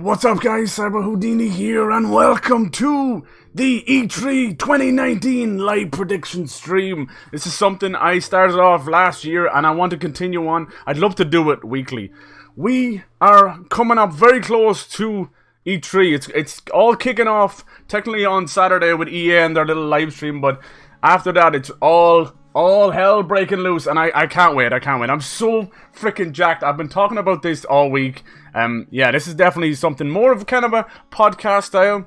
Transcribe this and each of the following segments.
What's up guys, Cyber Houdini here and welcome to the E3 2019 live prediction stream. This is something I started off last year and I want to continue on. I'd love to do it weekly. We are coming up very close to E3. It's all kicking off technically on Saturday with EA and their little live stream, but after that it's all hell breaking loose, and I can't wait. I'm so freaking jacked. I've been talking about this all week. Yeah, this is definitely something more of kind of a podcast style.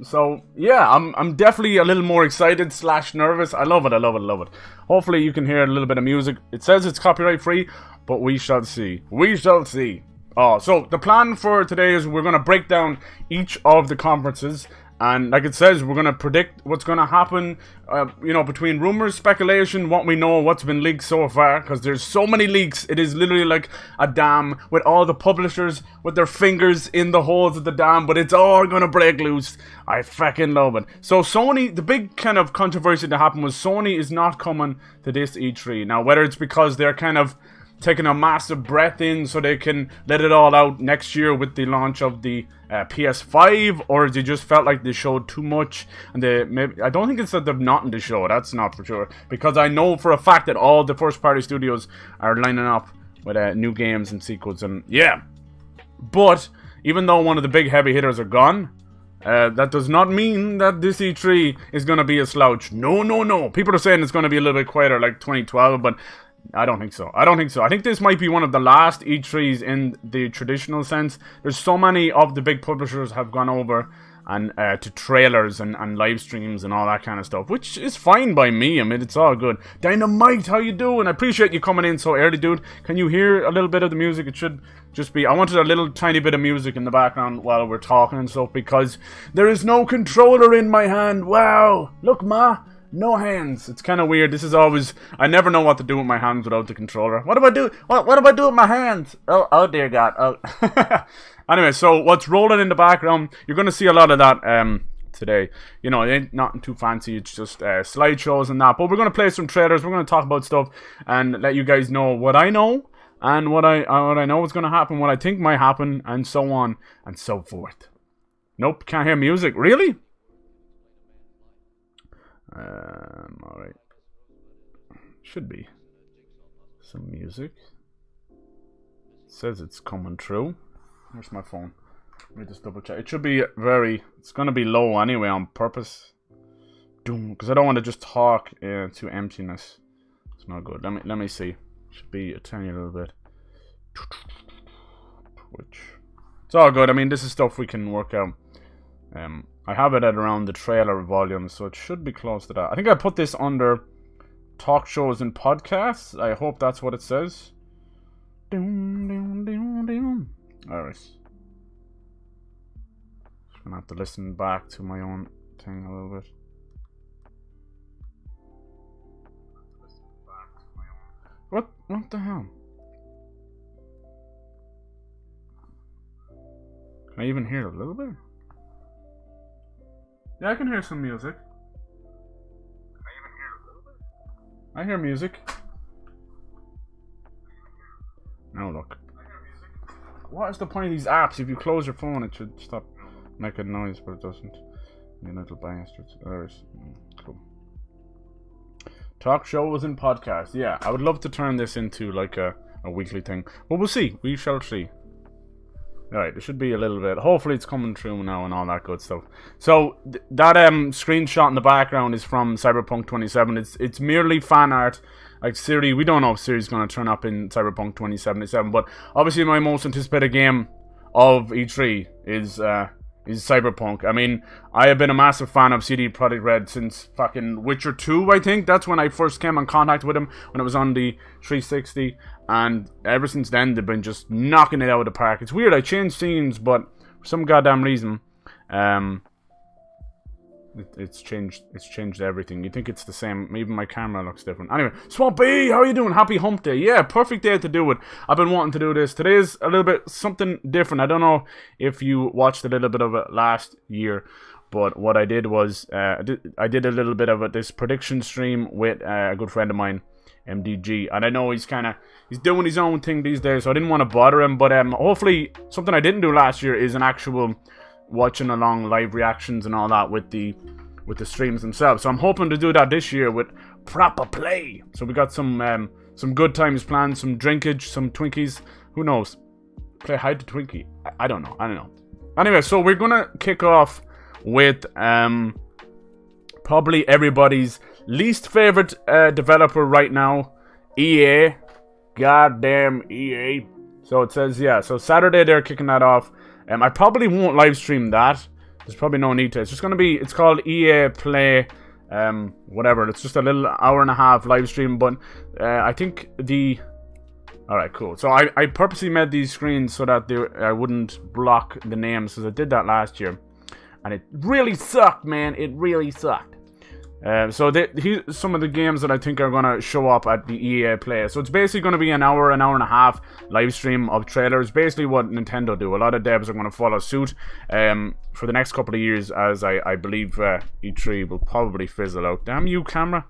So yeah, I'm definitely a little more excited / nervous. I love it. Hopefully you can hear a little bit of music. It says it's copyright free, but we shall see. Oh, so the plan for today is we're gonna break down each of the conferences. And like it says, we're going to predict what's going to happen, between rumors, speculation, what we know, what's been leaked so far. Because there's so many leaks. It is literally like a dam with all the publishers with their fingers in the holes of the dam. But it's all going to break loose. I fucking love it. So Sony, the big kind of controversy that happened was Sony is not coming to this E3. Now, whether it's because they're kind of taking a massive breath in so they can let it all out next year with the launch of the PS5, or they just felt like they showed too much, and I don't think it's that they've nothing to show. That's not for sure, because I know for a fact that all the first party studios are lining up with new games and sequels, and yeah. But even though one of the big heavy hitters are gone, that does not mean that this E3 is going to be a slouch. No. People are saying it's going to be a little bit quieter like 2012, but I don't think so. I think this might be one of the last E3s in the traditional sense. There's so many of the big publishers have gone over and to trailers and live streams and all that kind of stuff, which is fine by me. I mean, it's all good. Dynamite, how you doing? I appreciate you coming in so early, dude. Can you hear a little bit of the music? It should just be... I wanted a little tiny bit of music in the background while we're talking and stuff, because there is no controller in my hand. Wow. Look, ma. No hands. It's kind of weird. This is always... I never know what to do with my hands without the controller. What do I do? What do I do with my hands? Oh dear God. Oh. Anyway, so what's rolling in the background, you're going to see a lot of that today. You know, it ain't nothing too fancy. It's just slideshows and that. But we're going to play some trailers. We're going to talk about stuff and let you guys know what I know and what I know is going to happen, what I think might happen, and so on and so forth. Nope, can't hear music. Really? Alright. Should be some music. It says it's coming through. Where's my phone? Let me just double check. It should be it's gonna be low anyway on purpose. Because I don't want to just talk to emptiness. It's not good. Let me see. Should be a tiny little bit. Twitch. It's all good. I mean, this is stuff we can work out. I have it at around the trailer volume, so it should be close to that. I think I put this under talk shows and podcasts. I hope that's what it says. Alright. Just gonna have to listen back to my own thing a little bit. What the hell? Can I even hear a little bit? Yeah, I can hear some music. Can I even hear a little bit? I hear music. No, look. I hear music. What is the point of these apps? If you close your phone, it should stop making noise, but it doesn't. You little bastards. Cool. Talk shows and podcasts. Yeah, I would love to turn this into like a weekly thing. But we'll see. We shall see. Alright, it should be a little bit. Hopefully it's coming through now and all that good stuff. So, that screenshot in the background is from Cyberpunk 27. It's merely fan art. Like Siri, we don't know if Siri's going to turn up in Cyberpunk 2077. But obviously my most anticipated game of E3 is Cyberpunk. I mean, I have been a massive fan of CD Projekt Red since fucking Witcher 2, I think. That's when I first came in contact with him, when it was on the 360. And ever since then, they've been just knocking it out of the park. It's weird, I changed scenes, but for some goddamn reason, it's changed everything. You think it's the same. Even my camera looks different. Anyway, Swampy, how are you doing? Happy hump day. Yeah, perfect day to do it. I've been wanting to do this. Today is a little bit something different. I don't know if you watched a little bit of it last year, but what I did was I did a little bit of this prediction stream with a good friend of mine. MDG, and I know he's doing his own thing these days, so I didn't want to bother him. But hopefully something I didn't do last year is an actual watching along live reactions and all that with the streams themselves. So I'm hoping to do that this year with proper play. So we got some good times planned, some drinkage, some Twinkies. Who knows? Play hide to Twinkie. I don't know. Anyway, so we're gonna kick off with probably everybody's least favorite developer right now, EA. Goddamn EA. So it says, yeah, so Saturday they're kicking that off. I probably won't live stream that. There's probably no need to. It's just gonna be, it's called EA Play, whatever. It's just a little hour and a half live stream, but I think alright, cool. So I purposely made these screens so that I wouldn't block the names, because I did that last year. And it really sucked, man. It really sucked. So here's some of the games that I think are going to show up at the EA Play. So it's basically going to be an hour and a half live stream of trailers. Basically what Nintendo do. A lot of devs are going to follow suit for the next couple of years, as I believe E3 will probably fizzle out. Damn you, camera.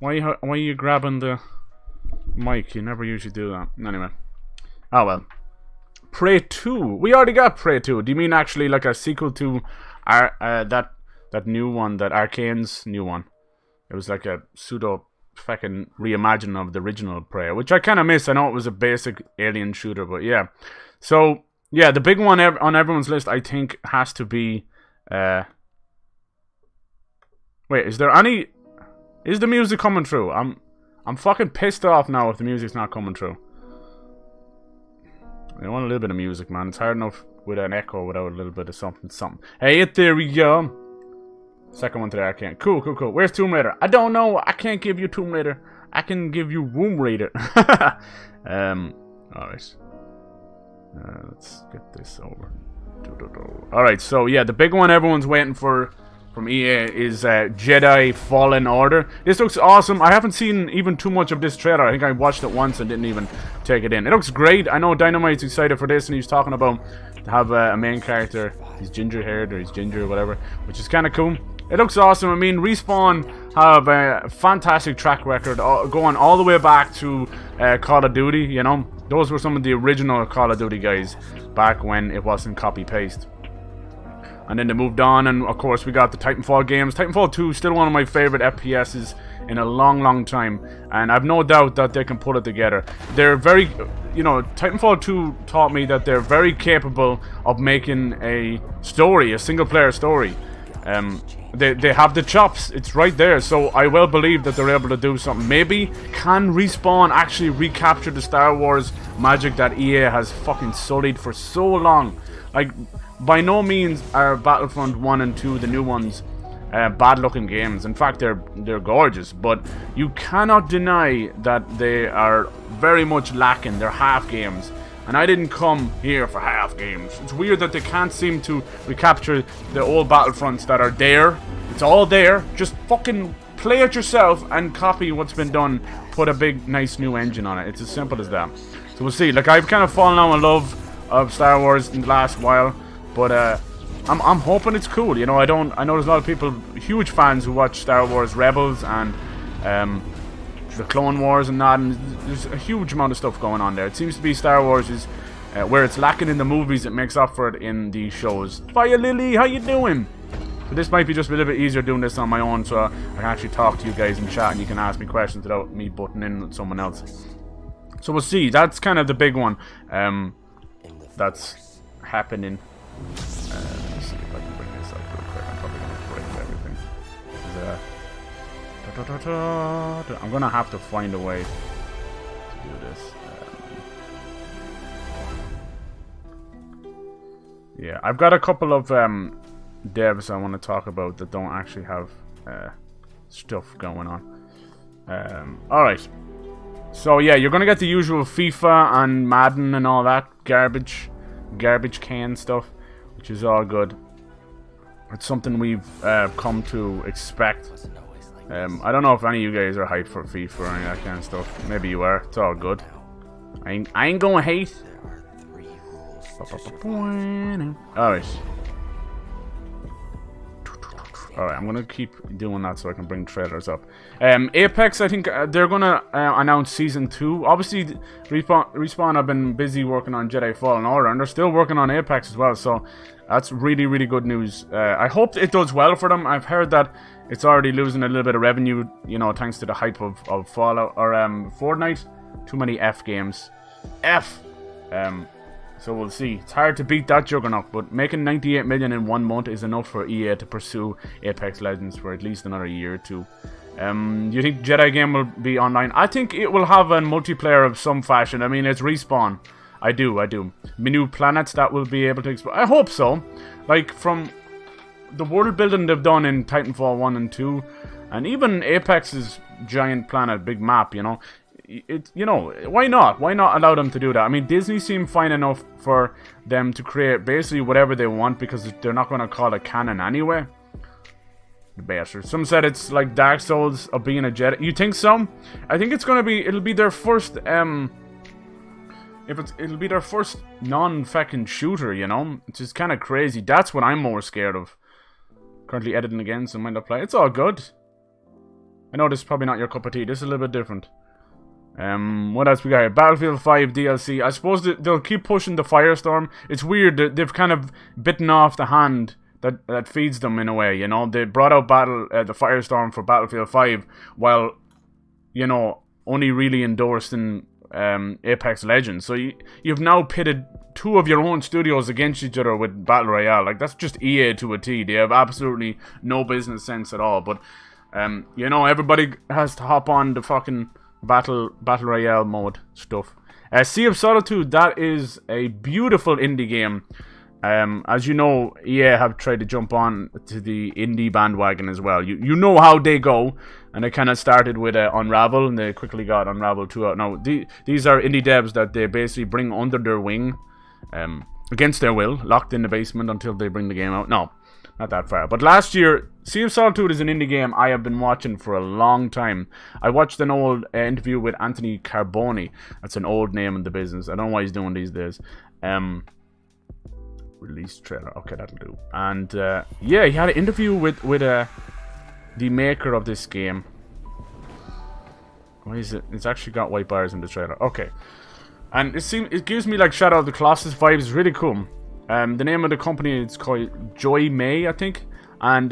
Why are you grabbing the mic? You never usually do that. Anyway. Oh well. Prey 2. We already got Prey 2. Do you mean actually like a sequel to that new one, that Arcane's new one? It was like a pseudo fucking reimagining of the original Prey, which I kind of miss. I know it was a basic alien shooter, but yeah. So yeah, the big one on everyone's list, I think, has to be. Wait, is the music coming through? I'm fucking pissed off now if the music's not coming through. I want a little bit of music, man. It's hard enough with an echo without a little bit of something. Hey, there we go. Second one today, I can't. Cool. Where's Tomb Raider? I don't know. I can't give you Tomb Raider. I can give you Womb Raider. Alright. Let's get this over. Alright, so yeah, the big one everyone's waiting for from EA is Jedi Fallen Order. This looks awesome. I haven't seen even too much of this trailer. I think I watched it once and didn't even take it in. It looks great. I know Dynamite's excited for this, and he's talking about to have a main character. He's ginger haired, or he's ginger or whatever, which is kind of cool. It looks awesome. I mean, Respawn have a fantastic track record going all the way back to Call of Duty, you know. Those were some of the original Call of Duty guys back when it wasn't copy-paste. And then they moved on, and of course we got the Titanfall games. Titanfall 2 still one of my favorite FPSs in a long time, and I've no doubt that they can pull it together. They're very, you know, Titanfall 2 taught me that they're very capable of making a story, a single-player story. They have the chops. It's right there, so I well believe that they're able to do something. Maybe can Respawn actually recapture the Star Wars magic that EA has fucking sullied for so long. Like, by no means are Battlefront 1 and 2, the new ones, bad looking games. In fact, they're gorgeous, but you cannot deny that they are very much lacking. They're half games, and I didn't come here for half games. It's weird that they can't seem to recapture the old Battlefronts that are there. It's all there. Just fucking play it yourself and copy what's been done. Put a big nice new engine on it. It's as simple as that. So we'll see. Like, I've kind of fallen out in love of Star Wars in the last while, but I'm hoping it's cool. You know, I know there's a lot of people, huge fans, who watch Star Wars Rebels and the Clone Wars and that, and there's a huge amount of stuff going on there. It seems to be Star Wars is where it's lacking in the movies, it makes up for it in the shows. Fire Lily, how you doing? So this might be just a little bit easier doing this on my own, so I can actually talk to you guys in chat and you can ask me questions without me butting in with someone else. So we'll see. That's kind of the big one that's happening. Let me see if I can bring this up real quick. I'm probably going to break everything. I'm going to have to find a way to do this. Yeah, I've got a couple of devs I want to talk about that don't actually have stuff going on. Alright. So yeah, you're going to get the usual FIFA and Madden and all that garbage can stuff, which is all good. It's something we've come to expect. I don't know if any of you guys are hyped for FIFA or any of that kind of stuff. Maybe you are. It's all good. I ain't going to hate. Alright. Alright, I'm gonna keep doing that so I can bring trailers up. Apex, I think they're gonna announce Season 2. Obviously, Respawn have been busy working on Jedi Fallen Order, and they're still working on Apex as well, so that's really, really good news. I hope it does well for them. I've heard that it's already losing a little bit of revenue, you know, thanks to the hype of Fallout, or Fortnite. Too many F games. F! So we'll see. It's hard to beat that juggernaut, but making 98 million in 1 month is enough for EA to pursue Apex Legends for at least another year or two. Do you think Jedi game will be online? I think it will have a multiplayer of some fashion. I mean, it's Respawn. I do. New planets that will be able to explore. I hope so. Like, from the world building they've done in Titanfall 1 and 2, and even Apex's giant planet, big map, you know. You know, why not? Why not allow them to do that? I mean, Disney seem fine enough for them to create basically whatever they want because they're not going to call it canon anyway. The bastards. Some said it's like Dark Souls of being a Jedi. You think so? I think it's going to be, it'll be their first, it'll be their first non-fucking shooter, you know? Which is kind of crazy. That's what I'm more scared of. Currently editing again, so might not play. It's all good. I know this is probably not your cup of tea. This is a little bit different. What else we got here? Battlefield 5 DLC. I suppose they'll keep pushing the Firestorm. It's weird. They've kind of bitten off the hand that feeds them in a way, you know. They brought out the Firestorm for Battlefield 5 while, you know, only really endorsing Apex Legends. So you've now pitted two of your own studios against each other with Battle Royale. Like, that's just EA to a T. They have absolutely no business sense at all. But, you know, everybody has to hop on the fucking Battle Royale mode stuff. Sea of Solitude, that is a beautiful indie game. As you know, EA have tried to jump on to the indie bandwagon as well. You know how they go, and they kind of started with Unravel, and they quickly got Unravel 2 out. Now, these are indie devs that they basically bring under their wing, against their will, locked in the basement until they bring the game out. No, not that far. But last year, Sea of Solitude is an indie game I have been watching for a long time. I watched an old interview with Anthony Carboni. That's an old name in the business. I don't know why he's doing these days. Release trailer. Okay, that'll do. And yeah, he had an interview with the maker of this game. Why is it? It's actually got white bars in the trailer. Okay. And it gives me like Shadow of the Colossus vibes. It's really cool. The name of the company is called Joy May, I think. And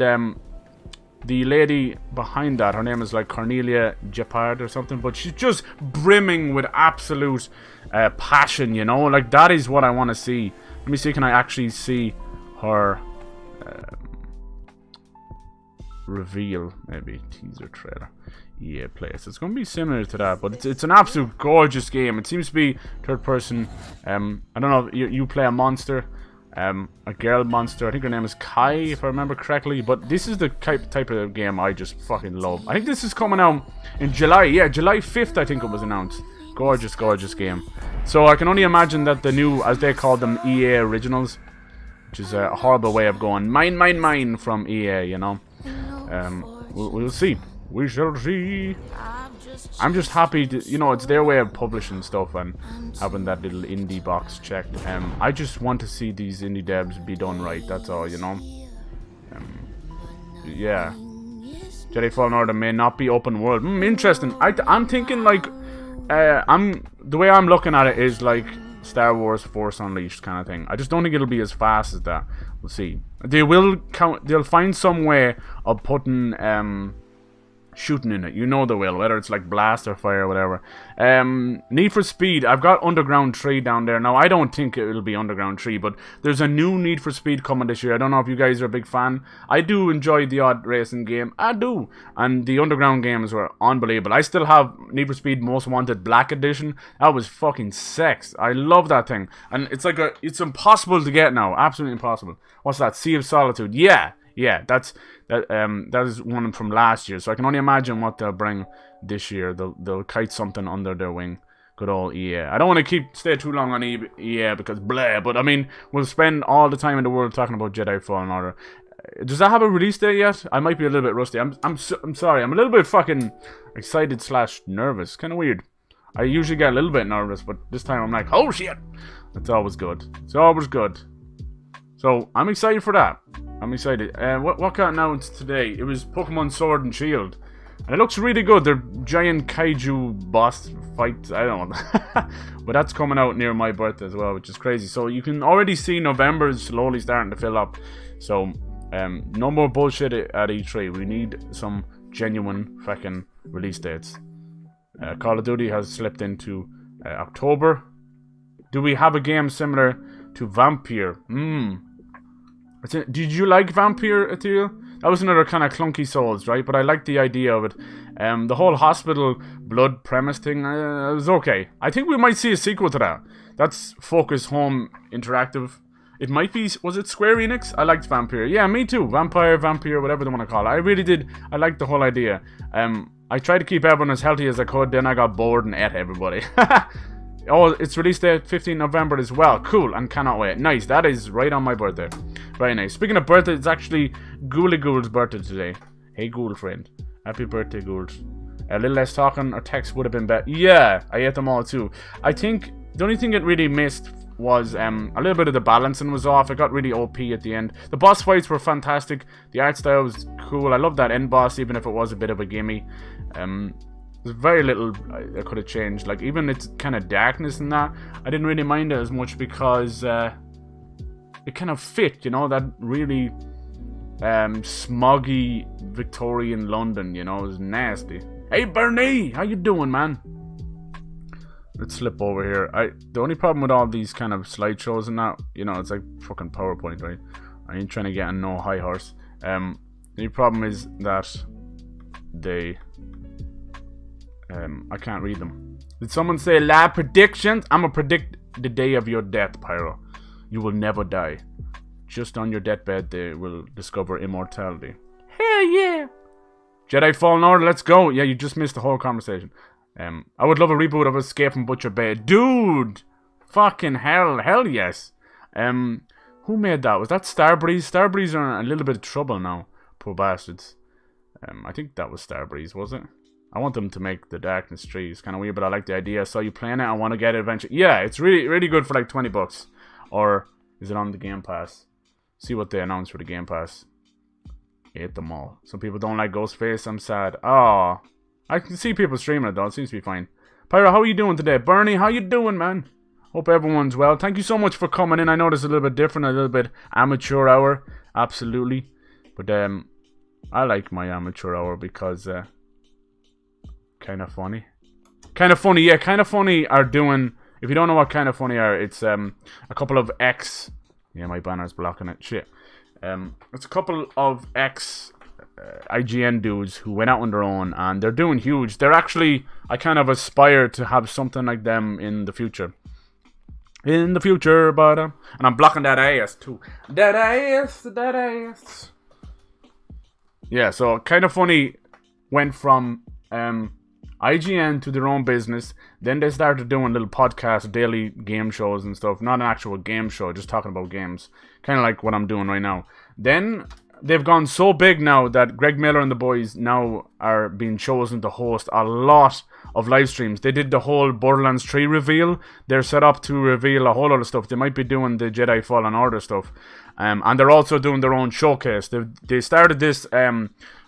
the lady behind that, her name is like Cornelia Jeppard or something, but she's just brimming with absolute passion, you know? Like, that is what I want to see. Let me see, can I actually see her reveal? Maybe teaser trailer. Yeah, place. It's going to be similar to that, but it's an absolute gorgeous game. It seems to be third person. I don't know, you play a monster. A girl monster. I think her name is Kai, if I remember correctly. But this is the type of game I just fucking love. I think this is coming out in July. Yeah, July 5th, I think it was announced. Gorgeous, gorgeous game. So I can only imagine that the new, as they call them, EA Originals, which is a horrible way of going mine from EA, you know. We'll see. We shall see. I'm just happy to, you know, it's their way of publishing stuff and having that little indie box checked. I just want to see these indie devs be done right, that's all, you know. Yeah. Jedi Fallen Order may not be open world. Interesting. I'm thinking like, the way I'm looking at it is like Star Wars Force Unleashed kind of thing. I just don't think it'll be as fast as that. We'll see. They'll find some way of putting, shooting in it, you know they will, whether it's like blast or fire or whatever. Need for Speed, I've got Underground 3 down there. Now I don't think it will be Underground 3, but there's a new Need for Speed coming this year. I don't know if you guys are a big fan. I do enjoy the odd racing game, I do, and the Underground games were unbelievable. I still have Need for Speed Most Wanted Black Edition. That was fucking sex. I love that thing, and it's like it's impossible to get now, absolutely impossible. What's that? Sea of Solitude. Yeah, that is one from last year, so I can only imagine what they'll bring this year. They'll kite something under their wing. Good old EA. I don't want to stay too long on EA because blah, but I mean, we'll spend all the time in the world talking about Jedi Fallen Order. Does that have a release date yet? I might be a little bit rusty. I'm sorry. I'm a little bit fucking excited / nervous. Kind of weird. I usually get a little bit nervous, but this time I'm like, oh shit. It's always good. It's always good. So I'm excited for that. I'm excited. What got announced today? It was Pokemon Sword and Shield. And it looks really good. They're giant kaiju boss fights. I don't know. But that's coming out near my birthday as well, which is crazy. So you can already see November is slowly starting to fill up. So no more bullshit at E3. We need some genuine fucking release dates. Call of Duty has slipped into October. Do we have a game similar to Vampire? Did you like Vampire, Ethereal? That was another kind of clunky Souls, right? But I liked the idea of it. The whole hospital blood premise thing was okay. I think we might see a sequel to that. That's Focus Home Interactive. It might be... Was it Square Enix? I liked Vampire. Yeah, me too. Vampire, whatever they want to call it. I really did. I liked the whole idea. I tried to keep everyone as healthy as I could. Then I got bored and ate everybody. Oh, it's released date 15 November as well. Cool, and cannot wait. Nice, that is right on my birthday. Very nice. Speaking of birthday, it's actually Ghoulie Ghoul's birthday today. Hey, Ghoul friend. Happy birthday, Ghouls. A little less talking or text would have been better. Yeah, I ate them all too. I think the only thing it really missed was a little bit of the balancing was off. It got really OP at the end. The boss fights were fantastic. The art style was cool. I love that end boss, even if it was a bit of a gimme. There's very little I could have changed. Like, even its kind of darkness and that, I didn't really mind it as much because it kind of fit, you know, that really smoggy Victorian London, you know. It was nasty. Hey, Bernie! How you doing, man? Let's slip over here. The only problem with all these kind of slideshows and that, you know, it's like fucking PowerPoint, right? I ain't trying to get on no high horse. The only problem is that they... I can't read them. Did someone say lab predictions? I'ma predict the day of your death, Pyro. You will never die. Just on your deathbed, they will discover immortality. Hell yeah! Jedi Fallen Order, let's go! Yeah, you just missed the whole conversation. I would love a reboot of Escape from Butcher Bay. Dude! Fucking hell. Hell yes. Who made that? Was that Starbreeze? Starbreeze are in a little bit of trouble now. Poor bastards. I think that was Starbreeze, was it? I want them to make the Darkness 3. It's kind of weird, but I like the idea. I saw you playing it. I want to get it eventually. Yeah, it's really, really good for like 20 bucks. Or is it on the Game Pass? See what they announced for the Game Pass. Ate them all. Some people don't like Ghostface. I'm sad. Oh, I can see people streaming it though. It seems to be fine. Pyro, how are you doing today? Bernie, how you doing, man? Hope everyone's well. Thank you so much for coming in. I know it's a little bit different, a little bit amateur hour. Absolutely. But I like my amateur hour because kind of funny. Kind of funny, yeah. Kind of funny are doing... If you don't know what kind of funny are, it's a couple of ex... Yeah, my banner's blocking it. Shit. It's a couple of ex IGN dudes who went out on their own, and they're doing huge. They're actually... I kind of aspire to have something like them in the future. In the future, but... and I'm blocking that ass, too. That ass. Yeah, so kind of funny went from... IGN to their own business. Then they started doing little podcasts, daily game shows and stuff. Not an actual game show, just talking about games. Kind of like what I'm doing right now. Then they've gone so big now that Greg Miller and the boys now are being chosen to host a lot of live streams. They did the whole Borderlands 3 reveal. They're set up to reveal a whole lot of stuff. They might be doing the Jedi Fallen Order stuff. And they're also doing their own showcase. They started this...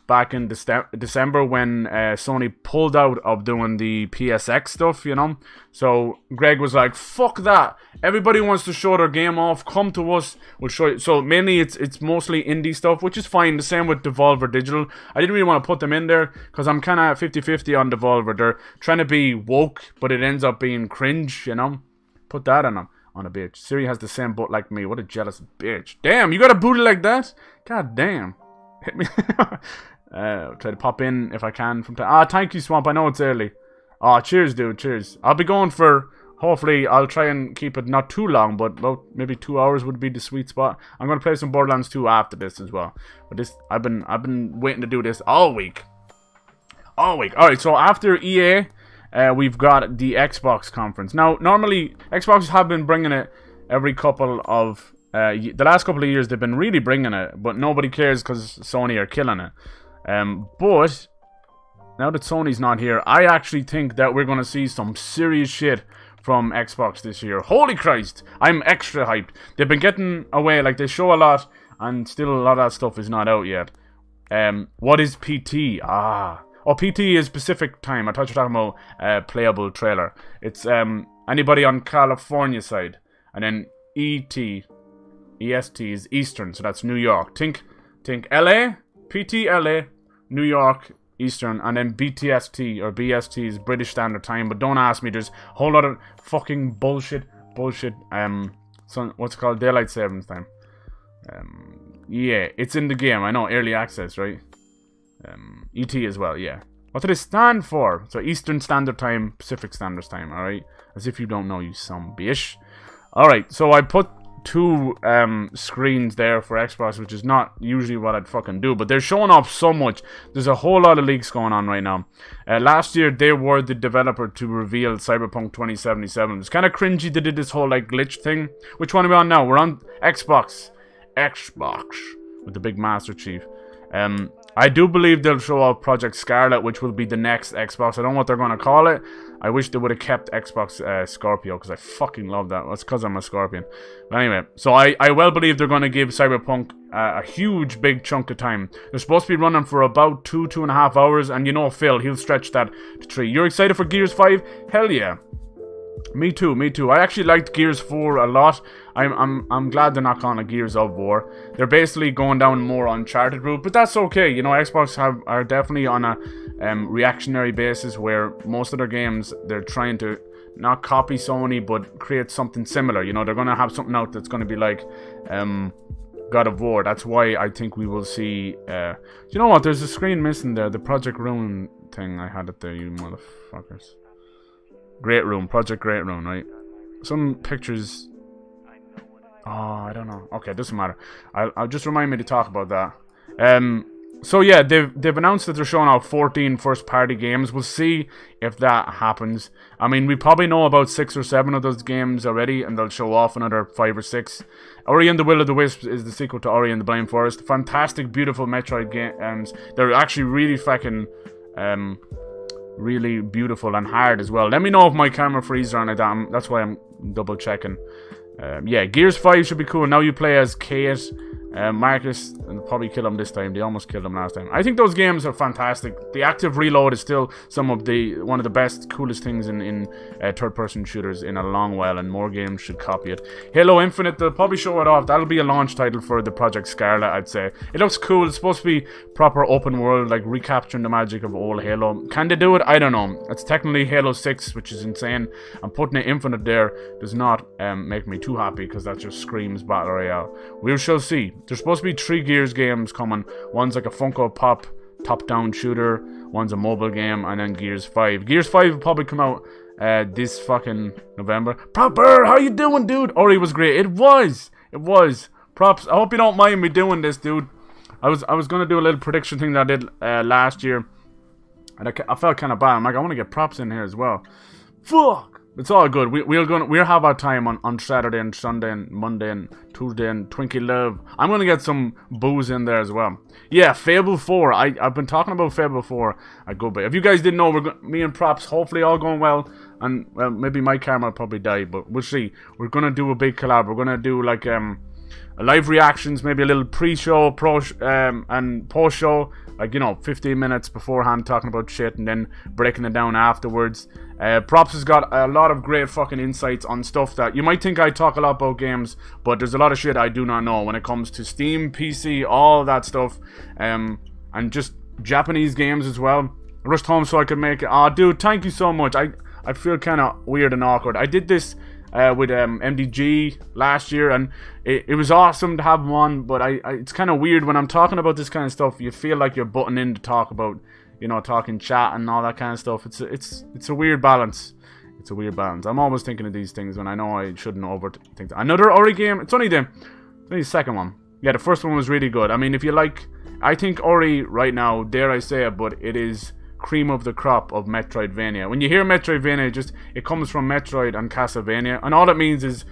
back in December when Sony pulled out of doing the PSX stuff, you know. So Greg was like, fuck that. Everybody wants to show their game off. Come to us. We'll show you. So mainly it's mostly indie stuff, which is fine. The same with Devolver Digital. I didn't really want to put them in there because I'm kind of 50-50 on Devolver. They're trying to be woke, but it ends up being cringe, you know. Put that on a bitch. Siri has the same butt like me. What a jealous bitch. Damn, you got a booty like that? God damn. Hit me. Try to pop in if I can from time. Thank you, Swamp. I know it's early. Cheers, dude. Cheers. I'll be going for... Hopefully, I'll try and keep it not too long, but about maybe 2 hours would be the sweet spot. I'm going to play some Borderlands 2 after this as well. But this... I've been waiting to do this all week. Alright, so after EA, we've got the Xbox conference. Now, normally, Xbox have been bringing it every couple of... the last couple of years, they've been really bringing it, but nobody cares because Sony are killing it. But now that Sony's not here, I actually think that we're going to see some serious shit from Xbox this year. Holy Christ, I'm extra hyped. They've been getting away, like they show a lot and still a lot of that stuff is not out yet. What is PT? PT is Pacific Time. I thought you were talking about playable trailer. It's anybody on California side, and then EST is Eastern, so that's New York. Think LA, PT LA, New York Eastern, and then BTST or BST is British Standard Time. But don't ask me, there's a whole lot of fucking bullshit. So what's it called? Daylight Savings Time. Yeah, it's in the game. I know, early access, right? ET as well, yeah. What did it stand for? So Eastern Standard Time, Pacific Standard Time, alright? As if you don't know, you some bitch. Alright, so I put 2 screens there for Xbox, which is not usually what I'd fucking do, but they're showing off so much. There's a whole lot of leaks going on right now. Last year, they were the developer to reveal Cyberpunk 2077. It's kind of cringy they did this whole, like, glitch thing. Which one are we on now? We're on Xbox. With the big Master Chief. I do believe they'll show off Project Scarlet, which will be the next Xbox. I don't know what they're going to call it. I wish they would have kept Xbox Scorpio, because I fucking love that. That's because I'm a Scorpion. But anyway, so I well believe they're going to give Cyberpunk a huge, big chunk of time. They're supposed to be running for about 2.5 hours, and you know Phil, he'll stretch that to 3. You're excited for Gears 5? Hell yeah. Me too. I actually liked Gears 4 a lot. I'm glad they're not calling it Gears of War. They're basically going down more Uncharted route, but that's okay. You know, Xbox are definitely on a reactionary basis where most of their games, they're trying to not copy Sony, but create something similar. You know, they're going to have something out that's going to be like God of War. That's why I think we will see... you know what? There's a screen missing there. The Project Ruin thing. I had it there, you motherfuckers. Great Room, Project Great Room, right? Some pictures. Oh, I don't know. Okay, doesn't matter. I'll just remind me to talk about that. So yeah, they've announced that they're showing off 14 first-party games. We'll see if that happens. I mean, we probably know about 6 or 7 of those games already, and they'll show off another 5 or 6. Ori and the Will of the Wisps is the sequel to Ori and the Blind Forest. Fantastic, beautiful Metroid games. They're actually really fucking really beautiful and hard as well. Let me know if my camera freezes or anything. That's why I'm double checking. Yeah, Gears 5 should be cool. Now you play as Kate, Marcus, and probably kill him this time. They almost killed him last time. I think those games are fantastic. The active reload is still one of the best, coolest things in third-person shooters in a long while, and more games should copy it. Halo Infinite, they'll probably show it off. That'll be a launch title for the Project Scarlet, I'd say. It looks cool. It's supposed to be proper open world, like recapturing the magic of old Halo. Can they do it? I don't know. It's technically Halo 6, which is insane. And putting it Infinite there does not make me too happy, because that just screams Battle Royale. We shall see. There's supposed to be 3 Gears games coming. One's like a Funko Pop top-down shooter. One's a mobile game, and then Gears 5. Gears 5 will probably come out this fucking November. Proper, how you doing, dude? Ori was great. It was. Props. I hope you don't mind me doing this, dude. I was gonna do a little prediction thing that I did last year, and I felt kind of bad. I'm like, I want to get props in here as well. Fuck. It's all good. We'll have our time on Saturday and Sunday and Monday and Tuesday and Twinkie Love. I'm gonna get some booze in there as well. Yeah, Fable 4. I've been talking about Fable 4 a good bit. If you guys didn't know, me and Props hopefully all going well, and well, maybe my camera will probably die, but we'll see. We're gonna do a big collab. We're gonna do like live reactions, maybe a little pre-show, and post-show, like, you know, 15 minutes beforehand talking about shit and then breaking it down afterwards. Props has got a lot of great fucking insights on stuff that you might think I talk a lot about games, but there's a lot of shit I do not know when it comes to Steam, PC, all that stuff, and just Japanese games as well. I rushed home so I could make it. Oh, dude, thank you so much. I feel kind of weird and awkward. I did this with MDG last year, and it was awesome to have him on, but it's kind of weird when I'm talking about this kind of stuff. You feel like you're butting in to talk about, you know, talking chat and all that kind of stuff. It's a weird balance. It's a weird balance. I'm always thinking of these things when I know I shouldn't overthink that. Another Ori game. It's only the second one. Yeah, the first one was really good. I mean, if you like, I think Ori right now, dare I say it, but it is cream of the crop of Metroidvania. When you hear Metroidvania, it comes from Metroid and Castlevania, and all it means is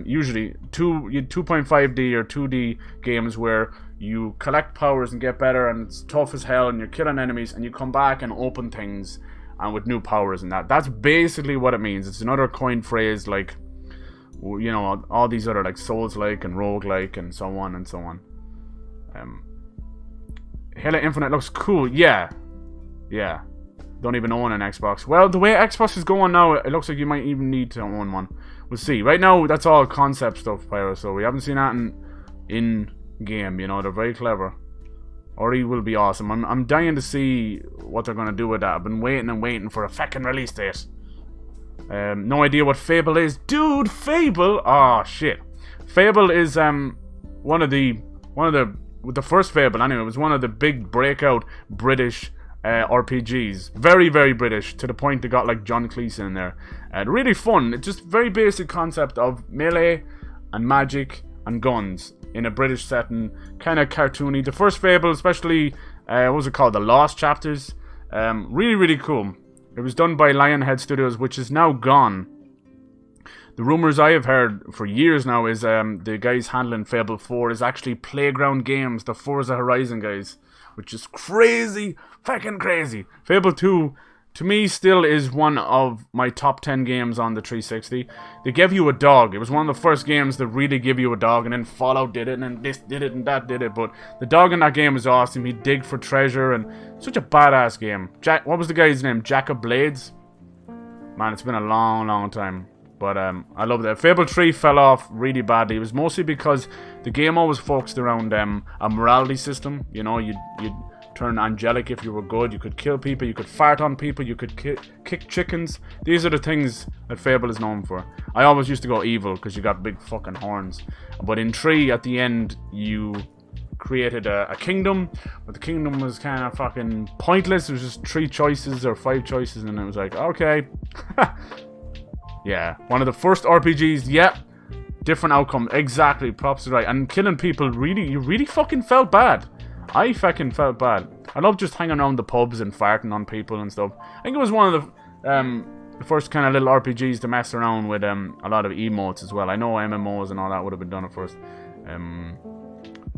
usually 2.5D or 2D games where you collect powers and get better, and it's tough as hell, and you're killing enemies, and you come back and open things and with new powers and that. That's basically what it means. It's another coined phrase, like, you know, all these other like Souls-like and Rogue-like and so on and so on. Halo Infinite looks cool. Yeah. Don't even own an Xbox. Well, the way Xbox is going now, it looks like you might even need to own one. We'll see. Right now, that's all concept stuff, Pyro, so we haven't seen that in game, you know. They're very clever. Ori will be awesome. I'm dying to see what they're going to do with that. I've been waiting and waiting for a fucking release date. No idea what Fable is. Dude, Fable! Oh, shit. Fable is one of the first Fable anyway. It was one of the big breakout British RPGs. Very, very British, to the point they got like John Cleese in there. Really fun. It's just very basic concept of melee and magic and guns in a British setting, kind of cartoony. The first Fable, especially, what was it called? The Lost Chapters. Really, really cool. It was done by Lionhead Studios, which is now gone. The rumors I have heard for years now is the guys handling Fable 4 is actually Playground Games, the Forza Horizon guys, which is crazy, fucking crazy. Fable 2, to me, still is one of my top 10 games on the 360. They gave you a dog. It was one of the first games that really give you a dog, and then Fallout did it, and then this did it, and that did it. But the dog in that game was awesome. He'd dig for treasure, and such a badass game. What was the guy's name? Jack of Blades? Man, it's been a long, long time. But I love that. Fable 3 fell off really badly. It was mostly because the game always focused around a morality system. You know, you'd turn angelic if you were good. You could kill people. You could fart on people. You could kick chickens. These are the things that Fable is known for. I always used to go evil because you got big fucking horns. But in 3, at the end, you created a kingdom. But the kingdom was kind of fucking pointless. It was just 3 choices or 5 choices. And it was like, okay. Yeah, one of the first RPGs, yeah, different outcome, exactly, props is right, and killing people, you really fucking felt bad. I fucking felt bad. I love just hanging around the pubs and farting on people and stuff. I think it was one of the first kind of little RPGs to mess around with a lot of emotes as well. I know MMOs and all that would have been done at first.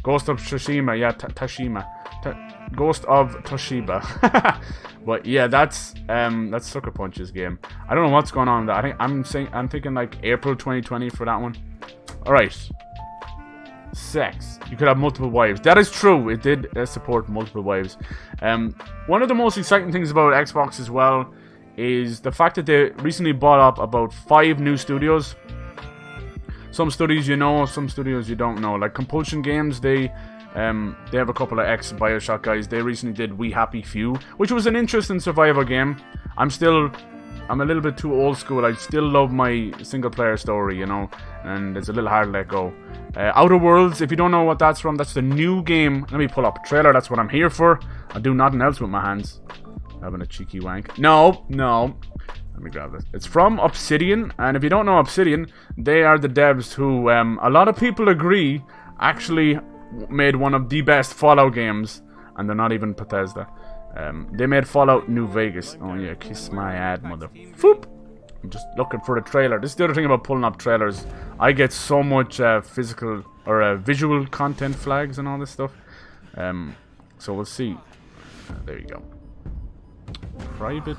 Ghost of Tsushima, yeah, Ghost of Toshiba. But yeah, that's Sucker Punch's game. I don't know what's going on with that. I'm thinking like April 2020 for that one. Alright. Sex. You could have multiple wives. That is true. It did support multiple wives. One of the most exciting things about Xbox as well is the fact that they recently bought up about 5 new studios. Some studios you know, some studios you don't know. Like Compulsion Games, they have a couple of ex-Bioshock guys. They recently did We Happy Few, which was an interesting survival game. I'm a little bit too old school. I still love my single-player story, you know, and it's a little hard to let go. Outer Worlds, if you don't know what that's from, that's the new game. Let me pull up a trailer. That's what I'm here for. I'll do nothing else with my hands. Having a cheeky wank. No. Let me grab this. It's from Obsidian, and if you don't know Obsidian, they are the devs who, a lot of people agree, actually made one of the best Fallout games, and they're not even Bethesda. They made Fallout New Vegas. Oh yeah, kiss my ad, mother. Foop! I'm just looking for the trailer. This is the other thing about pulling up trailers. I get so much physical or visual content flags and all this stuff. So we'll see. There you go. Private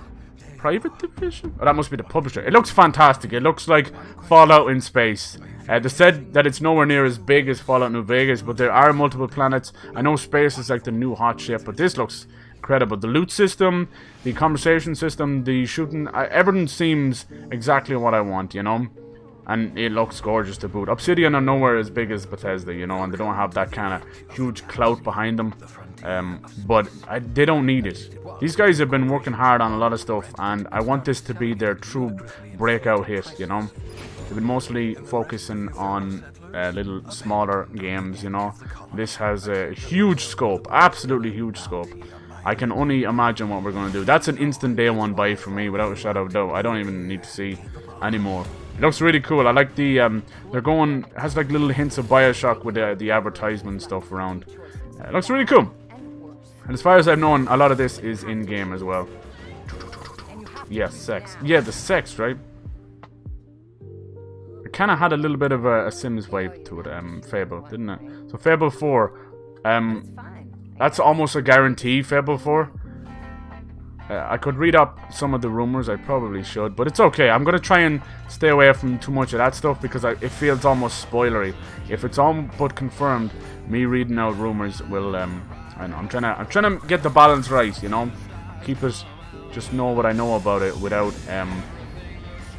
Division? Oh, that must be the publisher. It looks fantastic. It looks like Fallout in space. They said that it's nowhere near as big as Fallout New Vegas, but there are multiple planets. I know space is like the new hot shit, but this looks incredible. The loot system, the conversation system, the shooting, everything seems exactly what I want, you know? And it looks gorgeous to boot. Obsidian are nowhere as big as Bethesda, you know, and they don't have that kind of huge clout behind them. But they don't need it. These guys have been working hard on a lot of stuff, and I want this to be their true breakout hit, you know. They've been mostly focusing on little smaller games, you know. This has a huge scope, absolutely huge scope. I can only imagine what we're going to do. That's an instant day one buy for me, without a shadow of doubt. I don't even need to see anymore. It looks really cool. I like the, has like little hints of Bioshock with the advertisement stuff around. It looks really cool. And as far as I've known, a lot of this is in-game as well. Yeah, sex. Yeah, the sex, right? It kind of had a little bit of a Sims vibe to it, Fable, didn't it? So Fable 4, that's almost a guarantee, Fable 4. I could read up some of the rumors. I probably should, but it's okay. I'm gonna try and stay away from too much of that stuff because it feels almost spoilery. If it's all but confirmed, me reading out rumors will. I know, I'm trying to get the balance right. You know, keep it. Just know what I know about it without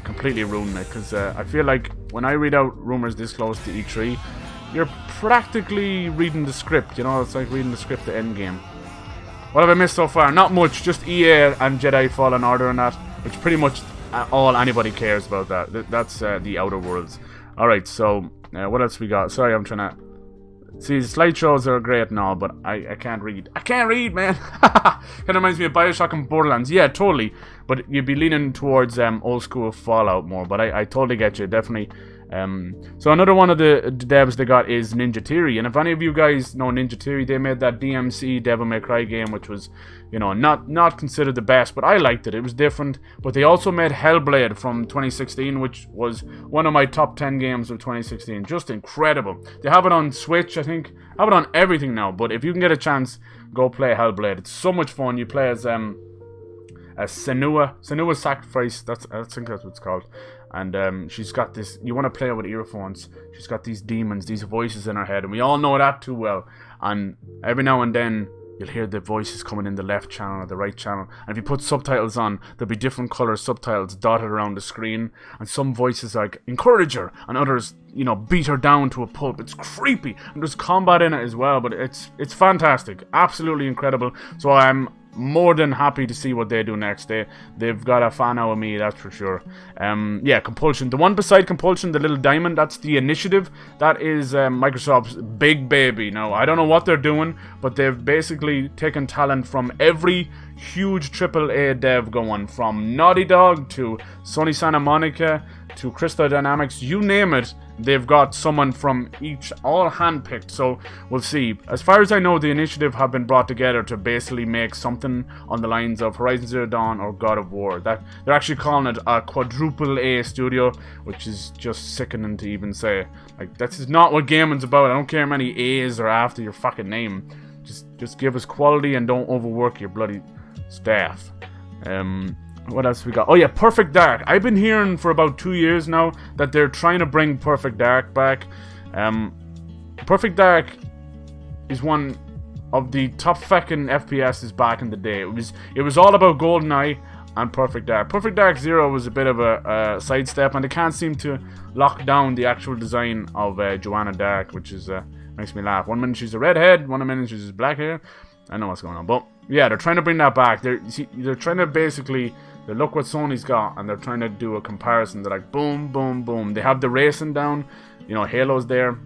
completely ruining it. Because I feel like when I read out rumors this close to E3, you're practically reading the script. You know, it's like reading the script to Endgame. What have I missed so far? Not much, just EA and Jedi Fallen Order and that, which pretty much all anybody cares about that. That's the Outer Worlds. Alright, so what else we got? Sorry, I'm trying to... See, slideshows are great and all, but I can't read. I can't read, man! Kind of reminds me of Bioshock and Borderlands. Yeah, totally. But you'd be leaning towards old school Fallout more, but I totally get you, definitely. So another one of the devs they got is Ninja Theory, and if any of you guys know Ninja Theory, they made that DMC Devil May Cry game, which was, you know, not considered the best, but I liked it. It was different. But they also made Hellblade from 2016, which was one of my top 10 games of 2016. Just incredible. They have it on Switch, I think. Have it on everything now. But if you can get a chance, go play Hellblade. It's so much fun. You play as Senua's Sacrifice. I think that's what it's called. And she's got this, you want to play her with earphones, she's got these demons, these voices in her head, and we all know that too well. And every now and then you'll hear the voices coming in the left channel or the right channel, and if you put subtitles on, there'll be different color subtitles dotted around the screen, and some voices like encourage her and others, you know, beat her down to a pulp. It's creepy, and there's combat in it as well, but it's fantastic, absolutely incredible. So I'm more than happy to see what they do next. They've got a fan out of me, that's for sure. Yeah, Compulsion. The one beside Compulsion, the little diamond, that's the Initiative. That is Microsoft's big baby. Now, I don't know what they're doing, but they've basically taken talent from every huge AAA dev going, from Naughty Dog to Sony Santa Monica to Crystal Dynamics, you name it. They've got someone from each, all handpicked, so we'll see. As far as I know, the Initiative have been brought together to basically make something on the lines of Horizon Zero Dawn or God of War. That they're actually calling it a quadruple A studio, which is just sickening to even say. Like, this is not what gaming's about. I don't care how many A's are after your fucking name. Just give us quality and don't overwork your bloody staff. What else we got? Oh yeah, Perfect Dark. I've been hearing for about 2 years now that they're trying to bring Perfect Dark back. Perfect Dark is one of the top fucking FPSs back in the day. It was all about GoldenEye and Perfect Dark. Perfect Dark Zero was a bit of a sidestep, and they can't seem to lock down the actual design of Joanna Dark, which is makes me laugh. One minute she's a redhead, one minute she's black hair. I know what's going on, but yeah, they're trying to bring that back. They're trying to basically, they look what Sony's got, and they're trying to do a comparison. They're like, boom, boom, boom. They have the racing down, you know, Halo's there.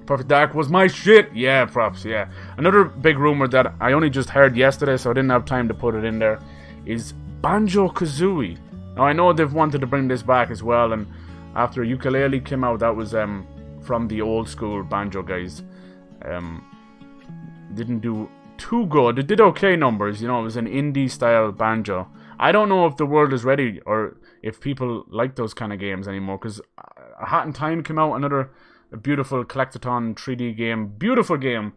Perfect Dark was my shit. Yeah, props, yeah. Another big rumor that I only just heard yesterday, so I didn't have time to put it in there, is Banjo-Kazooie. Now, I know they've wanted to bring this back as well, and after Ukulele came out, that was from the old school Banjo guys. Didn't do too good. It did okay numbers, you know, it was an indie style banjo. I don't know if the world is ready or if people like those kind of games anymore, because A Hat in Time came out, another beautiful collectathon 3D game, beautiful game.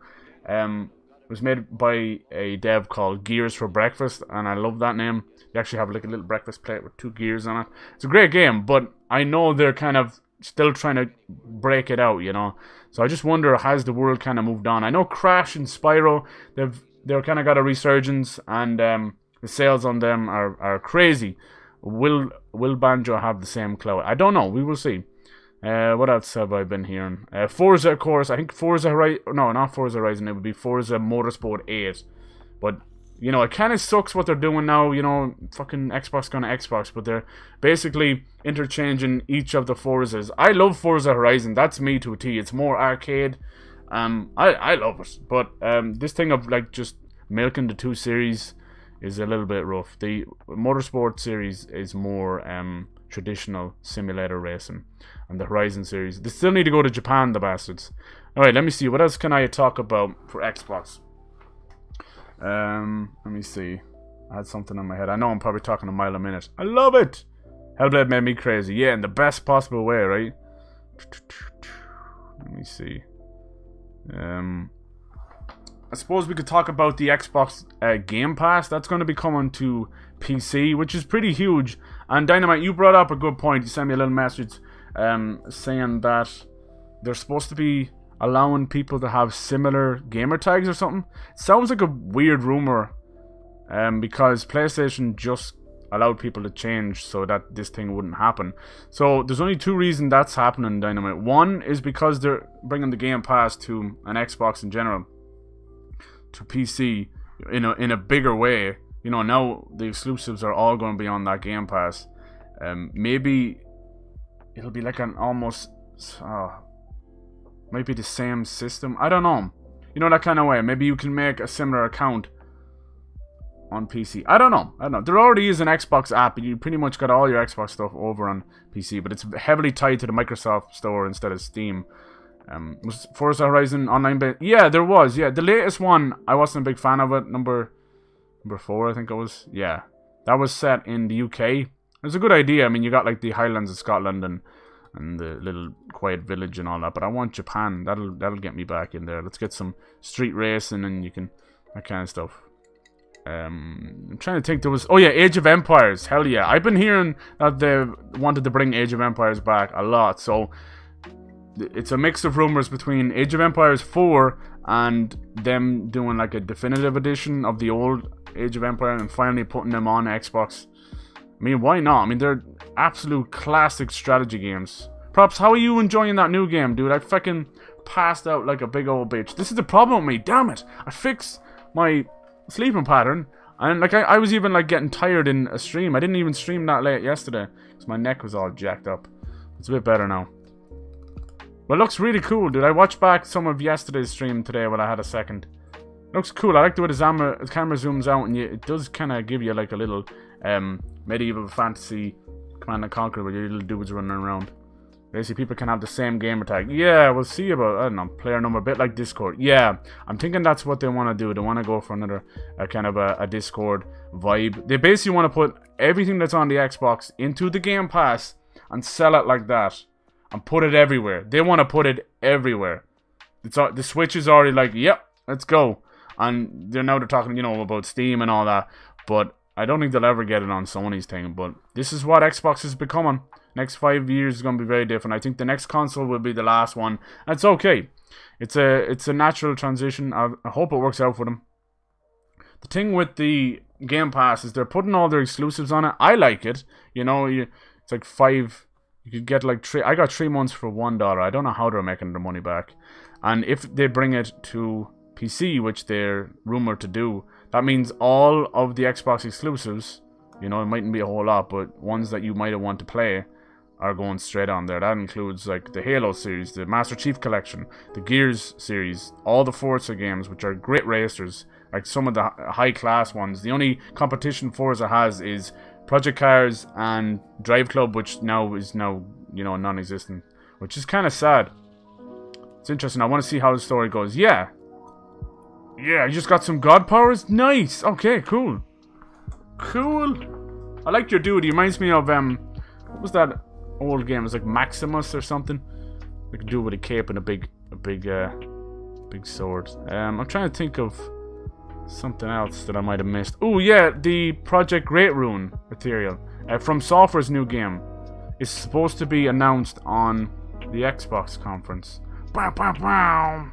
It was made by a dev called Gears for Breakfast, and I love that name. They actually have like a little breakfast plate with 2 gears on it. It's a great game, but I know they're kind of still trying to break it out, you know. So I just wonder, has the world kind of moved on? I know Crash and Spyro, they're kind of got a resurgence, and the sales on them are crazy. Will Banjo have the same clout? I don't know. We will see. What else have I been hearing? Forza, of course. I think Forza Horizon... No, not Forza Horizon. It would be Forza Motorsport 8. But, you know, it kind of sucks what they're doing now. You know, fucking Xbox going to Xbox. But they're basically interchanging each of the Forzas. I love Forza Horizon. That's me to a T. It's more arcade. I love it. But this thing of, like, just milking the 2 series is a little bit rough. The Motorsport series is more traditional simulator racing, and the Horizon series, they still need to go to Japan, the bastards. Alright, let me see, what else can I talk about for Xbox? Let me see. I had something in my head. I know I'm probably talking a mile a minute. I love it! Hellblade made me crazy. Yeah, in the best possible way, right? Let me see. I suppose we could talk about the Xbox Game Pass. That's going to be coming to PC, which is pretty huge. And Dynamite, you brought up a good point. You sent me a little message saying that they're supposed to be allowing people to have similar gamer tags or something. It sounds like a weird rumor, because PlayStation just allowed people to change so that this thing wouldn't happen. So there's only two reasons that's happening, Dynamite. One is because they're bringing the Game Pass to an Xbox in general, to PC in a bigger way. You know, now the exclusives are all going to be on that Game Pass. Maybe it'll be like an almost might be the same system. I don't know. You know, that kind of way. Maybe you can make a similar account on PC. I don't know. There already is an Xbox app, and you pretty much got all your Xbox stuff over on PC, but it's heavily tied to the Microsoft Store instead of Steam. Was Forza Horizon online beta? Yeah, there was. Yeah, the latest one, I wasn't a big fan of it. Number 4, I think it was. Yeah, that was set in the UK. It was a good idea. I mean, you got like the Highlands of Scotland and the little quiet village and all that. But I want Japan. That'll get me back in there. Let's get some street racing and that kind of stuff. I'm trying to think. There was Age of Empires. Hell yeah! I've been hearing that they wanted to bring Age of Empires back a lot. So it's a mix of rumors between Age of Empires 4 and them doing like a definitive edition of the old Age of Empires and finally putting them on Xbox. I mean, why not? I mean, they're absolute classic strategy games. Props, how are you enjoying that new game, dude? I fucking passed out like a big old bitch. This is the problem with me, damn it. I fixed my sleeping pattern, and like I was even like getting tired in a stream. I didn't even stream that late yesterday because my neck was all jacked up. It's a bit better now. But it looks really cool, dude. I watched back some of yesterday's stream today when I had a second. It looks cool. I like the way the camera zooms out, and it does kind of give you like a little medieval fantasy Command & Conquer where your little dudes running around. Basically, people can have the same gamer tag. Yeah, we'll see about, I don't know, player number, a bit like Discord. Yeah, I'm thinking that's what they want to do. They want to go for another kind of a Discord vibe. They basically want to put everything that's on the Xbox into the Game Pass and sell it like that. And put it everywhere. They want to put it everywhere. The Switch is already like, yep, let's go. And they're talking, about Steam and all that. But I don't think they'll ever get it on Sony's thing. But this is what Xbox is becoming. Next 5 years is going to be very different. I think the next console will be the last one. And it's okay. It's a natural transition. I hope it works out for them. The thing with the Game Pass is they're putting all their exclusives on it. I like it. It's like 5... You could get like 3... I got 3 months for $1. I don't know how they're making their money back. And if they bring it to PC, which they're rumored to do, that means all of the Xbox exclusives, it mightn't be a whole lot, but ones that you might want to play are going straight on there. That includes like the Halo series, the Master Chief Collection, the Gears series, all the Forza games, which are great racers, like some of the high-class ones. The only competition Forza has is Project Cars and Drive Club, which is non-existent, which is kind of sad. It's interesting. I want to see how the story goes. Yeah, you just got some god powers. Nice. Okay, cool. I like your dude. He reminds me of what was that old game? It was like Maximus or something. Like a dude with a cape and a big sword. I'm trying to think of something else that I might have missed. Oh yeah, the Project Great Rune material from Software's new game is supposed to be announced on the Xbox conference. Bow, bow, bow.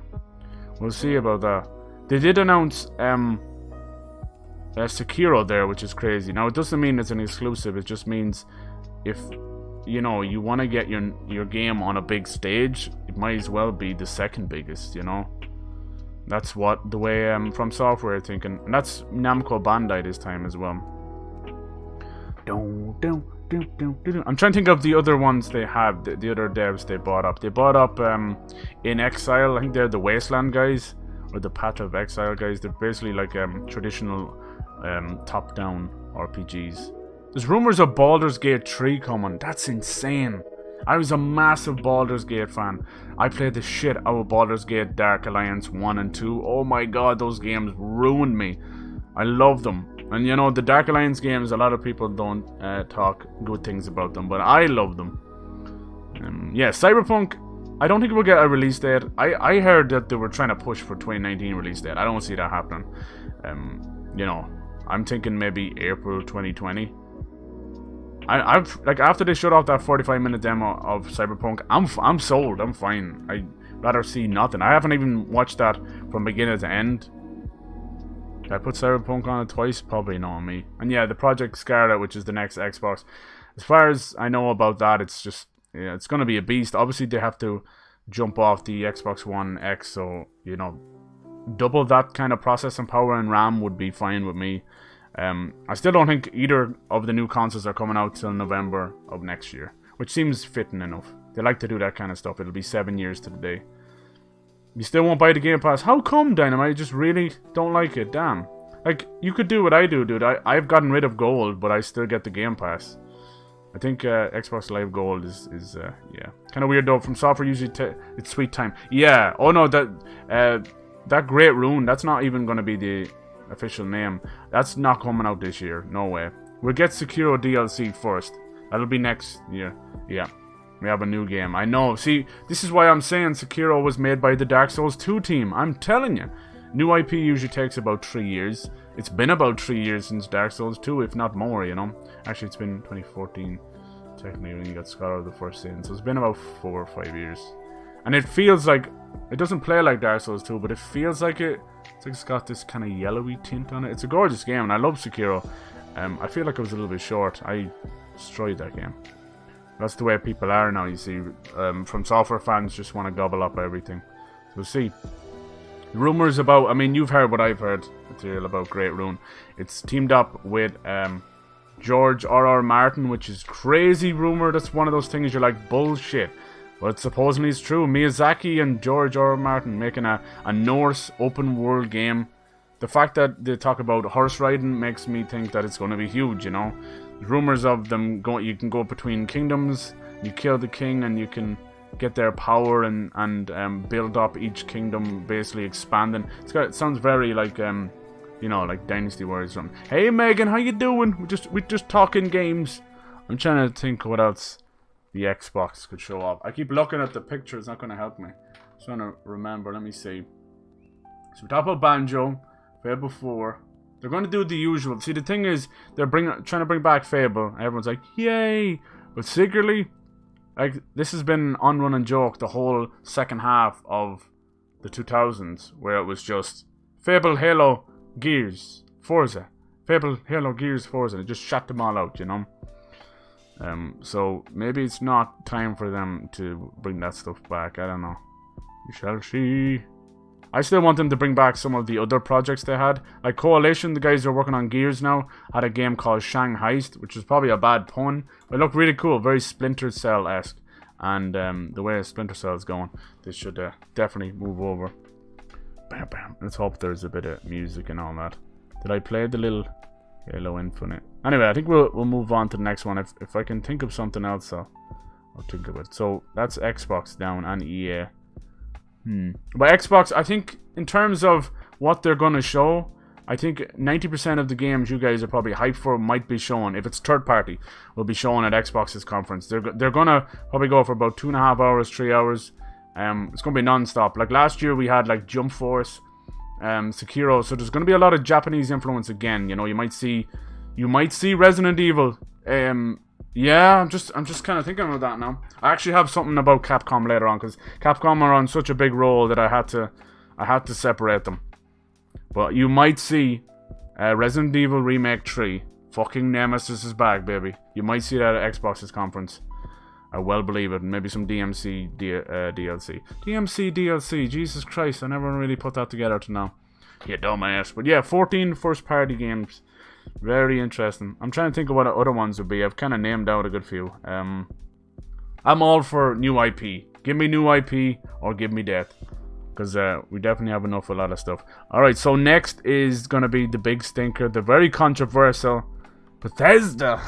We'll see about that. They did announce Sekiro there, which is crazy. Now it doesn't mean it's an exclusive. It just means if you want to get your game on a big stage, it might as well be the second biggest. That's the way From Software thinking, and that's Namco Bandai this time as well. I'm trying to think of the other ones they have, the other devs they bought up. They bought up In Exile. I think they're the Wasteland guys or the Path of Exile guys. They're basically like traditional top-down RPGs. There's rumors of Baldur's Gate 3 coming. That's insane. I was a massive Baldur's Gate fan. I played the shit out of Baldur's Gate Dark Alliance 1 and 2. Oh my god, those games ruined me. I love them. And the Dark Alliance games, a lot of people don't talk good things about them, but I love them. Yeah, Cyberpunk I don't think we'll get a release date. I heard that they were trying to push for 2019 release date. I don't see that happening. You know, I'm thinking maybe April 2020. I've like after they showed off that 45-minute demo of Cyberpunk, I'm sold. I'm fine. I'd rather see nothing. I haven't even watched that from beginning to end. Did I put Cyberpunk on it twice? Probably not on me. And yeah, the Project Scarlet, which is the next Xbox. As far as I know about that, it's just it's gonna be a beast. Obviously, they have to jump off the Xbox One X, so you know, double that kind of processing power and RAM would be fine with me. I still don't think either of the new consoles are coming out till November of next year, which seems fitting enough. They like to do that kind of stuff. It'll be 7 years to the day. You still won't buy the Game Pass? How come, Dynamite? You just really don't like it? Damn. Like, you could do what I do, dude. I've gotten rid of Gold, but I still get the Game Pass. I think Xbox Live Gold is yeah. Kind of weird, though. From software, usually it's sweet time. Yeah. Oh, no, that Great Rune, that's not even going to be the official name. That's not coming out this year. No way. We'll get Sekiro DLC first. That'll be next year. Yeah. We have a new game. I know. See, this is why I'm saying Sekiro was made by the Dark Souls 2 team. I'm telling you. New IP usually takes about 3 years. It's been about 3 years since Dark Souls 2, if not more, you know. Actually, it's been 2014, technically, when you got Scholar of the First Sin. So it's been about 4 or 5 years. And it feels like... It doesn't play like Dark Souls 2, but it feels like it... It's like it's got this kind of yellowy tint on it. It's a gorgeous game, and I love Sekiro. I feel like it was a little bit short. I destroyed that game. That's the way people are now, you see. From software fans just want to gobble up everything. So we'll see. Rumors about... I mean, you've heard what I've heard material about Great Rune. It's teamed up with George R.R. Martin, which is crazy rumor. That's one of those things you're like, bullshit. But supposedly it's true. Miyazaki and George R.R. Martin making a Norse open world game. The fact that they talk about horse riding makes me think that it's going to be huge, you know. Rumors of them going, you can go between kingdoms, you kill the king and you can get their power and build up each kingdom, basically expanding. It sounds very like you know, like Dynasty Warriors or something. Hey Megan, how you doing? We're just talking games. I'm trying to think what else the Xbox could show off. I keep looking at the picture, it's not going to help me. Just trying to remember, let me see. So we talk about Banjo, Fable 4. They're going to do the usual. See, the thing is, they're trying to bring back Fable. And everyone's like, yay! But secretly, like, this has been an on-running joke the whole second half of the 2000s, where it was just Fable, Halo, Gears, Forza. Fable, Halo, Gears, Forza. They just shut them all out, you know? So maybe it's not time for them to bring that stuff back. I don't know. We shall see. I still want them to bring back some of the other projects they had. Like Coalition, the guys who are working on Gears now, had a game called Shang Heist, which is probably a bad pun. But it looked really cool, very Splinter Cell-esque. And the way Splinter Cell is going, they should definitely move over. Bam, bam. Let's hope there's a bit of music and all that. Did I play the little Halo Infinite? Anyway, I think we'll move on to the next one. If I can think of something else, I'll think of it. So that's Xbox down and EA. But Xbox, I think in terms of what they're going to show, I think 90% of the games you guys are probably hyped for might be shown, if it's third party, will be shown at Xbox's conference. They're going to probably go for about 2.5 hours, 3 hours. It's going to be non-stop. Like last year we had like Jump Force, Sekiro, so there's going to be a lot of Japanese influence again. You know, you might see Resident Evil. Yeah, I'm just kind of thinking about that now. I actually have something about Capcom later on, because Capcom are on such a big roll that I had to separate them. But you might see Resident Evil Remake 3. Fucking Nemesis is back, baby. You might see that at Xbox's conference. I well believe it. Maybe some DLC. DMC DLC. Jesus Christ, I never really put that together to now. You dumbass. But yeah, 14 first party games. Very interesting. I'm trying to think of what other ones would be. I've kind of named out a good few. I'm all for new IP. Give me new IP or give me death. Because we definitely have enough of a lot of stuff. Alright, so next is going to be the big stinker. The very controversial Bethesda.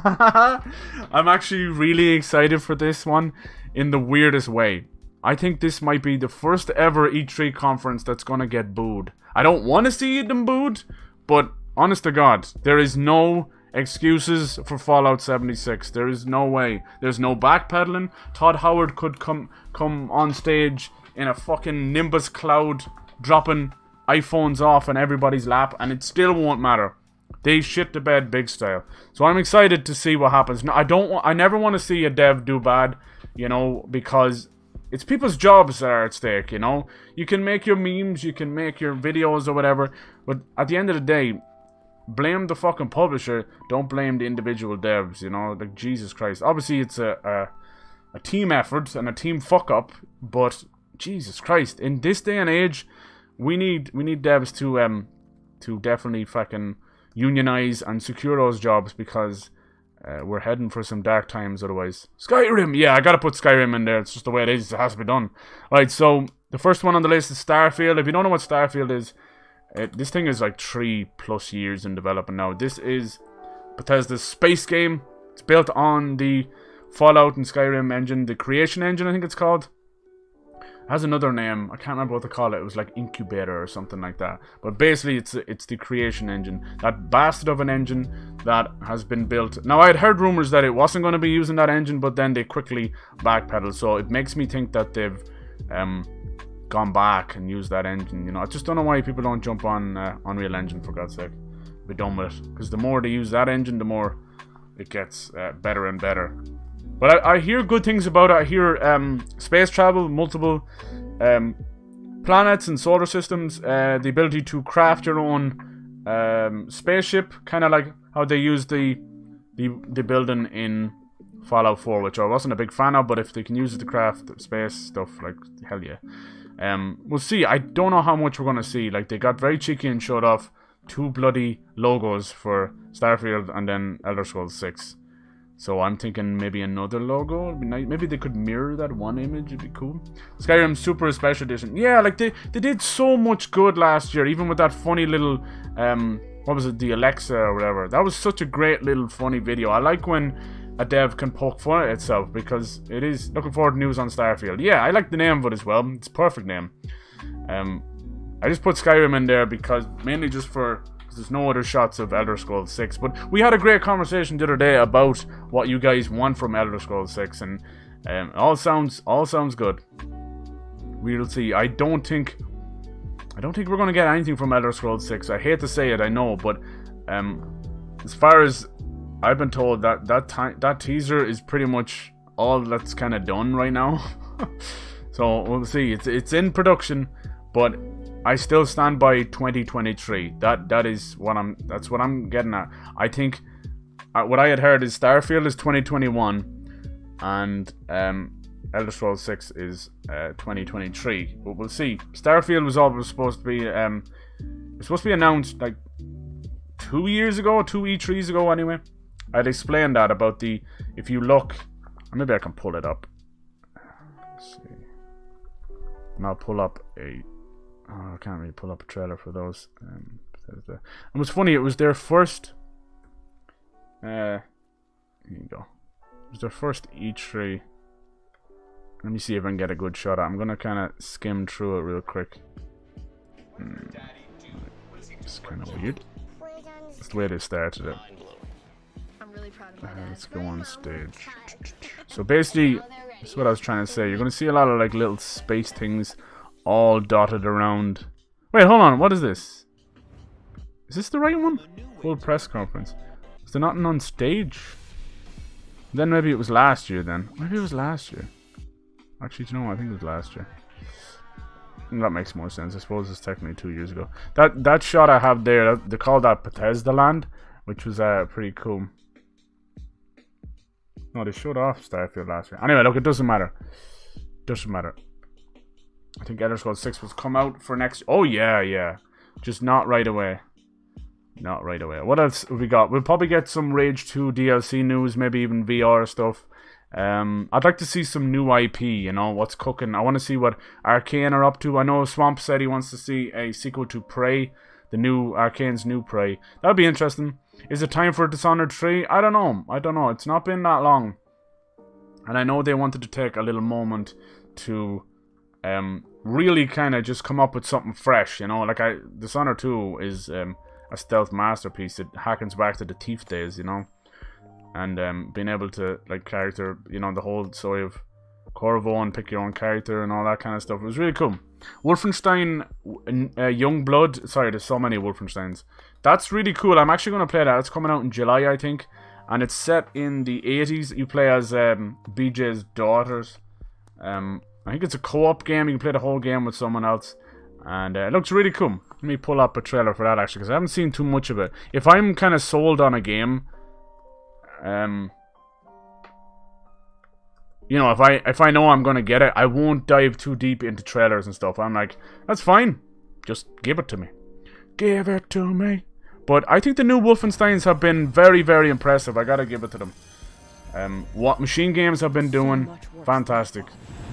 I'm actually really excited for this one in the weirdest way. I think this might be the first ever E3 conference that's going to get booed. I don't want to see them booed, but honest to God, there is no excuses for Fallout 76. There is no way. There's no backpedaling. Todd Howard could come on stage in a fucking Nimbus cloud, dropping iPhones off in everybody's lap, and it still won't matter. They shit the bed big style. So I'm excited to see what happens. No, I never want to see a dev do bad, you know, because it's people's jobs that are at stake, you know. You can make your memes, you can make your videos or whatever, but at the end of the day, blame the fucking publisher. Don't blame the individual devs, you know. Like, Jesus Christ. Obviously, it's a team effort and a team fuck up, but Jesus Christ, in this day and age, we need devs to definitely fucking unionize and secure those jobs, because we're heading for some dark times otherwise. Skyrim! Yeah, I gotta put Skyrim in there. It's just the way it is. It has to be done. Alright, so the first one on the list is Starfield. If you don't know what Starfield is, this thing is like 3+ years in development now. This is Bethesda's space game. It's built on the Fallout and Skyrim engine, the Creation Engine, I think it's called. It has another name. I can't remember what they call it. It was like Incubator or something like that. But basically, it's the Creation Engine. That bastard of an engine that has been built. Now, I had heard rumors that it wasn't going to be using that engine, but then they quickly backpedaled. So it makes me think that they've gone back and used that engine. You know, I just don't know why people don't jump on Unreal Engine, for God's sake. Be done with it. Because the more they use that engine, the more it gets better and better. But I hear good things about it. I hear space travel, multiple planets and solar systems, the ability to craft your own spaceship, kind of like how they use the building in Fallout 4, which I wasn't a big fan of, but if they can use it to craft space stuff, like, hell yeah. We'll see. I don't know how much we're going to see. Like, they got very cheeky and showed off 2 bloody logos for Starfield and then Elder Scrolls 6. So I'm thinking maybe another logo would be nice. Maybe they could mirror that one image. It'd be cool. Skyrim Super Special Edition. Yeah, like they did so much good last year. Even with that funny little, what was it? The Alexa or whatever. That was such a great little funny video. I like when a dev can poke fun at itself, because it is. Looking forward to news on Starfield. Yeah, I like the name of it as well. It's a perfect name. I just put Skyrim in there because mainly just for... There's no other shots of Elder Scrolls 6, but we had a great conversation the other day about what you guys want from Elder Scrolls 6, and all sounds good. We'll see. I don't think we're gonna get anything from Elder Scrolls 6. I hate to say it, I know, but as far as I've been told, that teaser is pretty much all that's kind of done right now. So we'll see. It's in production, but I still stand by 2023. That's what I'm getting at. I think what I had heard is Starfield is 2021, and Elder Scrolls 6 is 2023. But we'll see. Starfield was always supposed to be announced like 2 years ago, 2 E3s ago anyway. I'd explained that about the, if you look, maybe I can pull it up. Let's see. And I'll pull up a. Oh, I can't really pull up a trailer for those. It was funny, it was their first... here you go. It was their first E3. Let me see if I can get a good shot. I'm going to kind of skim through it real quick. It's kind of weird. That's the way they started it. Let's go on stage. So basically, that's what I was trying to say. You're going to see a lot of like little space things all dotted around. Wait, hold on. What is this? Is this the right one? Full press conference. Is there nothing on stage? Then maybe it was last year then. Maybe it was last year. Actually, do you know what? I think it was last year. That makes more sense. I suppose it's technically 2 years ago. That shot I have there, they call that Bethesda Land, which was pretty cool. No, they showed off Starfield last year. Anyway, look, it doesn't matter. Doesn't matter. I think Elder Scrolls 6 was come out for next... Oh, yeah. Just not right away. Not right away. What else have we got? We'll probably get some Rage 2 DLC news, maybe even VR stuff. I'd like to see some new IP, you know, what's cooking. I want to see what Arcane are up to. I know Swamp said he wants to see a sequel to Prey, the new Arcane's new Prey. That would be interesting. Is it time for Dishonored 3? I don't know. It's not been that long. And I know they wanted to take a little moment to... really kind of just come up with something fresh, you know, like Dishonored 2 is a stealth masterpiece. It harkens back to the Thief days, you know, and being able to like character, you know, the whole story of Corvo and pick your own character and all that kind of stuff. It was really cool. Wolfenstein Youngblood. Sorry, there's so many Wolfensteins. That's really cool. I'm actually going to play that. It's coming out in July, I think. And it's set in the 80s. You play as BJ's daughters. I think it's a co-op game. You can play the whole game with someone else. And it looks really cool. Let me pull up a trailer for that, actually, because I haven't seen too much of it. If I'm kind of sold on a game... you know, if I know I'm gonna get it, I won't dive too deep into trailers and stuff. I'm like, that's fine. Just give it to me. Give it to me. But I think the new Wolfensteins have been very, very impressive. I gotta give it to them. What Machine Games have been doing, fantastic.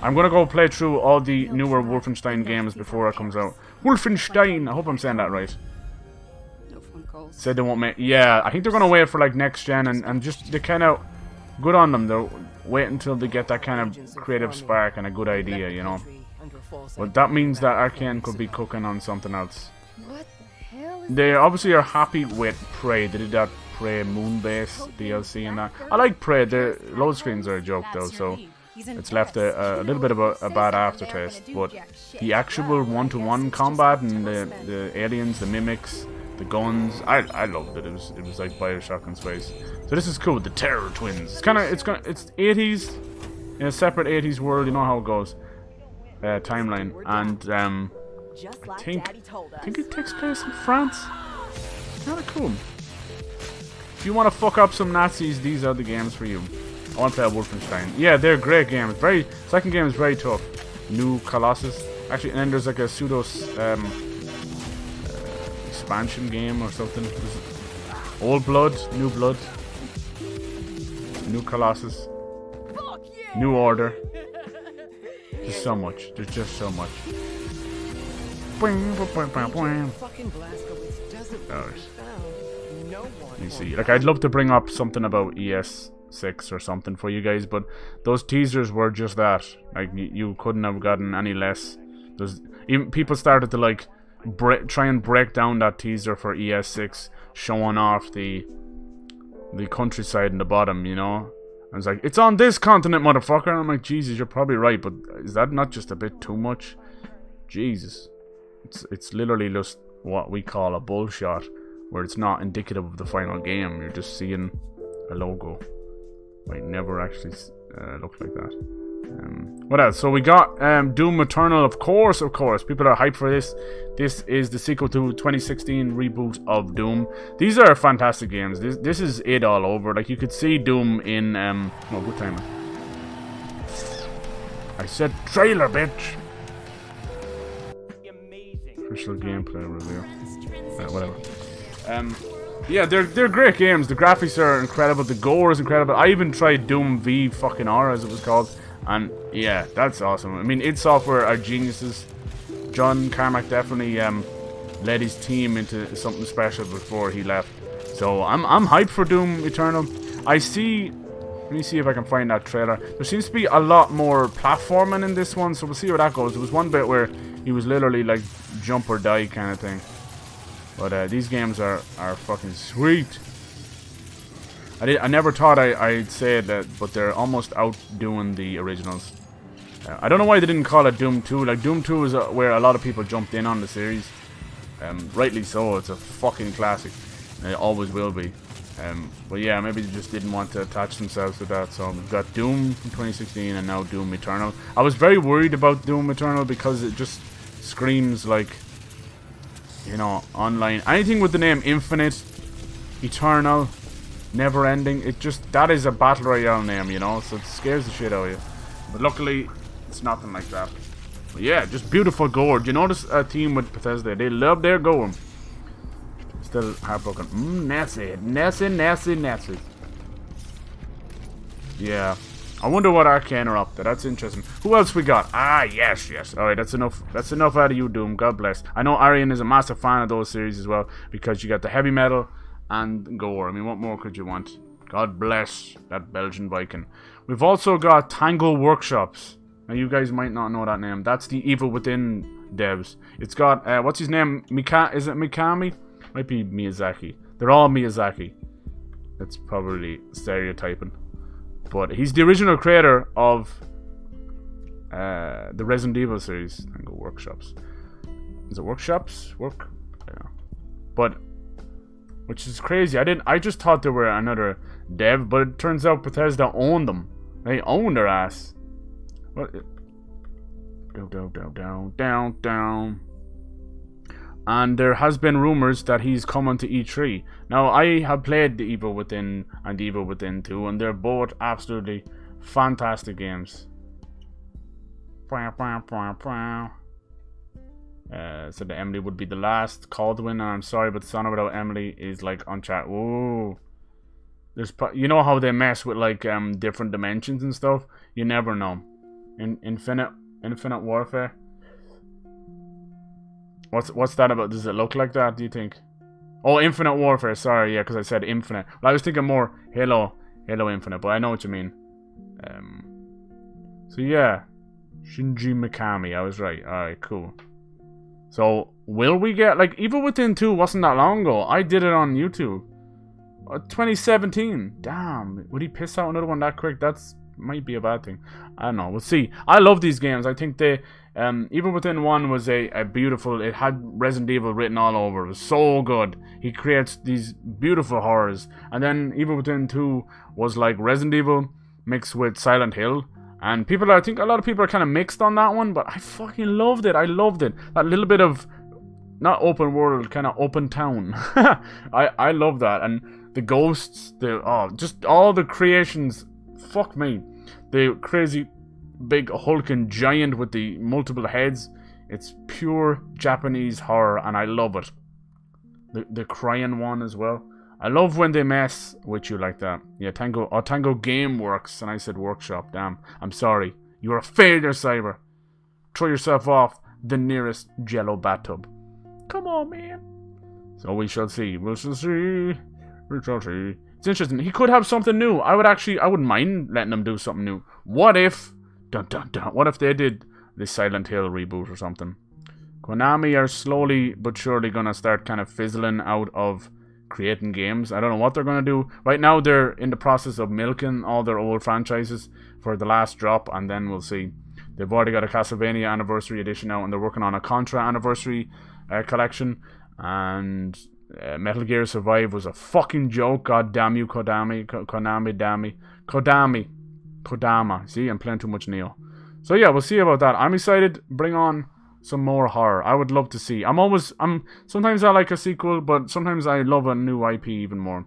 I'm gonna go play through all the newer Wolfenstein games before it comes out. Wolfenstein! I hope I'm saying that right. Said they won't make... Yeah, I think they're gonna wait for like next gen and just... They kind of... Good on them. They'll wait until they get that kind of creative spark and a good idea, you know. But that means that Arcane could be cooking on something else. They obviously are happy with Prey. They did that Prey Moonbase DLC and that. I like Prey. The load screens are a joke though, so it's left a little bit of a bad aftertaste. But the actual one-to-one combat and the aliens, the mimics, the guns, I loved it. It was like Bioshock in space. So this is cool. The Terror Twins. It's 80s in a separate 80s world. You know how it goes. Timeline, and I think it takes place in France. Kind of cool. If you want to fuck up some Nazis, these are the games for you. I want to play Wolfenstein. Yeah, they're great games. Second game is very tough. New Colossus. Actually, and then there's like a pseudo expansion game or something. Old Blood, New Blood, New Colossus, New Order. There's so much. There's just so much. Let me see. Like, I'd love to bring up something about ES6 or something for you guys, but those teasers were just that. Like, you couldn't have gotten any less. Even people started to like try and break down that teaser for ES6, showing off the countryside in the bottom, you know. I was like, it's on this continent, motherfucker. And I'm like, Jesus, you're probably right, but is that not just a bit too much? Jesus. It's literally just what we call a bullshot, where it's not indicative of the final game. You're just seeing a logo. Might never actually look like that. What else? So we got Doom Eternal, of course. People are hyped for this. This is the sequel to 2016 reboot of Doom. These are fantastic games. This is it all over. Like, you could see Doom in oh, good timing. I said trailer, bitch. Official gameplay review. Whatever. Yeah, they're great games. The graphics are incredible. The gore is incredible. I even tried Doom V fucking R, as it was called. And yeah, that's awesome. I mean, id Software are geniuses. John Carmack definitely led his team into something special before he left. So I'm hyped for Doom Eternal. Let me see if I can find that trailer. There seems to be a lot more platforming in this one, so we'll see where that goes. There was one bit where he was literally like jump or die kind of thing. But these games are fucking sweet. I never thought I'd say that, but they're almost outdoing the originals. I don't know why they didn't call it Doom 2. Like, Doom 2 is where a lot of people jumped in on the series. Rightly so. It's a fucking classic. And it always will be. But yeah, maybe they just didn't want to attach themselves to that. So we've got Doom from 2016 and now Doom Eternal. I was very worried about Doom Eternal because it just screams like, you know, online. Anything with the name Infinite, Eternal, Never Ending, that is a battle royale name, you know, so it scares the shit out of you. But luckily, it's nothing like that. But yeah, just beautiful gore. Do you notice a team with Bethesda? They love their gore. Still heartbroken. Nasty. Yeah. I wonder what Arcane are up to. That's interesting. Who else we got? Ah, yes. Alright, that's enough. That's enough out of you, Doom. God bless. I know Arian is a massive fan of those series as well, because you got the heavy metal and gore. I mean, what more could you want? God bless that Belgian Viking. We've also got Tangle Workshops. Now, you guys might not know that name. That's the Evil Within devs. It's got, what's his name? Is it Mikami? Might be Miyazaki. They're all Miyazaki. That's probably stereotyping. But he's the original creator of the Resident Evil series. I go Workshops. Is it Workshops? Yeah. But which is crazy. I just thought they were another dev, but it turns out Bethesda owned them. They own their ass. What? Down. And there has been rumors that he's coming to E3. Now, I have played The Evil Within and The Evil Within 2, and they're both absolutely fantastic games. So that Emily would be the last call to win, and I'm sorry, but Sona without Emily is like on chat. Whoa. You know how they mess with like different dimensions and stuff? You never know. In Infinite Warfare. What's that about? Does it look like that, do you think? Oh, Infinite Warfare, sorry, yeah, because I said Infinite. Well, I was thinking more Halo Infinite, but I know what you mean. So yeah. Shinji Mikami, I was right. Alright, cool. So, will we get, like, Evil Within 2 wasn't that long ago. I did it on YouTube. 2017. Damn, would he piss out another one that quick? That's might be a bad thing. I don't know, we'll see. I love these games. I think they Evil Within 1 was a beautiful, it had Resident Evil written all over. It was so good. He creates these beautiful horrors. And then Evil Within 2 was like Resident Evil mixed with Silent Hill. And I think a lot of people are kind of mixed on that one, but I fucking loved it. I loved it. That little bit of, not open world, kind of open town. I love that. And the ghosts, just all the creations. Fuck me. The crazy big hulking giant with the multiple heads. It's pure Japanese horror, and I love it. The crying one as well. I love when they mess with you like that. Yeah, Tango Game Works, and I said Workshop. Damn, I'm sorry. You're a failure, Cyber. Throw yourself off the nearest jello bathtub. Come on, man. So we shall see. We shall see. We shall see. It's interesting. He could have something new. I wouldn't mind letting him do something new. What if... Dun dun dun. What if they did the Silent Hill reboot or something? Konami are slowly but surely gonna start kind of fizzling out of creating games. I don't know what they're gonna do. Right now they're in the process of milking all their old franchises for the last drop, and then we'll see. They've already got a Castlevania Anniversary Edition out, and they're working on a Contra Anniversary collection, and Metal Gear Survive was a fucking joke. God damn you, Kodama. See, I'm playing too much Neo. So yeah, we'll see about that. I'm excited. Bring on some more horror. I would love to see. Sometimes I like a sequel, but sometimes I love a new IP even more.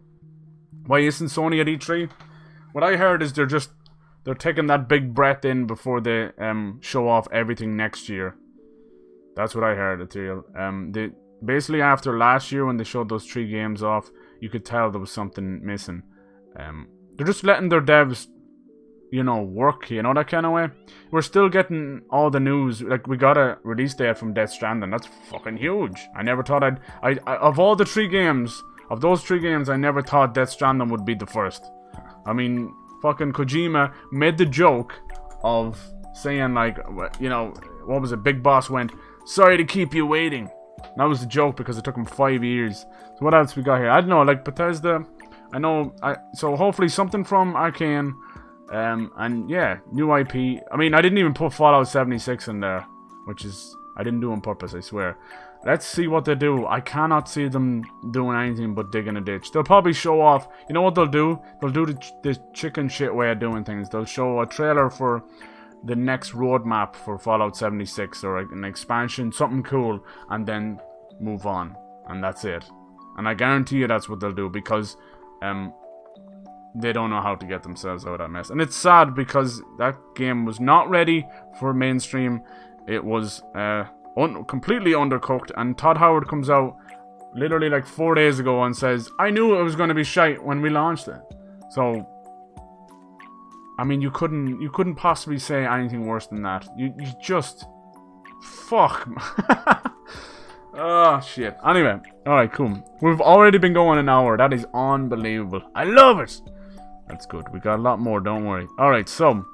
Why isn't Sony at E3? What I heard is they're taking that big breath in before they show off everything next year. That's what I heard, Ethereal. Basically after last year when they showed those 3 games off, you could tell there was something missing. They're just letting their devs, work, that kind of way. We're still getting all the news. Like, we got a release date from Death Stranding. That's fucking huge. I never thought of all the 3 games, of those 3 games, I never thought Death Stranding would be the first. I mean, fucking Kojima made the joke of saying, like, what was it? Big Boss went, "Sorry to keep you waiting." That was the joke because it took him 5 years. So what else we got here? I don't know, like Bethesda. So hopefully something from Arcane. And yeah, new IP. I mean, I didn't even put Fallout 76 in there, which is, I didn't do on purpose, I swear. Let's see what they do. I cannot see them doing anything but digging a ditch. They'll probably show off, you know what they'll do? They'll do the chicken shit way of doing things. They'll show a trailer for the next roadmap for Fallout 76 or an expansion, something cool, and then move on. And that's it. And I guarantee you that's what they'll do, because they don't know how to get themselves out of that mess. And it's sad because that game was not ready for mainstream. It was completely undercooked, and Todd Howard comes out literally like 4 days ago and says, "I knew it was going to be shite when we launched it." So, I mean, you couldn't possibly say anything worse than that. You just... Fuck. Oh, shit. Anyway, alright, cool. We've already been going an hour. That is unbelievable. I love it! That's good. We got a lot more, don't worry. Alright, so...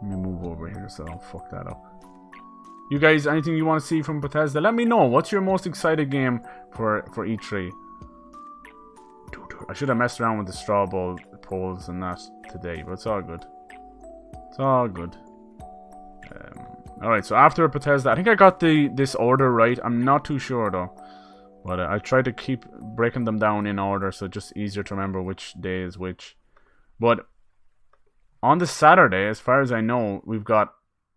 Let me move over here so I don't fuck that up. You guys, anything you want to see from Bethesda? Let me know. What's your most excited game for E3? Dude, I should have messed around with the straw ball polls and that today, but it's all good. It's all good. Alright, so after Bethesda, I think I got this order right. I'm not too sure though. But I try to keep breaking them down in order, so it's just easier to remember which day is which. But on the Saturday, as far as I know, we've got...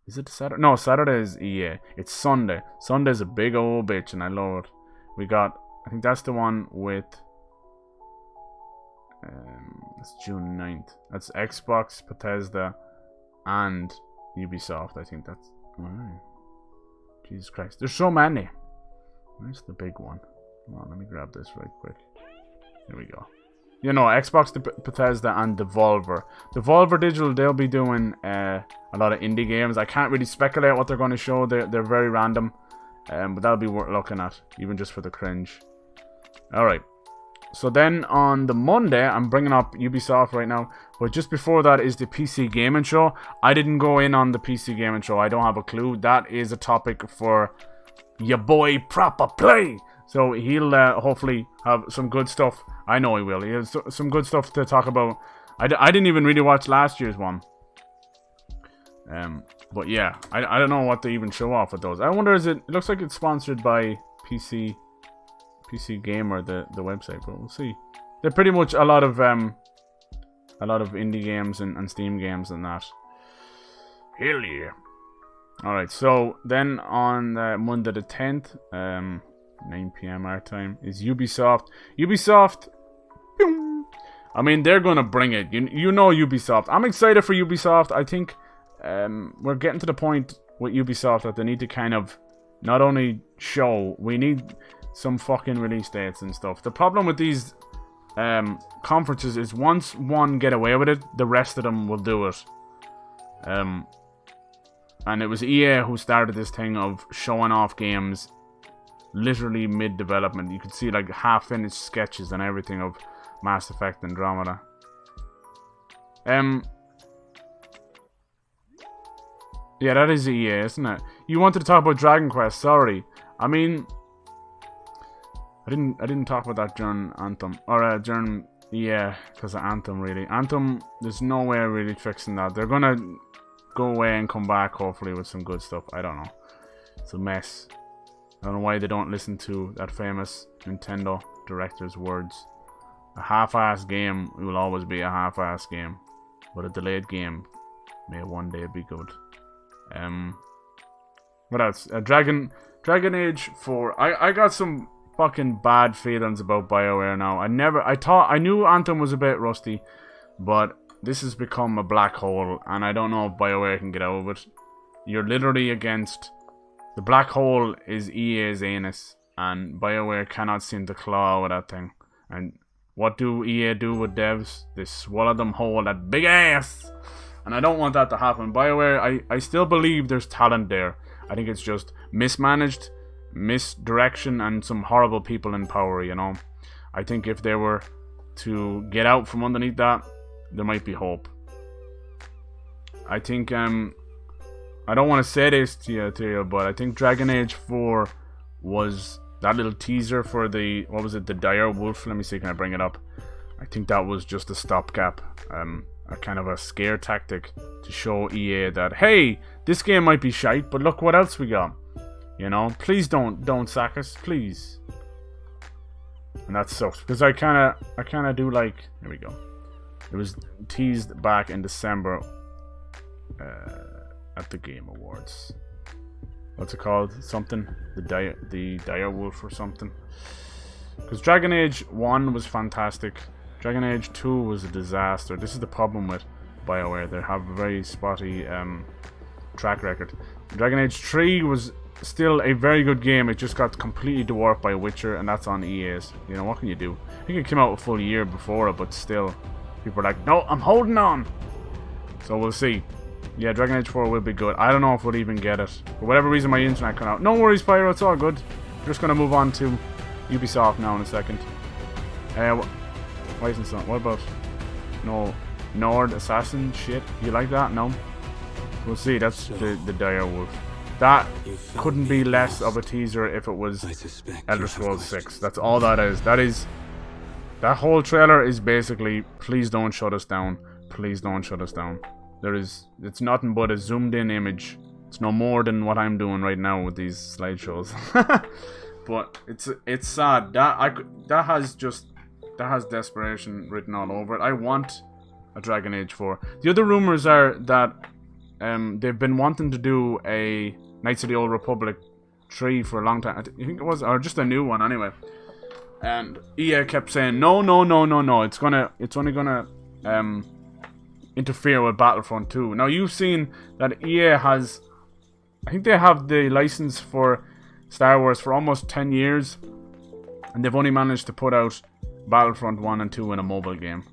Is it Saturday? No, Saturday is EA. It's Sunday. Sunday's a big old bitch, and I love it. We got... I think that's the one with... it's June 9th. That's Xbox, Bethesda, and Ubisoft. I think that's... Alright. Jesus Christ. There's so many. Where's the big one? Hold on, let me grab this right quick. Here we go. You know, Xbox, Bethesda, and Devolver. Devolver Digital, they'll be doing a lot of indie games. I can't really speculate what they're going to show. They're very random. But that'll be worth looking at, even just for the cringe. Alright. So then on the Monday, I'm bringing up Ubisoft right now. But just before that is the PC Gaming Show. I didn't go in on the PC Gaming Show. I don't have a clue. That is a topic for your boy Proper Play. So he'll hopefully have some good stuff. I know he will. He has some good stuff to talk about. I didn't even really watch last year's one. But yeah, I don't know what they even show off with those. I wonder, it looks like it's sponsored by PC Gamer, the website, but we'll see. They're pretty much a lot of indie games and Steam games and that. Hell yeah. Alright, so then on Monday the 10th, 9 PM our time, is Ubisoft. Ubisoft, I mean, they're gonna bring it. You know Ubisoft. I'm excited for Ubisoft. I think we're getting to the point with Ubisoft that they need to kind of not only show, we need some fucking release dates and stuff. The problem with these conferences is once one get away with it, the rest of them will do it. And it was EA who started this thing of showing off games literally mid-development. You could see like half-finished sketches and everything of Mass Effect Andromeda. Yeah, that is EA, isn't it? You wanted to talk about Dragon Quest, sorry. I mean, I didn't talk about that during Anthem. Or during, yeah, because of Anthem, really. Anthem, there's no way of really fixing that. They're gonna go away and come back, hopefully, with some good stuff. I don't know. It's a mess. I don't know why they don't listen to that famous Nintendo director's words. A half-assed game will always be a half-assed game. But a delayed game may one day be good. What else? Dragon Age 4. I got some fucking bad feelings about BioWare now. I knew Anthem was a bit rusty, but this has become a black hole, and I don't know if BioWare can get out of it. You're literally against... The black hole is EA's anus, and BioWare cannot seem to claw out of that thing. And what do EA do with devs? They swallow them whole, that big ass! And I don't want that to happen. BioWare, I still believe there's talent there. I think it's just mismanaged, misdirection, and some horrible people in power, you know. I think if they were to get out from underneath that, there might be hope. I think, I don't want to say this to you, but I think Dragon Age 4 was that little teaser for the, what was it, the Dire Wolf? Let me see, can I bring it up? I think that was just a stopgap, a kind of a scare tactic to show EA that, hey, this game might be shite, but look what else we got. You know, please don't sack us, please. And that sucks, because I kind of do like, here we go. It was teased back in December at the Game Awards. What's it called? Something? The Dire Wolf or something. Because Dragon Age 1 was fantastic. Dragon Age 2 was a disaster. This is the problem with BioWare. They have a very spotty track record. Dragon Age 3 was still a very good game. It just got completely dwarfed by Witcher, and that's on EA's. You know, what can you do? I think it came out a full year before it, but still, people are like, no, I'm holding on. So we'll see. Yeah, Dragon Age 4 will be good. I don't know if we'll even get it. For whatever reason, my internet cut out. No worries, Pyro, it's all good. We're just going to move on to Ubisoft now in a second. Why isn't that? What about... No, Nord Assassin shit? You like that? No? We'll see, that's the Dire Wolf. that couldn't be less of a teaser if it was Elder Scrolls 6. That's all that is. That whole trailer is basically, please don't shut us down. Please don't shut us down. It's nothing but a zoomed in image. It's no more than what I'm doing right now with these slideshows. But it's sad. That has desperation written all over it. I want a Dragon Age 4. The other rumors are that they've been wanting to do a Knights of the Old Republic 3 for a long time. I think it was, or just a new one anyway. And EA kept saying no. It's only gonna interfere with Battlefront 2. Now you've seen that EA has, I think they have the license for Star Wars for almost 10 years, and they've only managed to put out Battlefront 1 and 2 in a mobile game.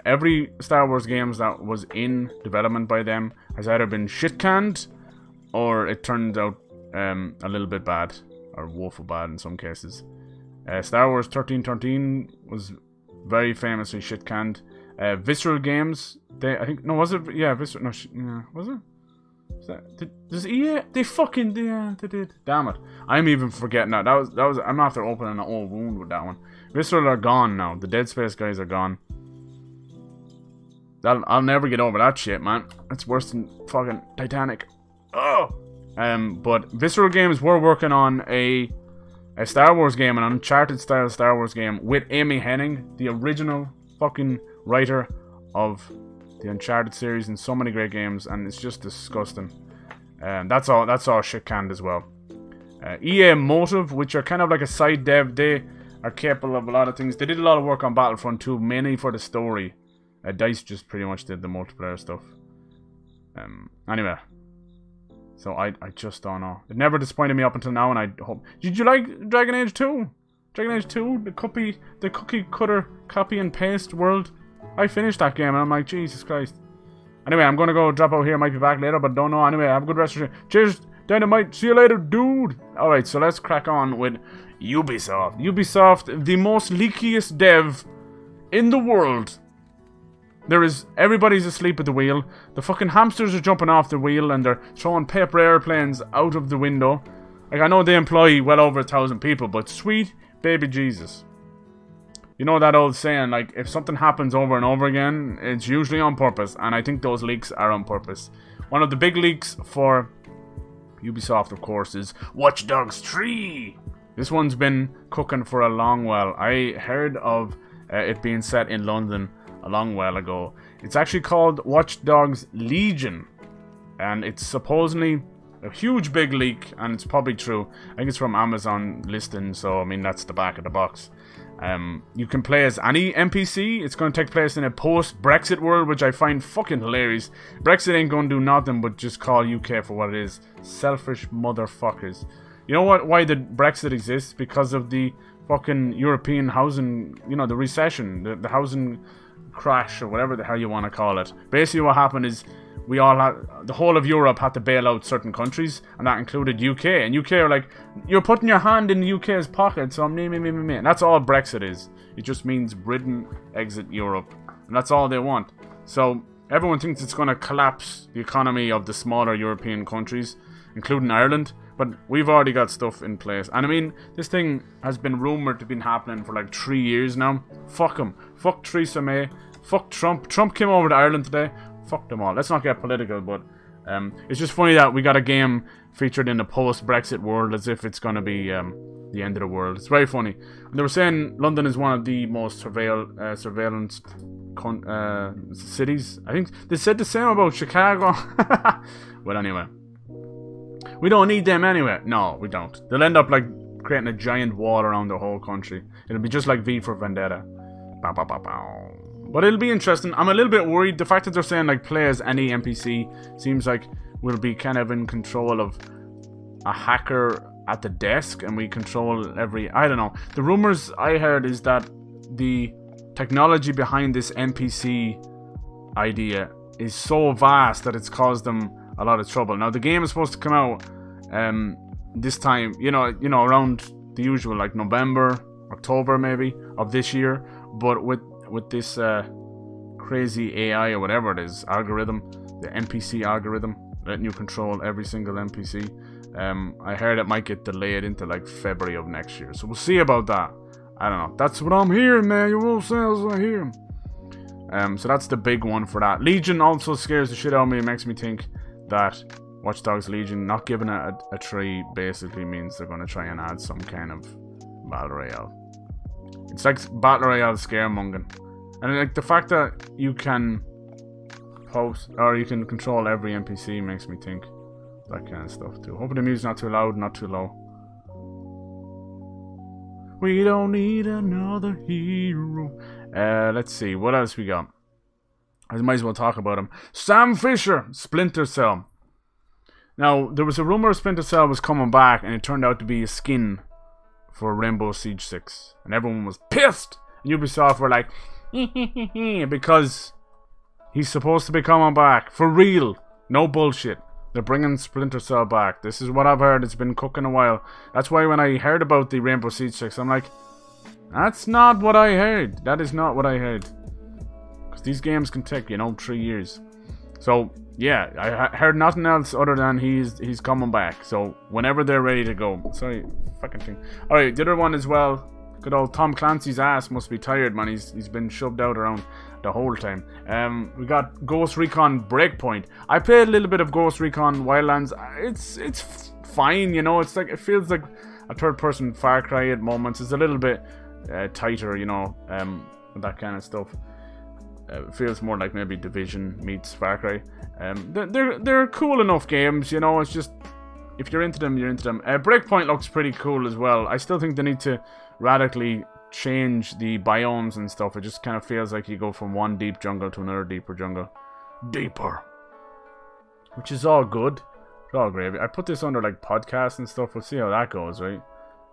Every Star Wars games that was in development by them has either been shit-canned, or it turned out a little bit bad, or woeful bad in some cases. Star Wars 1313 was very famously shit-canned. Visceral Games, was it? Yeah, Visceral, was it? Does EA? They did. Damn it. I'm even forgetting that. That was, I'm after opening an old wound with that one. Visceral are gone now. The Dead Space guys are gone. I'll never get over that shit, man. It's worse than fucking Titanic. Oh! But Visceral Games were working on a Star Wars game, an Uncharted style Star Wars game with Amy Hennig, the original fucking writer of the Uncharted series and so many great games, and it's just disgusting. That's all shit canned as well. EA Motive, which are kind of like a side dev, they are capable of a lot of things. They did a lot of work on Battlefront 2, mainly for the story. DICE just pretty much did the multiplayer stuff. Anyway. So I just don't know. It never disappointed me up until now, and I hope... Did you like Dragon Age 2? Dragon Age 2? The cookie cutter copy and paste world? I finished that game, and I'm like, Jesus Christ. Anyway, I'm gonna go drop out here. Might be back later, but don't know. Anyway, have a good rest of your day. Cheers, Dynamite. See you later, dude. Alright, so let's crack on with Ubisoft. Ubisoft, the most leakiest dev in the world. Everybody's asleep at the wheel. The fucking hamsters are jumping off the wheel and they're throwing paper airplanes out of the window. Like, I know they employ well over 1,000 people, but sweet baby Jesus. You know that old saying, like, if something happens over and over again, it's usually on purpose, and I think those leaks are on purpose. One of the big leaks for Ubisoft, of course, is Watch Dogs 3. This one's been cooking for a long while. I heard of it being set in London a long while ago. It's actually called Watch Dogs Legion, and it's supposedly a huge big leak, and it's probably true. I think it's from Amazon listing, so I mean that's the back of the box. You can play as any NPC. It's going to take place in a post-Brexit world, which I find fucking hilarious. Brexit ain't going to do nothing but just call UK for what it is. Selfish motherfuckers. You know what? Why the Brexit exists? Because of the fucking European housing, you know, the recession, the housing crash, or whatever the hell you want to call it. Basically what happened is the whole of Europe had to bail out certain countries, and that included UK. And UK are like, you're putting your hand in the UK's pocket, so me. And that's all Brexit is. It just means Britain exit Europe, and that's all they want. So everyone thinks it's going to collapse the economy of the smaller European countries, including Ireland. But we've already got stuff in place. And I mean, this thing has been rumoured to be happening for like 3 years now. Fuck him. Fuck Theresa May. Fuck Trump. Trump came over to Ireland today. Fuck them all. Let's not get political, but it's just funny that we got a game featured in the post-Brexit world as if it's going to be the end of the world. It's very funny. And they were saying London is one of the most surveillance cities. I think they said the same about Chicago. Well, anyway. We don't need them anyway. No, we don't. They'll end up like creating a giant wall around the whole country. It'll be just like V for Vendetta. Bow, bow, bow, bow. But it'll be interesting. I'm a little bit worried. The fact that they're saying like play as any NPC seems like we'll be kind of in control of a hacker at the desk, and we control I don't know. The rumors I heard is that the technology behind this NPC idea is so vast that it's caused them a lot of trouble. Now the game is supposed to come out this time, you know, around the usual, like November, October maybe of this year. But with this crazy AI or whatever it is, algorithm, the NPC algorithm, letting you control every single NPC. I heard it might get delayed into like February of next year, so we'll see about that. I don't know. That's what I'm hearing, man. You will say I hear. So that's the big one for that. Legion also scares the shit out of me. It makes me think that Watch Dogs Legion not giving it a 3 basically means they're going to try and add some kind of battle royale. It's like battle royale scaremongering, and like the fact that you can post or you can control every NPC makes me think that kind of stuff too. Hopefully the music's not too loud, not too low. We don't need another hero. Let's see, what else we got? I might as well talk about him. Sam Fisher, Splinter Cell. Now, there was a rumor Splinter Cell was coming back, and it turned out to be a skin for Rainbow Siege 6. And everyone was pissed. And Ubisoft were like, because he's supposed to be coming back. For real. No bullshit. They're bringing Splinter Cell back. This is what I've heard. It's been cooking a while. That's why when I heard about the Rainbow Siege 6, I'm like, that's not what I heard. That is not what I heard. Because these games can take, 3 years. So, yeah, I heard nothing else other than he's coming back. So, whenever they're ready to go. Sorry, fucking thing. Alright, the other one as well. Good old Tom Clancy's ass must be tired, man. He's been shoved out around the whole time. We got Ghost Recon Breakpoint. I played a little bit of Ghost Recon Wildlands. It's fine, It's like, it feels like a third-person Far Cry at moments. It's a little bit tighter, that kind of stuff. It feels more like maybe Division meets Far Cry. They're cool enough games, It's just, if you're into them, you're into them. Breakpoint looks pretty cool as well. I still think they need to radically change the biomes and stuff. It just kind of feels like you go from one deep jungle to another deeper jungle. Deeper. Which is all good. It's all gravy. I put this under like podcasts and stuff. We'll see how that goes, right?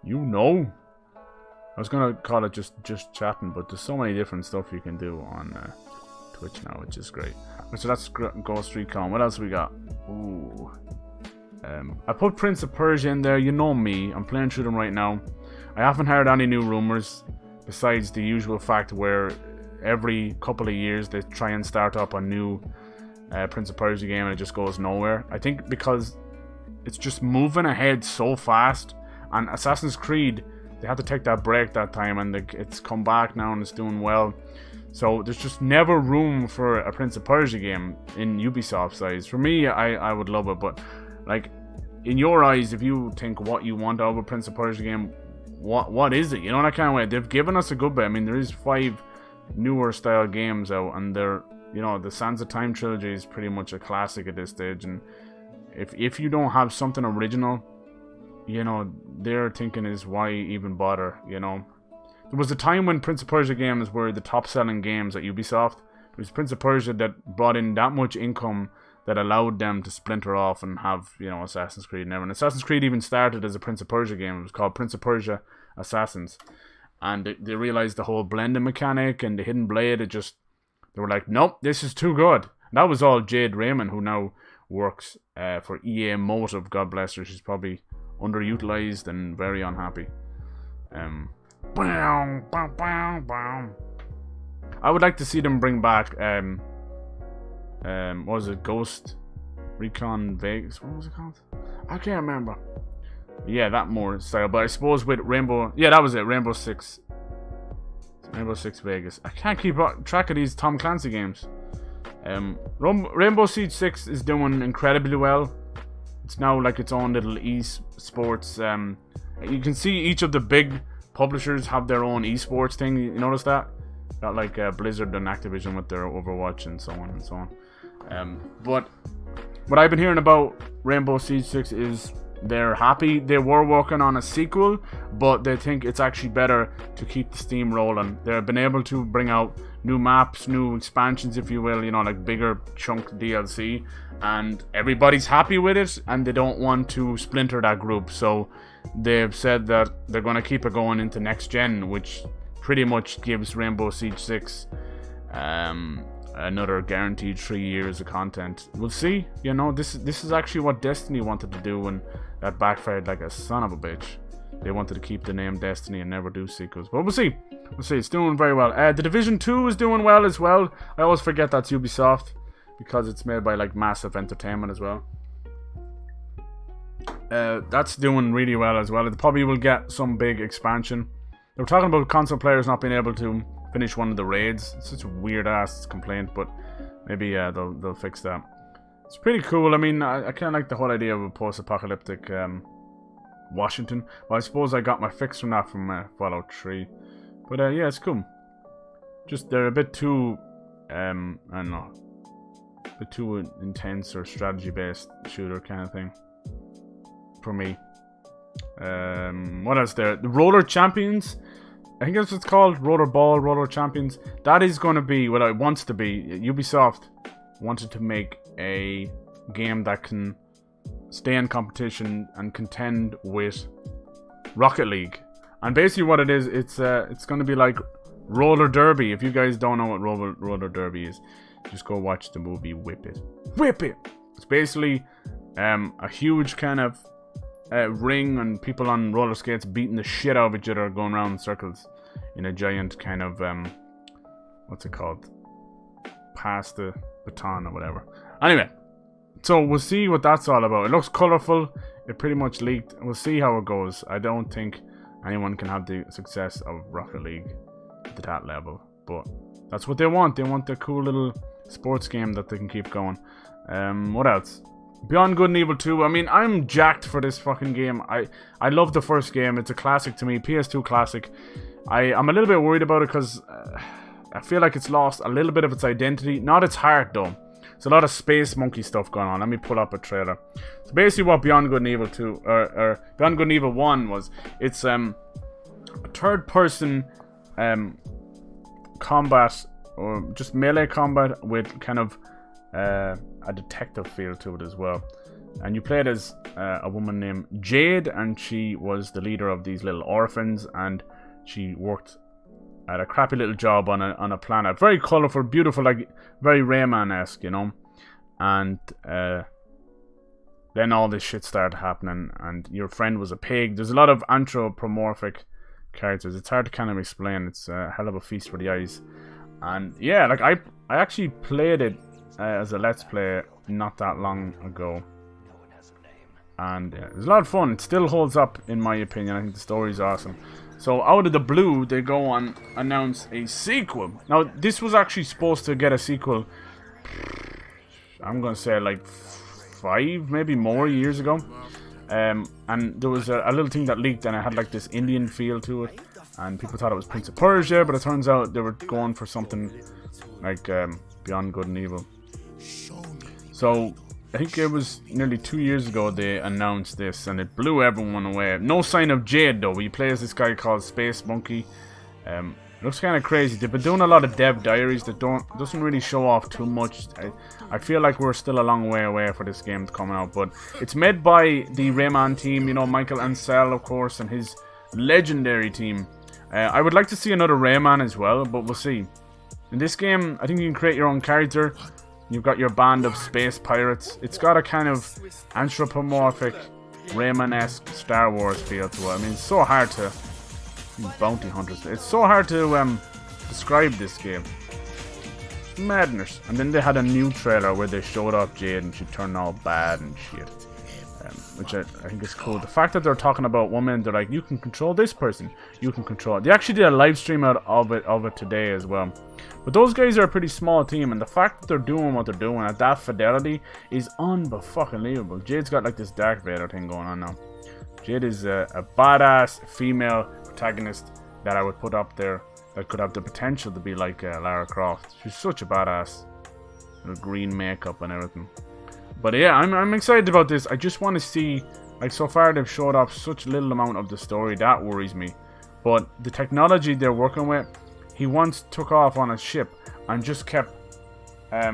I was gonna call it just chatting, but there's so many different stuff you can do on Twitch now, which is great. So that's Ghost Recon. What else we got? Ooh. I put Prince of Persia in there. You know me. I'm playing through them right now. I haven't heard any new rumors besides the usual fact where every couple of years they try and start up a new Prince of Persia game and it just goes nowhere. I think because it's just moving ahead so fast, and Assassin's Creed, they had to take that break that time, and it's come back now and it's doing well. So there's just never room for a Prince of Persia game in Ubisoft's eyes. For me, I would love it, but like in your eyes, if you think what you want out of a Prince of Persia game, what is it? That kind of way. They've given us a good bit. I mean, there is 5 newer style games out, and they're, the Sands of Time trilogy is pretty much a classic at this stage. And if you don't have something original, their thinking is why even bother. There was a time when Prince of Persia games were the top selling games at Ubisoft. It was Prince of Persia that brought in that much income that allowed them to splinter off and have, Assassin's Creed and everything. Assassin's Creed even started as a Prince of Persia game. It was called Prince of Persia Assassins. And they realized the whole blending mechanic and the hidden blade, they were like, nope, this is too good. And that was all Jade Raymond, who now works for EA Motive. God bless her. She's probably underutilized and very unhappy. I would like to see them bring back what was it, Ghost Recon Vegas? What was it called? I can't remember. Yeah, that more style. But I suppose with Rainbow, yeah, that was it. Rainbow Six Vegas. I can't keep track of these Tom Clancy games. Rainbow Siege 6 is doing incredibly well. It's now like its own little esports. You can see each of the big publishers have their own esports thing. You notice that? Got like Blizzard and Activision with their Overwatch and so on and so on. But what I've been hearing about Rainbow Siege 6 is they're happy. They were working on a sequel, but they think it's actually better to keep the steam rolling. They've been able to bring out new maps, new expansions, if you will, like bigger chunk DLC, and everybody's happy with it, and they don't want to splinter that group. So they've said that they're going to keep it going into next gen, which pretty much gives Rainbow Siege 6 another guaranteed 3 years of content. We'll see. This is actually what Destiny wanted to do, and that backfired like a son of a bitch. They wanted to keep the name Destiny and never do sequels. But we'll see. It's doing very well. The Division 2 is doing well as well. I always forget that's Ubisoft. because it's made by like Massive Entertainment as well. That's doing really well as well. It probably will get some big expansion. They were talking about console players not being able to finish one of the raids. It's such a weird ass complaint, but maybe they'll fix that. It's pretty cool. I mean, I kind of like the whole idea of a post-apocalyptic Washington. Well, I suppose I got my fix from that from Fallout 3. But yeah, it's cool. Just they're a bit too, I don't know, a bit too intense or strategy-based shooter kind of thing for me. What else there? The Roller Champions. I think that's what it's called. Roller Champions. That is going to be what it wants to be. Ubisoft wanted to make a game that can stay in competition and contend with Rocket League. And basically what it is, it's going to be like Roller Derby. If you guys don't know what Roller Derby is, just go watch the movie Whip It. Whip It! It's basically a huge kind of ring and people on roller skates beating the shit out of each other, going around in circles in a giant kind of what's it called, pass the baton or whatever. Anyway, so we'll see what that's all about. It looks colorful. It pretty much leaked. We'll see how it goes. I don't think anyone can have the success of Rocket League to that level, but that's what they want. They want the cool little sports game that they can keep going. What else? Beyond Good and Evil 2. I mean, I'm jacked for this fucking game. I love the first game. It's a classic to me. PS2 classic. I'm a little bit worried about it because I feel like it's lost a little bit of its identity. Not its heart, though. There's a lot of space monkey stuff going on. Let me pull up a trailer. So basically what Beyond Good and Evil 2, or Beyond Good and Evil 1 was, it's a third-person combat, or just melee combat with kind of a detective feel to it as well. And you played as a woman named Jade, and she was the leader of these little orphans, and she worked at a crappy little job on a planet. Very colourful, beautiful, like very Rayman-esque, you know. And then all this shit started happening, and your friend was a pig. There's a lot of anthropomorphic characters. It's hard to kind of explain. It's a hell of a feast for the eyes. And yeah, like I actually played it as a Let's Play not that long ago. And it was a lot of fun. It still holds up in my opinion. I think the story's awesome. So out of the blue, they go on announce a sequel. Now this was actually supposed to get a sequel, I'm gonna say like 5, maybe more years ago. And there was a little thing that leaked, and it had like this Indian feel to it, and people thought it was Prince of Persia, but it turns out they were going for something like Beyond Good and Evil. So I think it was nearly 2 years ago they announced this, and it blew everyone away. No sign of Jade though. He plays this guy called Space Monkey. Looks kind of crazy. They've been doing a lot of dev diaries that doesn't really show off too much. I feel like we're still a long way away for this game to come out, but it's made by the Rayman team, you know, Michael Ansel of course, and his legendary team. I would like to see another Rayman as well, but we'll see. In this game, I think you can create your own character. You've got your band of space pirates. It's got a kind of anthropomorphic, Rayman-esque Star Wars feel to it. I mean, it's so hard to... bounty hunters. It's so hard to describe this game. Madness. And then they had a new trailer where they showed off Jade and she turned all bad and shit. Which I think is cool. The fact that they're talking about women, they're like, you can control this person. You can control it. They actually did a live stream out of it today as well. But those guys are a pretty small team, and the fact that they're doing what they're doing at that fidelity is unbelievable. Jade's got like this Darth Vader thing going on now. Jade is a badass female protagonist that I would put up there that could have the potential to be like Lara Croft. She's such a badass. Her green makeup and everything. But yeah, I'm excited about this. I just want to see, like so far they've showed off such little amount of the story. That worries me. But the technology they're working with, he once took off on a ship and just kept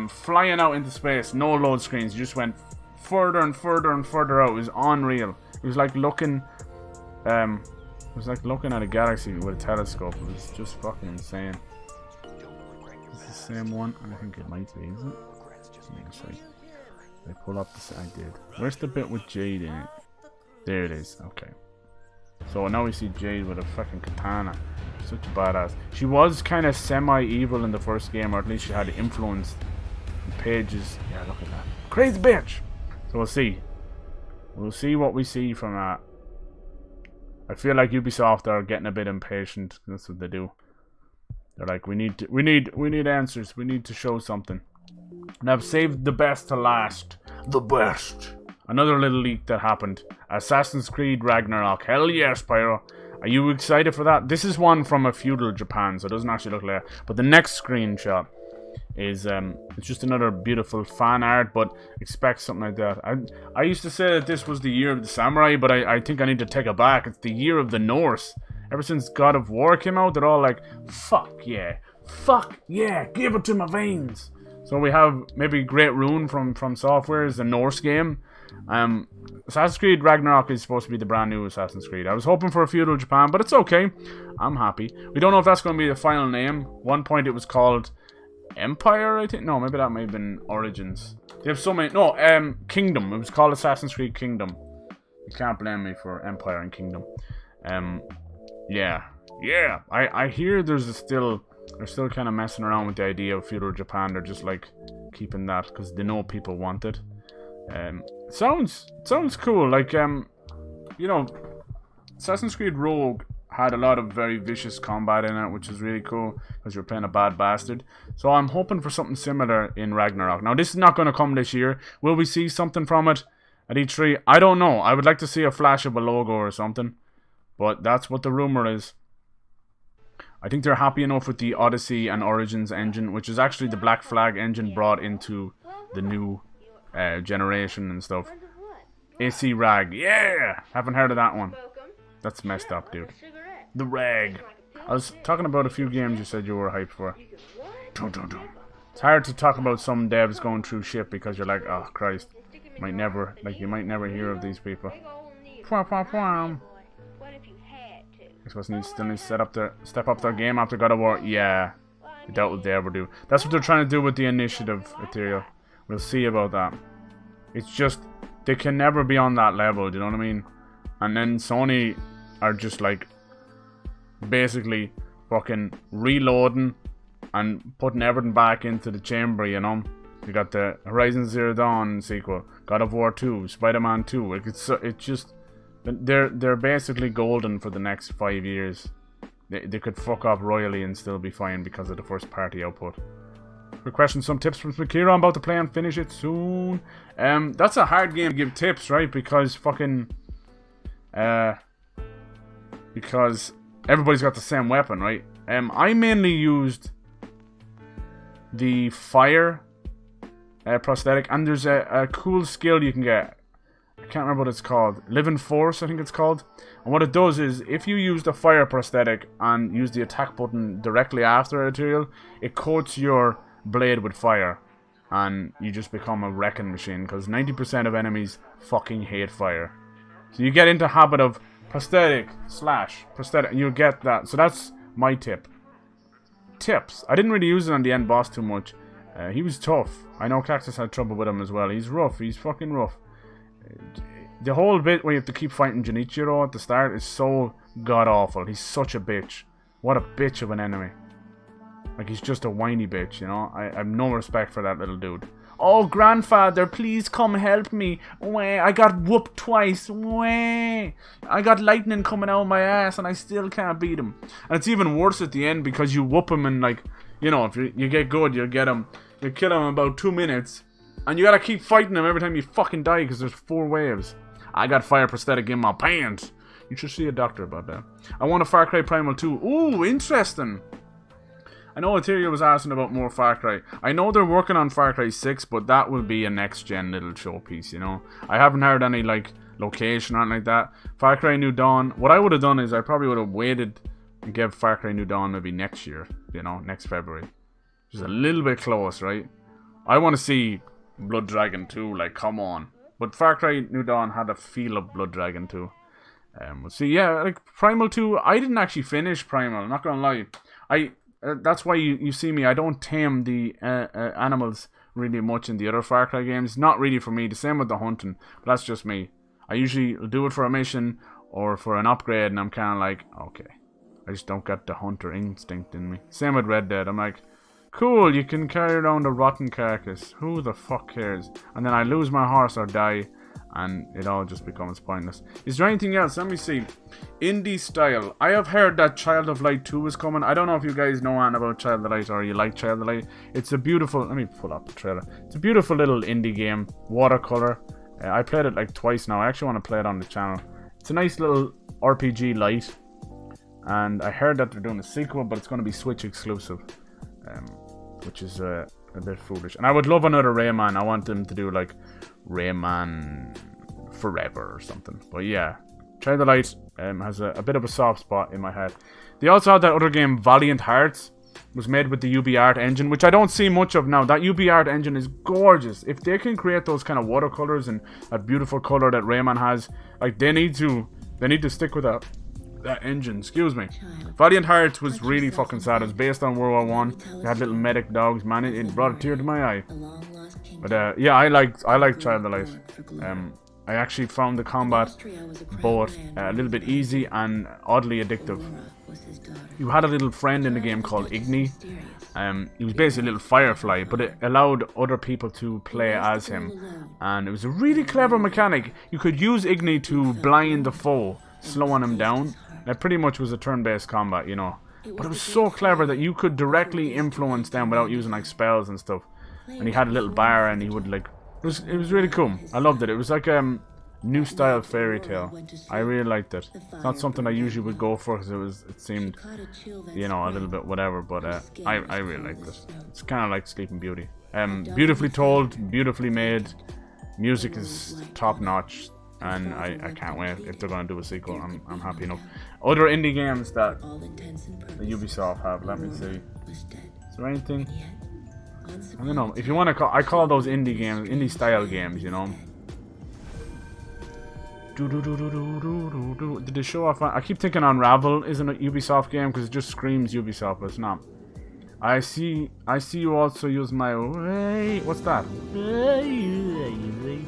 flying out into space. No load screens. He just went further and further and further out. It was unreal. It was like looking at a galaxy with a telescope. It was just fucking insane. Is this the same one? I think it might be, isn't it? I pull up this. I did. Where's the bit with Jade in it? There it is. Okay. So now we see Jade with a fucking katana. She's such a badass. She was kind of semi-evil in the first game, or at least she had influenced pages. Yeah, look at that. Crazy bitch! So we'll see. We'll see what we see from that. I feel like Ubisoft are getting a bit impatient. That's what they do. They're like, we need answers. We need to show something. And I've saved the best to last. The best. Another little leak that happened. Assassin's Creed Ragnarok. Hell yes, Pyro. Are you excited for that? This is one from a feudal Japan, so it doesn't actually look like that. But the next screenshot is it's just another beautiful fan art, but expect something like that. I used to say that this was the year of the samurai, but I think I need to take it back. It's the year of the Norse. Ever since God of War came out, they're all like, fuck yeah, give it to my veins. So we have maybe Great Rune from Software is a Norse game. Assassin's Creed Ragnarok is supposed to be the brand new Assassin's Creed. I was hoping for a feudal Japan, but it's okay. I'm happy. We don't know if that's going to be the final name. One point it was called Empire, I think. No, maybe that may have been Origins. They have so many. No, Kingdom. It was called Assassin's Creed Kingdom. You can't blame me for Empire and Kingdom. Yeah. I hear they're still kind of messing around with the idea of feudal Japan. They're just like keeping that because they know people want it. Sounds cool. Like you know, Assassin's Creed Rogue had a lot of very vicious combat in it, which is really cool because you're playing a bad bastard. So I'm hoping for something similar in Ragnarok. Now this is not going to come this year. Will we see something from it at E3? I don't know. I would like to see a flash of a logo or something, but that's what the rumor is. I think they're happy enough with the Odyssey and Origins engine, which is actually the Black Flag engine brought into the new generation and stuff. AC Rag, yeah! Haven't heard of that one. That's messed up, dude. The Rag. I was talking about a few games you said you were hyped for. It's hard to talk about some devs going through shit because you're like, oh Christ, you might never hear of these people. I suppose they still need to step up their game after God of War. Yeah, I doubt they ever do. That's what they're trying to do with the initiative, Ethereal. We'll see about that. It's just they can never be on that level. Do you know what I mean? And then Sony are just like basically fucking reloading and putting everything back into the chamber, you know. You got the Horizon Zero Dawn sequel, God of War 2, Spider-Man 2. It's just they're basically golden for the next 5 years. They could fuck off royally and still be fine because of the first party output. Requesting some tips from Smikira. I'm about to play and finish it soon. That's a hard game to give tips, right? Because fucking because everybody's got the same weapon, right? I mainly used the fire prosthetic, and there's a cool skill you can get. I can't remember what it's called. Living Force, I think it's called. And what it does is, if you use the fire prosthetic and use the attack button directly after a material, it coats your blade with fire, and you just become a wrecking machine, because 90% of enemies fucking hate fire. So you get into habit of prosthetic / prosthetic, and you'll get that. So that's my tip. Tips. I didn't really use it on the end boss too much. He was tough. I know Cactus had trouble with him as well. He's rough. He's fucking rough. The whole bit where you have to keep fighting Junichiro at the start is so god-awful. He's such a bitch. What a bitch of an enemy. Like, he's just a whiny bitch, you know? I have no respect for that little dude. Oh, grandfather, please come help me. Wah, I got whooped twice. Wah. I got lightning coming out of my ass and I still can't beat him. And it's even worse at the end because you whoop him and, like, you know, if you get good, you'll get him. You kill him in about 2 minutes. And you gotta keep fighting him every time you fucking die because there's 4 waves. I got fire prosthetic in my pants. You should see a doctor about that. I want a Far Cry Primal 2. Ooh, interesting. I know Ethereal was asking about more Far Cry. I know they're working on Far Cry 6, but that will be a next-gen little showpiece, you know. I haven't heard any, like, location or anything like that. Far Cry New Dawn. What I would have done is I probably would have waited and give Far Cry New Dawn maybe next year, you know, next February. Just a little bit close, right? I want to see Blood Dragon 2, like, come on. But Far Cry New Dawn had a feel of Blood Dragon 2. We'll see. Yeah, like, Primal 2, I didn't actually finish Primal, I'm not gonna lie. That's why you see me, I don't tame the animals really much in the other Far Cry games. Not really for me, the same with the hunting, but that's just me. I usually do it for a mission or for an upgrade, and I'm kind of like, okay. I just don't get the hunter instinct in me. Same with Red Dead, I'm like, Cool, you can carry around a rotten carcass. Who the fuck cares? And then I lose my horse or die, and it all just becomes pointless. Is there anything else? Let me see. Indie style. I have heard that Child of Light 2 is coming. I don't know if you guys know anything about Child of Light or you like Child of Light. It's a beautiful... Let me pull up the trailer. It's a beautiful little indie game. Watercolor. I played it like twice now. I actually want to play it on the channel. It's a nice little RPG light. And I heard that they're doing a sequel, but it's going to be Switch exclusive. Which is a bit foolish. And I would love another Rayman. I want them to do like Rayman Forever or something. But yeah, Child of Light has a bit of a soft spot in my head. They also had that other game, Valiant Hearts. It was made with the UbiArt engine, which I don't see much of now. That UbiArt engine is gorgeous. If they can create those kind of watercolors and that beautiful color that Rayman has, like they need to stick with that engine. Excuse me. Valiant Hearts was really fucking sad. It was based on World War One. They had little medic dogs, man. It brought a tear to my eye. But yeah, I like Child of Light. I actually found the combat both a little bit easy and oddly addictive. You had a little friend in the game called Igni. He was basically a little firefly, but it allowed other people to play as him. And it was a really clever mechanic. You could use Igni to blind the foe, slowing him down. It pretty much was a turn-based combat, you know. But it was so clever that you could directly influence them without using like spells and stuff. And he had a little bar and he would like... It was really cool. I loved it. It was like new style fairy tale. I really liked it. It's not something I usually would go for because it seemed, you know, a little bit whatever. But I really liked it. It's kind of like Sleeping Beauty. Beautifully told, beautifully made. Music is top notch. And I can't wait if they're going to do a sequel. I'm happy enough. Other indie games that the Ubisoft have. Let me see. Is there anything? I don't know. If you want to call, I call those indie games, indie style games. You know. Did they show off? I keep thinking Unravel isn't a Ubisoft game because it just screams Ubisoft, but it's not. I see you also use my. What's that? You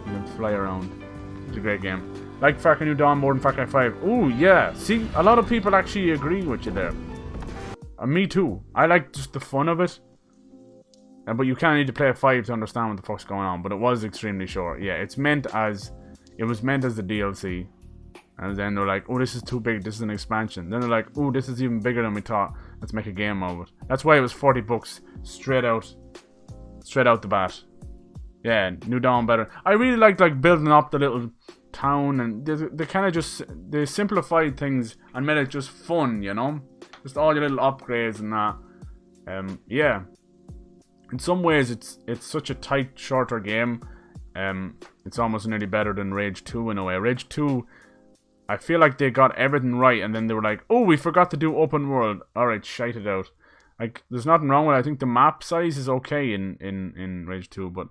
can fly around. It's a great game. Like Far Cry New Dawn more than Far Cry 5. Ooh, yeah. See, a lot of people actually agree with you there. Me too. I like just the fun of it. But you kind of need to play a 5 to understand what the fuck's going on. But it was extremely short. Yeah, it was meant as the DLC. And then they're like, oh, this is too big. This is an expansion. Then they're like, oh, this is even bigger than we thought. Let's make a game of it. That's why it was $40 straight out the bat. Yeah, New Dawn better. I really liked like building up the little town, and they kind of just they simplified things and made it just fun, you know, just all your little upgrades and that. Yeah, in some ways it's such a tight, shorter game. It's almost nearly better than Rage 2 in a way. Rage 2, I feel like they got everything right, and then they were like, oh, we forgot to do open world. All right, shite it out. Like, there's nothing wrong with it. I think the map size is okay in Rage 2, but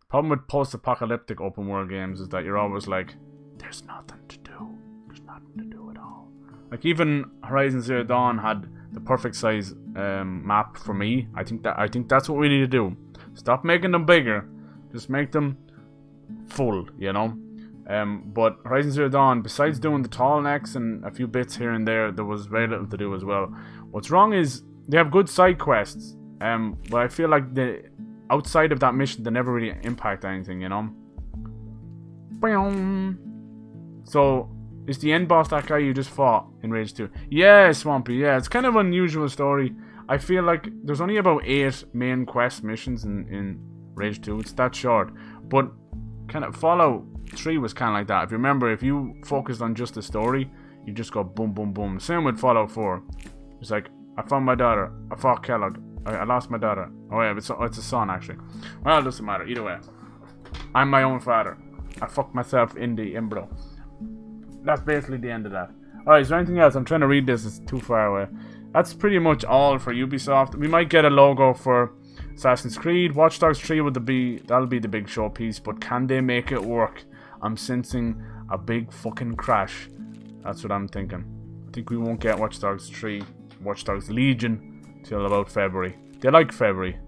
problem with post-apocalyptic open world games is that you're always like, there's nothing to do. There's nothing to do at all. Like even Horizon Zero Dawn had the perfect size map for me. I think that's what we need to do. Stop making them bigger. Just make them full, you know. But Horizon Zero Dawn, besides doing the tall necks and a few bits here and there was very little to do as well. What's wrong is they have good side quests. But I feel like outside of that mission, they never really impact anything, you know? So, is the end boss that guy you just fought in Rage 2? Yeah, Swampy, yeah. It's kind of an unusual story. I feel like there's only about 8 main quest missions in Rage 2. It's that short. But kind of Fallout 3 was kind of like that. If you remember, if you focused on just the story, you just go boom, boom, boom. Same with Fallout 4. It's like, I found my daughter. I fought Kellogg. I lost my daughter. Oh yeah, it's a son actually. Well, it doesn't matter. Either way, I'm my own father. I fucked myself in the embryo. That's basically the end of that. Alright, is there anything else? I'm trying to read this. It's too far away. That's pretty much all for Ubisoft. We might get a logo for Assassin's Creed. Watch Dogs 3 that'll be the big showpiece. But can they make it work? I'm sensing a big fucking crash. That's what I'm thinking. I think we won't get Watch Dogs 3, Watch Dogs Legion till about February. They like February.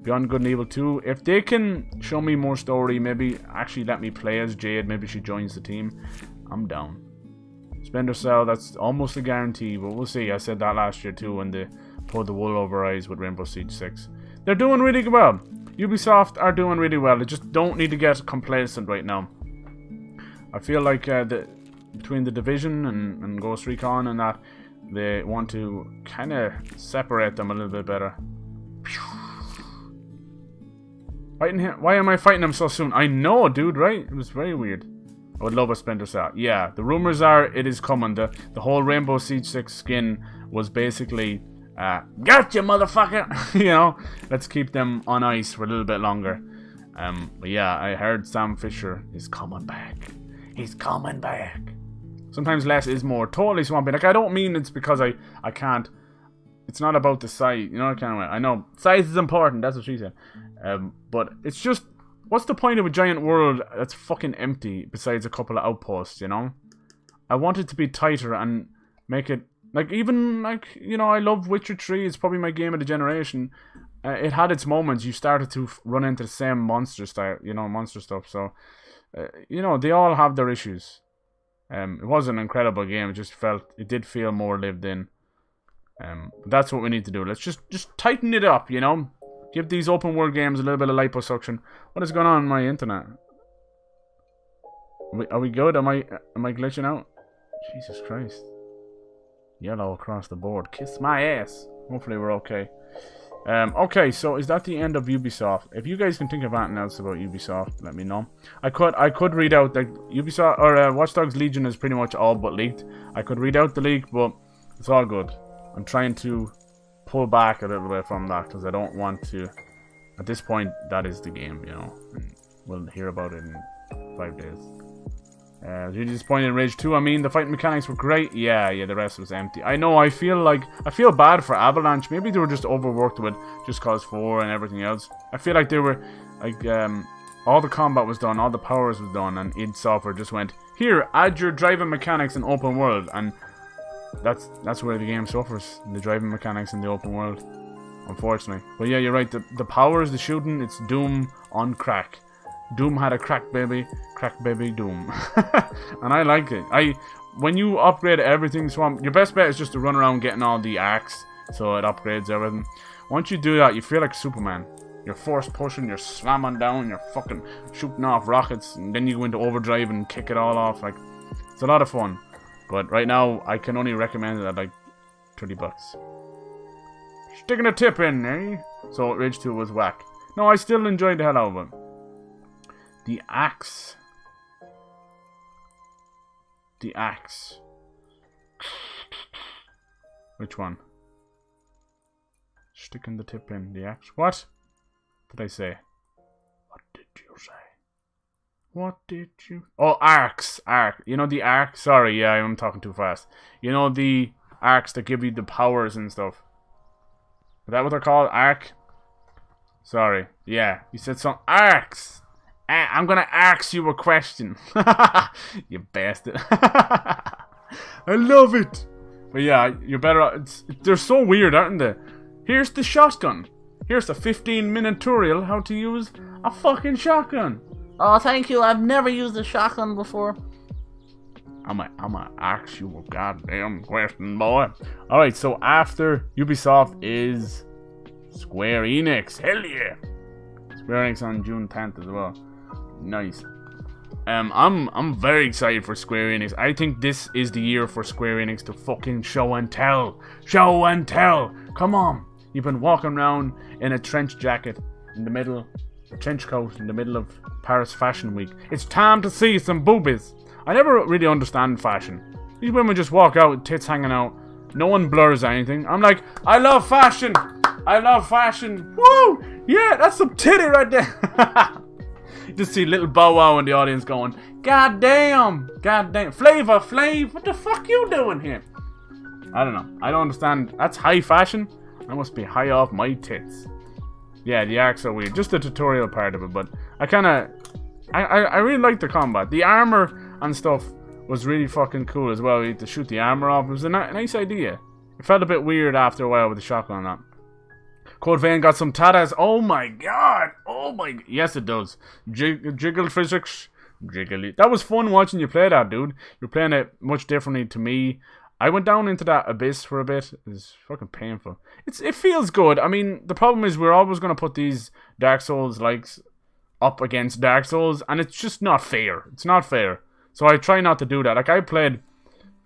Beyond Good and Evil 2. If they can show me more story, maybe actually let me play as Jade, maybe she joins the team, I'm down. Splinter Cell, that's almost a guarantee, but we'll see. I said that last year too when the pull the wool over our eyes with Rainbow Siege 6. They're doing really well. Ubisoft are doing really well. They just don't need to get complacent right now. I feel like between The Division and Ghost Recon and that, they want to kind of separate them a little bit better. Fighting him? Why am I fighting him so soon? I know, dude, right? It was very weird. I would love a Splinter Cell. Yeah, the rumors are it is coming. The whole Rainbow Siege 6 skin was basically, gotcha, motherfucker! You know, let's keep them on ice for a little bit longer. But yeah, I heard Sam Fisher is coming back. He's coming back. Sometimes less is more. Totally swampy. Like, I don't mean it's because I can't. It's not about the size. You know what kind of way. I know size is important. That's what she said. But it's just, what's the point of a giant world that's fucking empty besides a couple of outposts, you know? I want it to be tighter and make it, like, even, like, you know, I love Witcher 3. It's probably my game of the generation. It had its moments. You started to run into the same monster style, you know, monster stuff. So, you know, they all have their issues. It was an incredible game. It did feel more lived in. That's what we need to do. Let's just tighten it up, you know? Give these open world games a little bit of liposuction. What is going on my internet? Are we good? Am I glitching out? Jesus Christ. Yellow across the board. Kiss my ass. Hopefully we're okay. Okay, so is that the end of Ubisoft? If you guys can think of anything else about Ubisoft, let me know. I could read out that Ubisoft or Watch Dogs Legion is pretty much all but leaked. I could read out the leak, but it's all good. I'm trying to pull back a little bit from that because I don't want to. At this point, that is the game, you know. And we'll hear about it in 5 days. Really disappointed in Rage 2. I mean, the fight mechanics were great. Yeah, the rest was empty. I know. I feel bad for Avalanche. Maybe they were just overworked with Just Cause 4 and everything else. I feel like they were like all the combat was done, all the powers was done, and id Software just went, here, add your driving mechanics in open world, and that's where the game suffers, the driving mechanics in the open world, unfortunately. But yeah, you're right, the powers, the shooting, it's Doom on crack. Doom had a crack baby Doom. And I like it. When you upgrade everything, Swamp, your best bet is just to run around getting all the axe, so it upgrades everything. Once you do that, you feel like Superman. You're force pushing, you're slamming down, you're fucking shooting off rockets, and then you go into overdrive and kick it all off. Like, it's a lot of fun. But right now, I can only recommend it at like $30. Sticking a tip in, eh? So Rage 2 was whack. No, I still enjoyed the hell out of it. The axe. The axe. Which one? Sticking the tip in. The axe. What did I say? What did you say? What did you... Oh, arcs. Arc. You know the arc? Sorry, yeah, I'm talking too fast. You know the arcs that give you the powers and stuff. Is that what they're called? Arc? Sorry. Yeah, you said some arcs. I'm gonna ask you a question. You bastard. I love it. But yeah, you're better... They're so weird, aren't they? Here's the shotgun. Here's a 15-minute tutorial how to use a fucking shotgun. Oh, thank you. I've never used a shotgun before. I'ma ask you a goddamn question, boy. Alright, so after Ubisoft is Square Enix. Hell yeah. Square Enix on June 10th as well. Nice. I'm very excited for Square Enix. I think this is the year for Square Enix to fucking show and tell. Show and tell. Come on. You've been walking around in a trench jacket in the middle, a trench coat in the middle of Paris Fashion Week. It's time to see some boobies. I never really understand fashion. These women just walk out with tits hanging out. No one blurs anything. I'm like, I love fashion. I love fashion. Woo! Yeah, that's some titty right there. You just see little Bow Wow in the audience going, God damn. Flavor Flav, what the fuck you doing here? I don't know. I don't understand. That's high fashion. I must be high off my tits. Yeah, the arcs are weird. Just the tutorial part of it, but I really like the combat. The armor and stuff was really fucking cool as well. You had to shoot the armor off. It was a nice idea. It felt a bit weird after a while with the shotgun on that. Code Vein got some tatas. Oh my god. Oh my. Yes, it does. Jiggle physics. Jiggly. That was fun watching you play that, dude. You're playing it much differently to me. I went down into that abyss for a bit. It's fucking painful. It feels good. I mean, the problem is we're always going to put these Dark Souls likes up against Dark Souls, and it's just not fair. It's not fair. So I try not to do that. Like, I played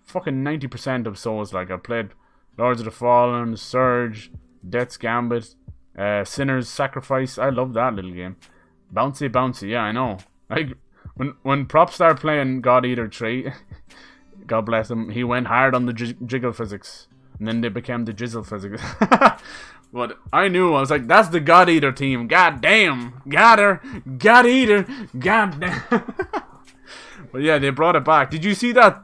fucking 90% of Souls. Like, I played Lords of the Fallen, Surge, Death's Gambit, Sinner's Sacrifice. I love that little game. Bouncy, yeah, I know. Like, when Prop started playing God Eater 3, God bless him, he went hard on the jiggle physics. And then they became the jizzle physics. But I knew, I was like, that's the God Eater team. God damn. Got her. God Eater. God damn. But yeah, they brought it back. Did you see that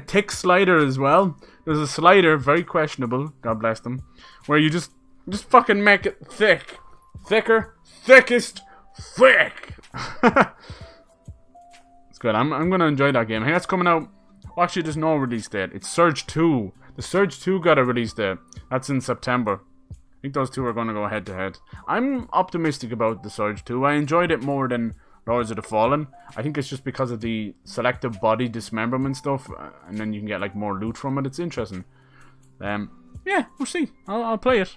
tick slider as well? There's a slider, very questionable, God bless them, where you just fucking make it thick. Thicker. Thickest. Thick. It's good. I'm gonna enjoy that game. Hey, that's coming out. Well, actually, there's no release date. It's Surge 2. The Surge 2 got a release date. That's in September. I think those two are going to go head to head. I'm optimistic about the Surge 2. I enjoyed it more than Lords of the Fallen. I think it's just because of the selective body dismemberment stuff, and then you can get like more loot from it. It's interesting. Yeah, we'll see. I'll play it.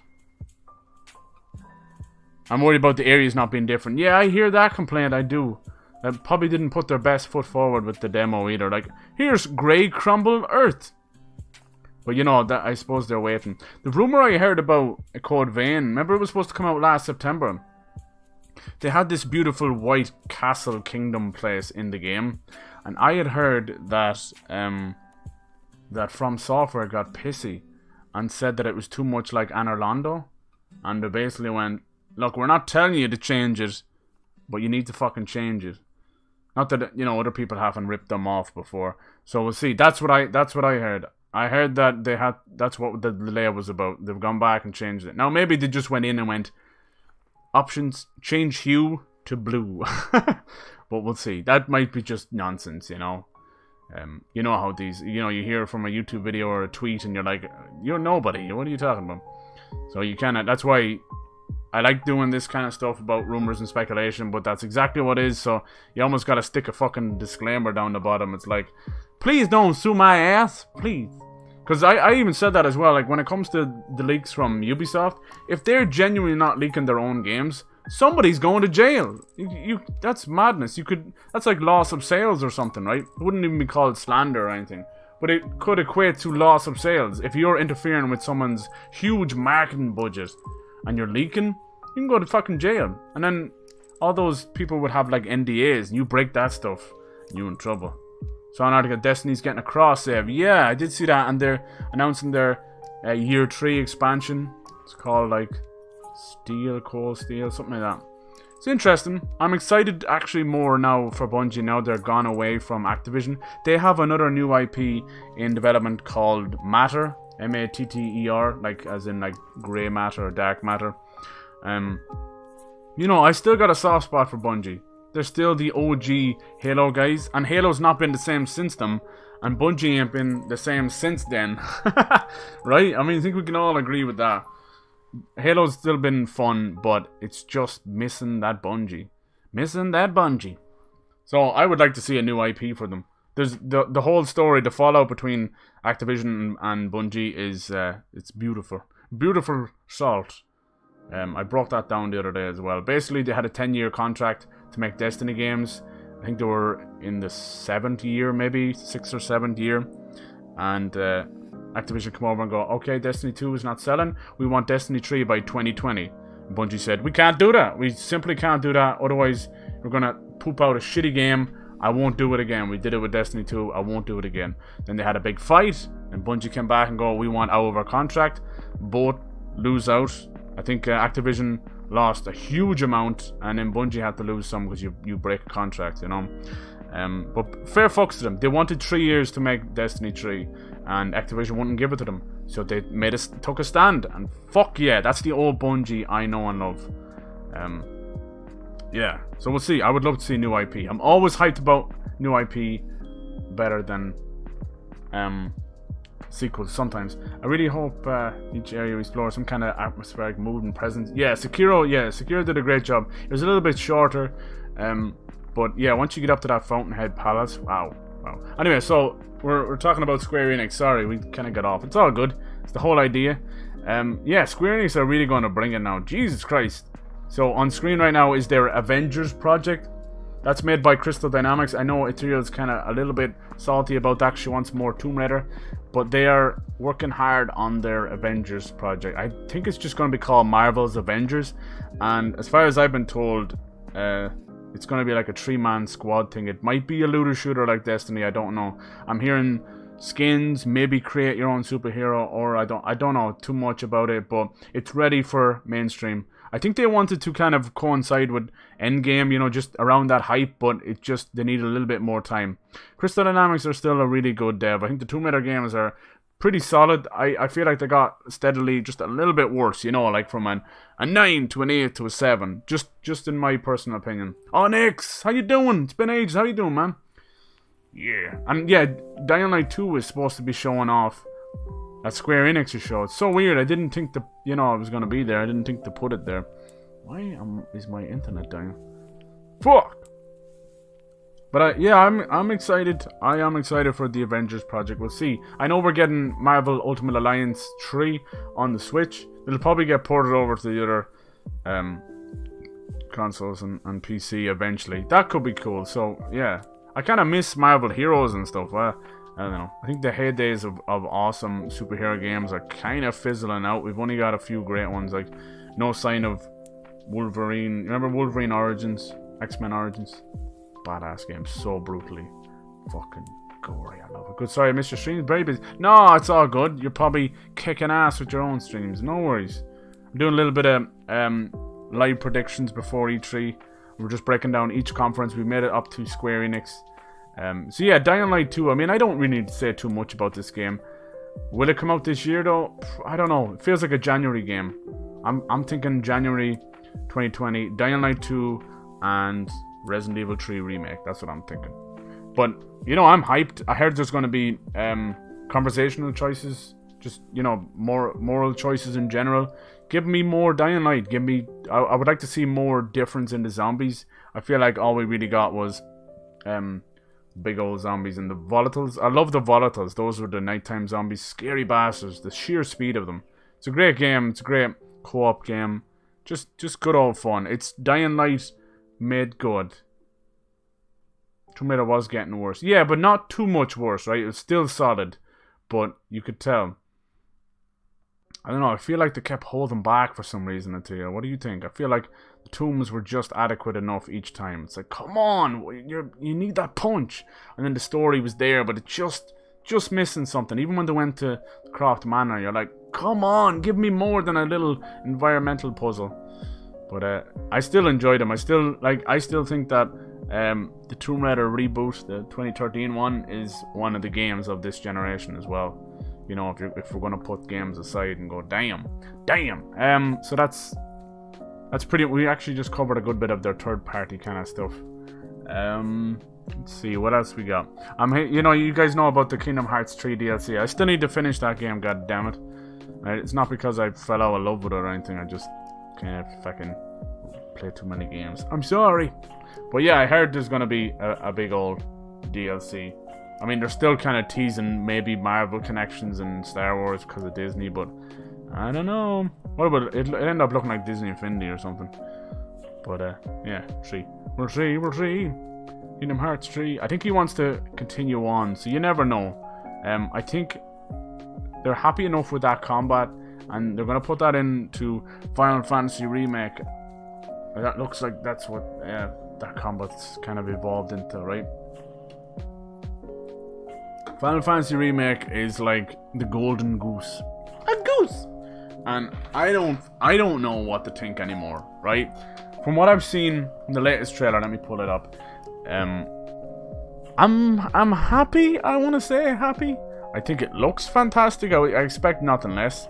I'm worried about the areas not being different. Yeah, I hear that complaint. I do. They probably didn't put their best foot forward with the demo either. Like, here's grey crumbled earth. But you know, that I suppose they're waiting. The rumor I heard about Code Vein, remember it was supposed to come out last September? They had this beautiful white castle kingdom place in the game. And I had heard that that From Software got pissy and said that it was too much like Anor Londo. And they basically went, look, we're not telling you to change it, but you need to fucking change it. Not that, you know, other people haven't ripped them off before. So we'll see. That's what I heard. I heard that that's what the layout was about. They've gone back and changed it. Now maybe they just went in and went, options, change hue to blue. But we'll see. That might be just nonsense, you know. You know how these, you know, you hear from a YouTube video or a tweet and you're like, you're nobody. What are you talking about? So you cannot, that's why I like doing this kind of stuff about rumors and speculation, but that's exactly what it is. So you almost got to stick a fucking disclaimer down the bottom. It's like, please don't sue my ass, please. Because I even said that as well. Like, when it comes to the leaks from Ubisoft, if they're genuinely not leaking their own games, somebody's going to jail. That's madness. That's like loss of sales or something, right? It wouldn't even be called slander or anything. But it could equate to loss of sales. If you're interfering with someone's huge marketing budget and you're leaking, you can go to fucking jail. And then all those people would have like NDAs, and you break that stuff, you're in trouble. So on article, Destiny's getting a cross save. Yeah, I did see that, and they're announcing their year 3 expansion. It's called like Cold Steel, something like that. It's interesting. I'm excited actually more now for Bungie now they're gone away from Activision. They have another new IP in development called Matter. M-A-T-T-E-R, like as in like grey matter or dark matter. You know, I still got a soft spot for Bungie. They're still the OG Halo guys, and Halo's not been the same since them, and Bungie ain't been the same since then. Right? I mean, I think we can all agree with that. Halo's still been fun, but it's just missing that Bungie. Missing that Bungie. So I would like to see a new IP for them. There's the whole story, the fallout between Activision and Bungie is it's beautiful. Beautiful salt. I broke that down the other day as well. Basically, they had a 10-year contract to make Destiny games. I think they were in the 7th year, maybe 6th or 7th year. And Activision come over and go, okay, Destiny 2 is not selling. We want Destiny 3 by 2020. And Bungie said, we can't do that. We simply can't do that. Otherwise, we're going to poop out a shitty game. I won't do it again. We did it with Destiny 2. I won't do it again. Then they had a big fight. And Bungie came back and go, we want out of our contract. Both lose out. I think Activision lost a huge amount. And then Bungie had to lose some because you break a contract, you know. But fair fucks to them. They wanted 3 years to make Destiny 3. And Activision wouldn't give it to them. So they took a stand. And fuck yeah, that's the old Bungie I know and love. Yeah, so we'll see. I would love to see new IP. I'm always hyped about new IP better than sequels sometimes. I really hope each area explores some kind of atmospheric mood and presence. Yeah, Sekiro did a great job. It was a little bit shorter, but yeah, once you get up to that Fountainhead Palace, wow, Wow. Anyway, so we're talking about Square Enix. Sorry, we kind of got off. It's all good. It's the whole idea. Yeah, Square Enix are really going to bring it now. Jesus Christ. So on screen right now is their Avengers project. That's made by Crystal Dynamics. I know Ethereal's kind of a little bit salty about that. She wants more Tomb Raider. But they are working hard on their Avengers project. I think it's just going to be called Marvel's Avengers. And as far as I've been told, it's going to be like a 3-man squad thing. It might be a looter shooter like Destiny. I don't know. I'm hearing skins, maybe create your own superhero, or I don't know too much about it. But it's ready for mainstream. I think they wanted to kind of coincide with Endgame, you know, just around that hype, but it just, they need a little bit more time. Crystal Dynamics are still a really good dev. I think the Tomb Raider games are pretty solid. I feel like they got steadily just a little bit worse, you know, like from a 9 to an 8 to a 7, just in my personal opinion. Oh, Nix, how you doing? It's been ages. How you doing, man? Yeah. And yeah, Dying Light 2 is supposed to be showing off at Square Enix's show. It's so weird. I didn't think it was going to be there. I didn't think to put it there. Why is my internet dying? Fuck! But yeah, I'm excited. I am excited for the Avengers project. We'll see. I know we're getting Marvel Ultimate Alliance 3 on the Switch. It'll probably get ported over to the other consoles and PC eventually. That could be cool. So yeah, I kind of miss Marvel Heroes and stuff. I don't know. I think the heydays of awesome superhero games are kind of fizzling out. We've only got a few great ones, like no sign of Wolverine. Remember Wolverine Origins? X-Men Origins? Badass game. So brutally fucking gory. I love it. Good. Sorry, I missed your streams. Very busy. No, it's all good. You're probably kicking ass with your own streams. No worries. I'm doing a little bit of live predictions before E3. We're just breaking down each conference. We made it up to Square Enix. So yeah, Dying Light 2, I mean, I don't really need to say too much about this game. Will it come out this year though? I don't know. It feels like a January game. I'm thinking January 2020, Dying Light 2 and Resident Evil 3 Remake. That's what I'm thinking. But, you know, I'm hyped. I heard there's going to be conversational choices, just, you know, more moral choices in general. Give me more Dying Light. I would like to see more difference in the zombies. I feel like all we really got was big old zombies and the volatiles. I love the volatiles. Those were the nighttime zombies. Scary bastards. The sheer speed of them. It's a great game. It's a great co-op game. Just good old fun. It's Dying Light made good. Tomb Raider was getting worse. Yeah, but not too much worse, right? It was still solid. But you could tell. I don't know. I feel like they kept holding back for some reason, Atia. What do you think? I feel like the tombs were just adequate enough each time. It's like, come on, you need that punch. And then the story was there, but it just missing something. Even when they went to Croft Manor, you're like, come on, give me more than a little environmental puzzle. But I still enjoyed them. I still think that the Tomb Raider reboot, the 2013 one, is one of the games of this generation as well. You know, if we're gonna put games aside and go, damn. So that's pretty. We actually just covered a good bit of their third-party kind of stuff. Let's see what else we got. You know, you guys know about the Kingdom Hearts 3 DLC. I still need to finish that game. God damn it! Right? It's not because I fell out of love with it or anything. I just can't fucking play too many games. I'm sorry, but yeah, I heard there's gonna be a big old DLC. I mean, they're still kind of teasing maybe Marvel connections and Star Wars because of Disney, but I don't know. What about it? It'll end up looking like Disney Infinity or something. But yeah, we'll see. Kingdom Hearts 3. I think he wants to continue on, so you never know. I think they're happy enough with that combat, and they're gonna put that into Final Fantasy Remake. That looks like that's what that combat's kind of evolved into, right? Final Fantasy Remake is like the golden goose. A goose! And I don't know what to think anymore, right? From what I've seen in the latest trailer, let me pull it up. I'm happy, I wanna say happy. I think it looks fantastic. I expect nothing less.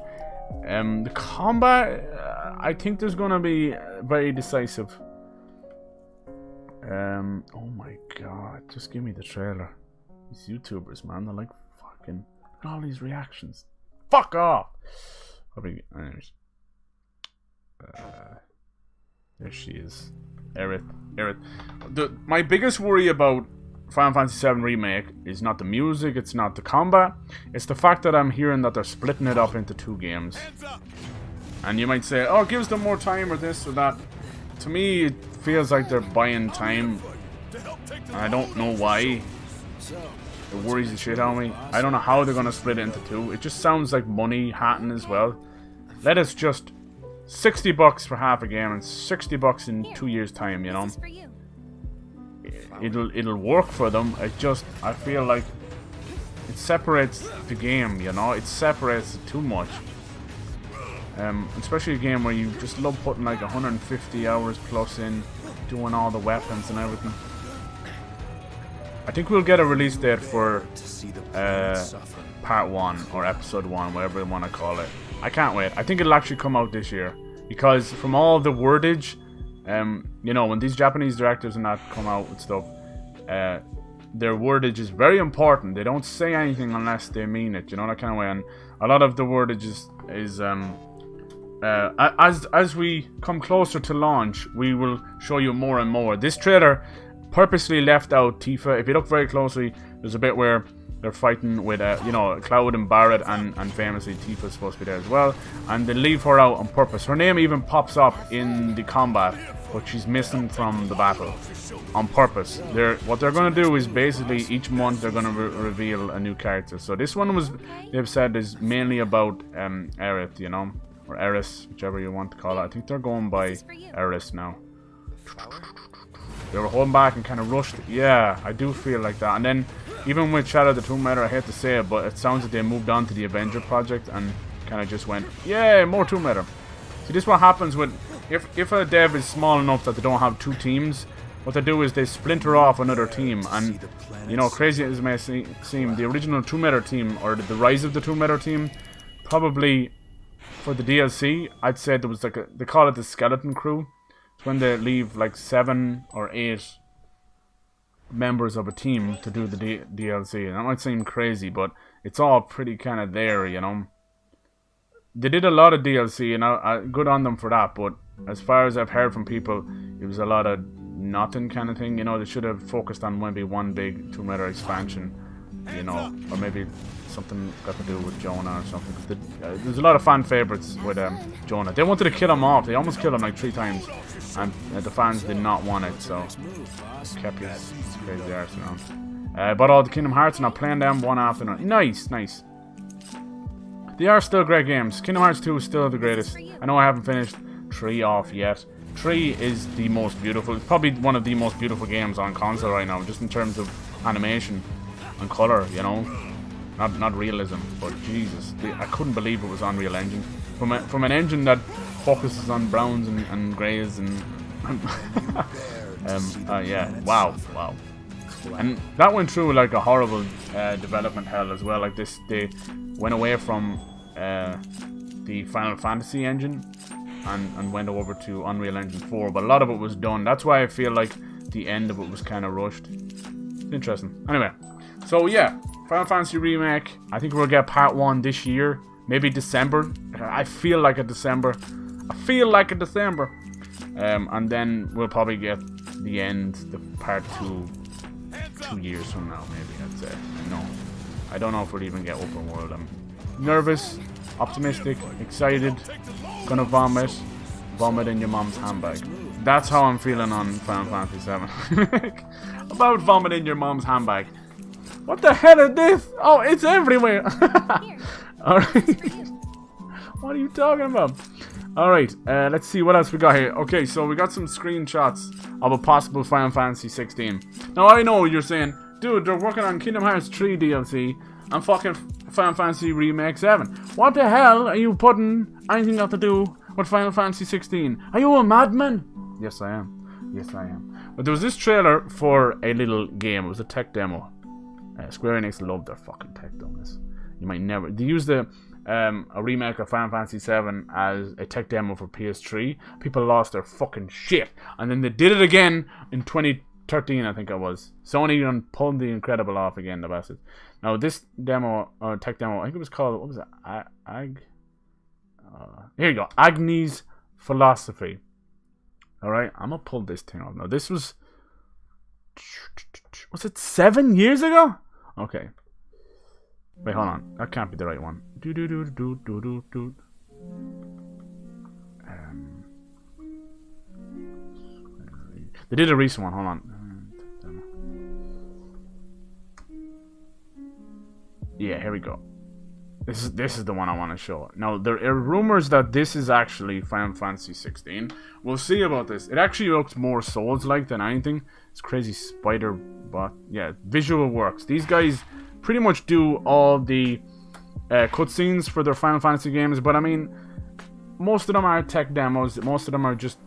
The combat, I think there's gonna be very decisive. Oh my god, just give me the trailer. These YouTubers, man, they're like fucking look at all these reactions. Fuck off. Anyways. There she is. Aerith. My biggest worry about Final Fantasy VII Remake is not the music, it's not the combat, it's the fact that I'm hearing that they're splitting it up into 2 games. And you might say, oh, it gives them more time or this or that. To me, it feels like they're buying time. And I don't know why. It worries the shit out of me. I don't know how they're going to split it into 2. It just sounds like money hatting as well. Let us just... $60 for half a game and $60 in 2 years' time, you know? It'll work for them. I feel like it separates the game, you know? It separates it too much. Especially a game where you just love putting like 150 hours plus in, doing all the weapons and everything. I think we'll get a release date for part 1 or episode 1, whatever you want to call it. I can't wait. I think it'll actually come out this year, because from all the wordage, you know, when these Japanese directors and that come out with stuff, their wordage is very important. They don't say anything unless they mean it, you know, that kind of way. And a lot of the wordage is as we come closer to launch, we will show you more and more. This trailer purposely left out Tifa. If you look very closely, there's a bit where they're fighting with, you know, Cloud and Barret, and famously Tifa's supposed to be there as well. And they leave her out on purpose. Her name even pops up in the combat, but she's missing from the battle on purpose. What they're going to do is basically each month they're going to reveal a new character. So this one they've said, is mainly about Aerith, you know, or Eris, whichever you want to call it. I think they're going by Eris now. They were holding back and kind of rushed. Yeah, I do feel like that. And then, even with Shadow of the Tomb Raider, I hate to say it, but it sounds like they moved on to the Avenger project and kind of just went, yeah, more Tomb Raider. See, this is what happens with, if a dev is small enough that they don't have 2 teams, what they do is they splinter off another team. And, you know, crazy as it may seem, the original Tomb Raider team, or the Rise of the Tomb Raider team, probably for the DLC, I'd say there was like they call it the Skeleton Crew. When they leave like 7 or 8 members of a team to do the DLC. And that might seem crazy, but it's all pretty kind of there, you know. They did a lot of DLC, and good on them for that, but as far as I've heard from people, it was a lot of nothing kind of thing, you know. They should have focused on maybe one big Tomb Raider expansion, you know, or maybe something got to do with Jonah or something. There's a lot of fan favorites with Jonah. They wanted to kill him off. They almost killed him like 3 times. And the fans did not want it, so kept his crazy arse around. But all the Kingdom Hearts, and I'm playing them one after another. Nice. They are still great games. Kingdom Hearts 2 is still the greatest. I know I haven't finished 3 off yet. 3 is the most beautiful. It's probably one of the most beautiful games on console right now, just in terms of animation and color, you know. Not realism, but Jesus, I couldn't believe it was Unreal Engine. From an engine that focuses on browns and greys and yeah, wow. And that went through like a horrible development hell as well. Like this, they went away from the Final Fantasy engine and went over to Unreal Engine 4, but a lot of it was done. That's why I feel like the end of it was kind of rushed. Interesting. Anyway, so yeah, Final Fantasy Remake. I think we'll get part 1 this year, maybe December. I feel like a December. And then we'll probably get the end, the part 2, 2 years from now, maybe, I'd say. No, I don't know if we'll even get open world. I'm nervous, optimistic, excited, gonna vomit in your mom's handbag. That's how I'm feeling on Final Fantasy VII. About vomit in your mom's handbag. What the hell is this? Oh, it's everywhere. Alright. What are you talking about? Alright, let's see what else we got here. Okay, so we got some screenshots of a possible Final Fantasy 16. Now, I know you're saying, dude, they're working on Kingdom Hearts 3 DLC and fucking Final Fantasy Remake 7. What the hell are you putting anything got to do with Final Fantasy 16? Are you a madman? Yes, I am. But there was this trailer for a little game. It was a tech demo. Square Enix loved their fucking tech demos. You might never... They used a remake of Final Fantasy 7 as a tech demo for PS3. People lost their fucking shit. And then they did it again in 2013, I think it was. Sony pulled the Incredible off again, the bastards. Now, this demo, or tech demo, I think it was called... What was it? Here you go. Agni's Philosophy. Alright, I'm gonna pull this thing off. Now, this was... Was it 7 years ago? Okay. Wait, hold on. That can't be the right one. They did a recent one. Hold on. Yeah, here we go. This is the one I want to show. Now, there are rumors that this is actually Final Fantasy 16. We'll see about this. It actually looks more Souls-like than anything. It's crazy spider bot. Yeah, visual works. These guys pretty much do all the cutscenes for their Final Fantasy games, but I mean, most of them are tech demos. Most of them are just,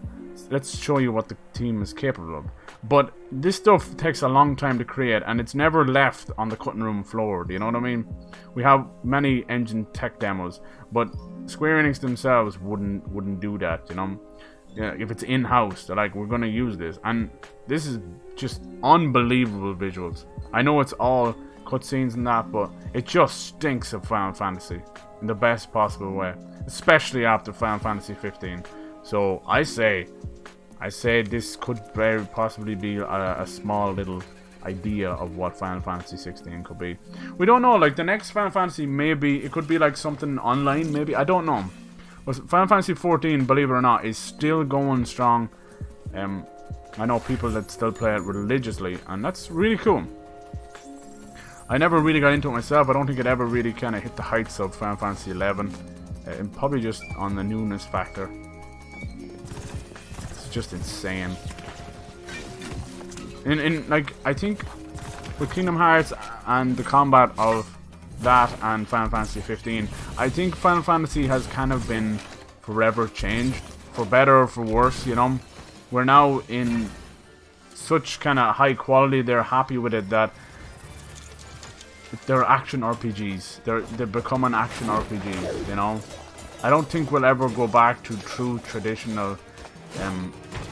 let's show you what the team is capable of. But this stuff takes a long time to create, and it's never left on the cutting room floor. Do you know what I mean? We have many engine tech demos, but Square Enix themselves wouldn't do that. You know, yeah, if it's in-house, they're like, we're gonna use this, and this is just unbelievable visuals. I know it's all cutscenes and that, but it just stinks of Final Fantasy in the best possible way, especially after Final Fantasy 15. So I say this could very possibly be a small little idea of what Final Fantasy 16 could be. We don't know, like the next Final Fantasy, maybe it could be like something online, maybe, I don't know. But Final Fantasy 14, believe it or not, is still going strong. I know people that still play it religiously, and that's really cool. I never really got into it myself. I don't think it ever really kind of hit the heights of Final Fantasy 11. And probably just on the newness factor. It's just insane. In like, I think with Kingdom Hearts and the combat of that and Final Fantasy 15, I think Final Fantasy has kind of been forever changed, for better or for worse, you know. We're now in such kind of high quality, they're happy with it, that they're action RPGs. They're becoming action RPGs, you know. I don't think we'll ever go back to true traditional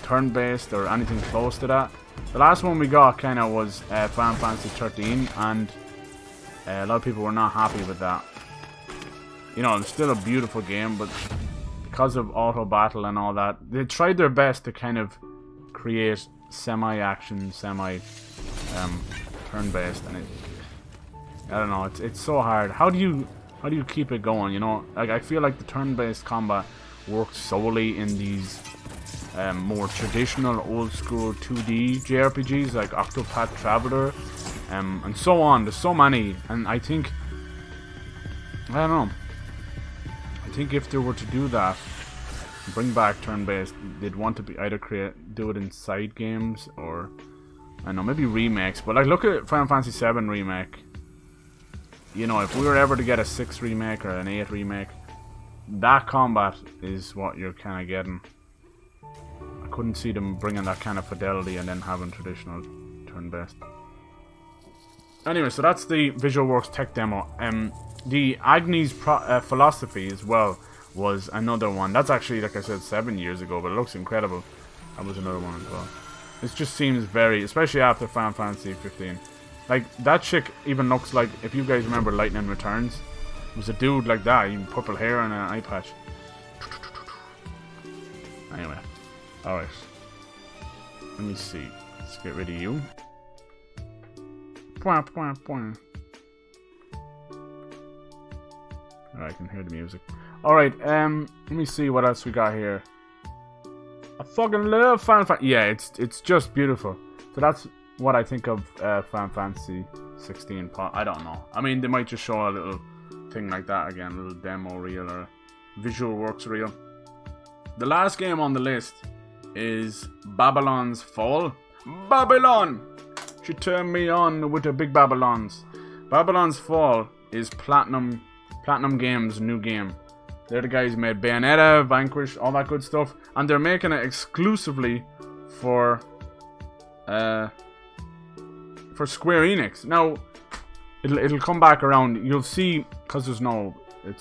turn-based or anything close to that. The last one we got kind of was Final Fantasy 13, and a lot of people were not happy with that. You know, it's still a beautiful game, but because of auto battle and all that, they tried their best to kind of create semi-action, turn-based, and I don't know. It's so hard. How do you keep it going? You know, like I feel like the turn-based combat works solely in these more traditional, old-school 2D JRPGs like Octopath Traveler, and so on. There's so many, and I think, I don't know. I think if they were to do that, bring back turn-based, they'd want to be either do it in side games, or I don't know, maybe remakes. But like, look at Final Fantasy 7 remake. You know, if we were ever to get a 6 remake or an 8 remake, that combat is what you're kind of getting. I couldn't see them bringing that kind of fidelity and then having traditional turn-based. Anyway, so that's the Visual Works tech demo. The Agni's philosophy as well was another one. That's actually, like I said, 7 years ago, but it looks incredible. That was another one as well. It just seems very, especially after Final Fantasy 15. Like, that chick even looks like, if you guys remember Lightning Returns, it was a dude like that, even purple hair and an eye patch. Anyway, alright. Let me see. Let's get rid of you. Alright, I can hear the music. Alright, let me see what else we got here. I fucking love Final Fantasy. Yeah, it's just beautiful. So that's what I think of Final Fantasy 16. I don't know. I mean, they might just show a little thing like that again, a little demo reel or Visual Works reel. The last game on the list is Babylon's Fall. Babylon! She turned me on with the big Babylons. Babylon's Fall is Platinum Games' new game. They're the guys who made Bayonetta, Vanquish, all that good stuff, and they're making it exclusively for Square Enix. Now, it'll come back around. You'll see, because it's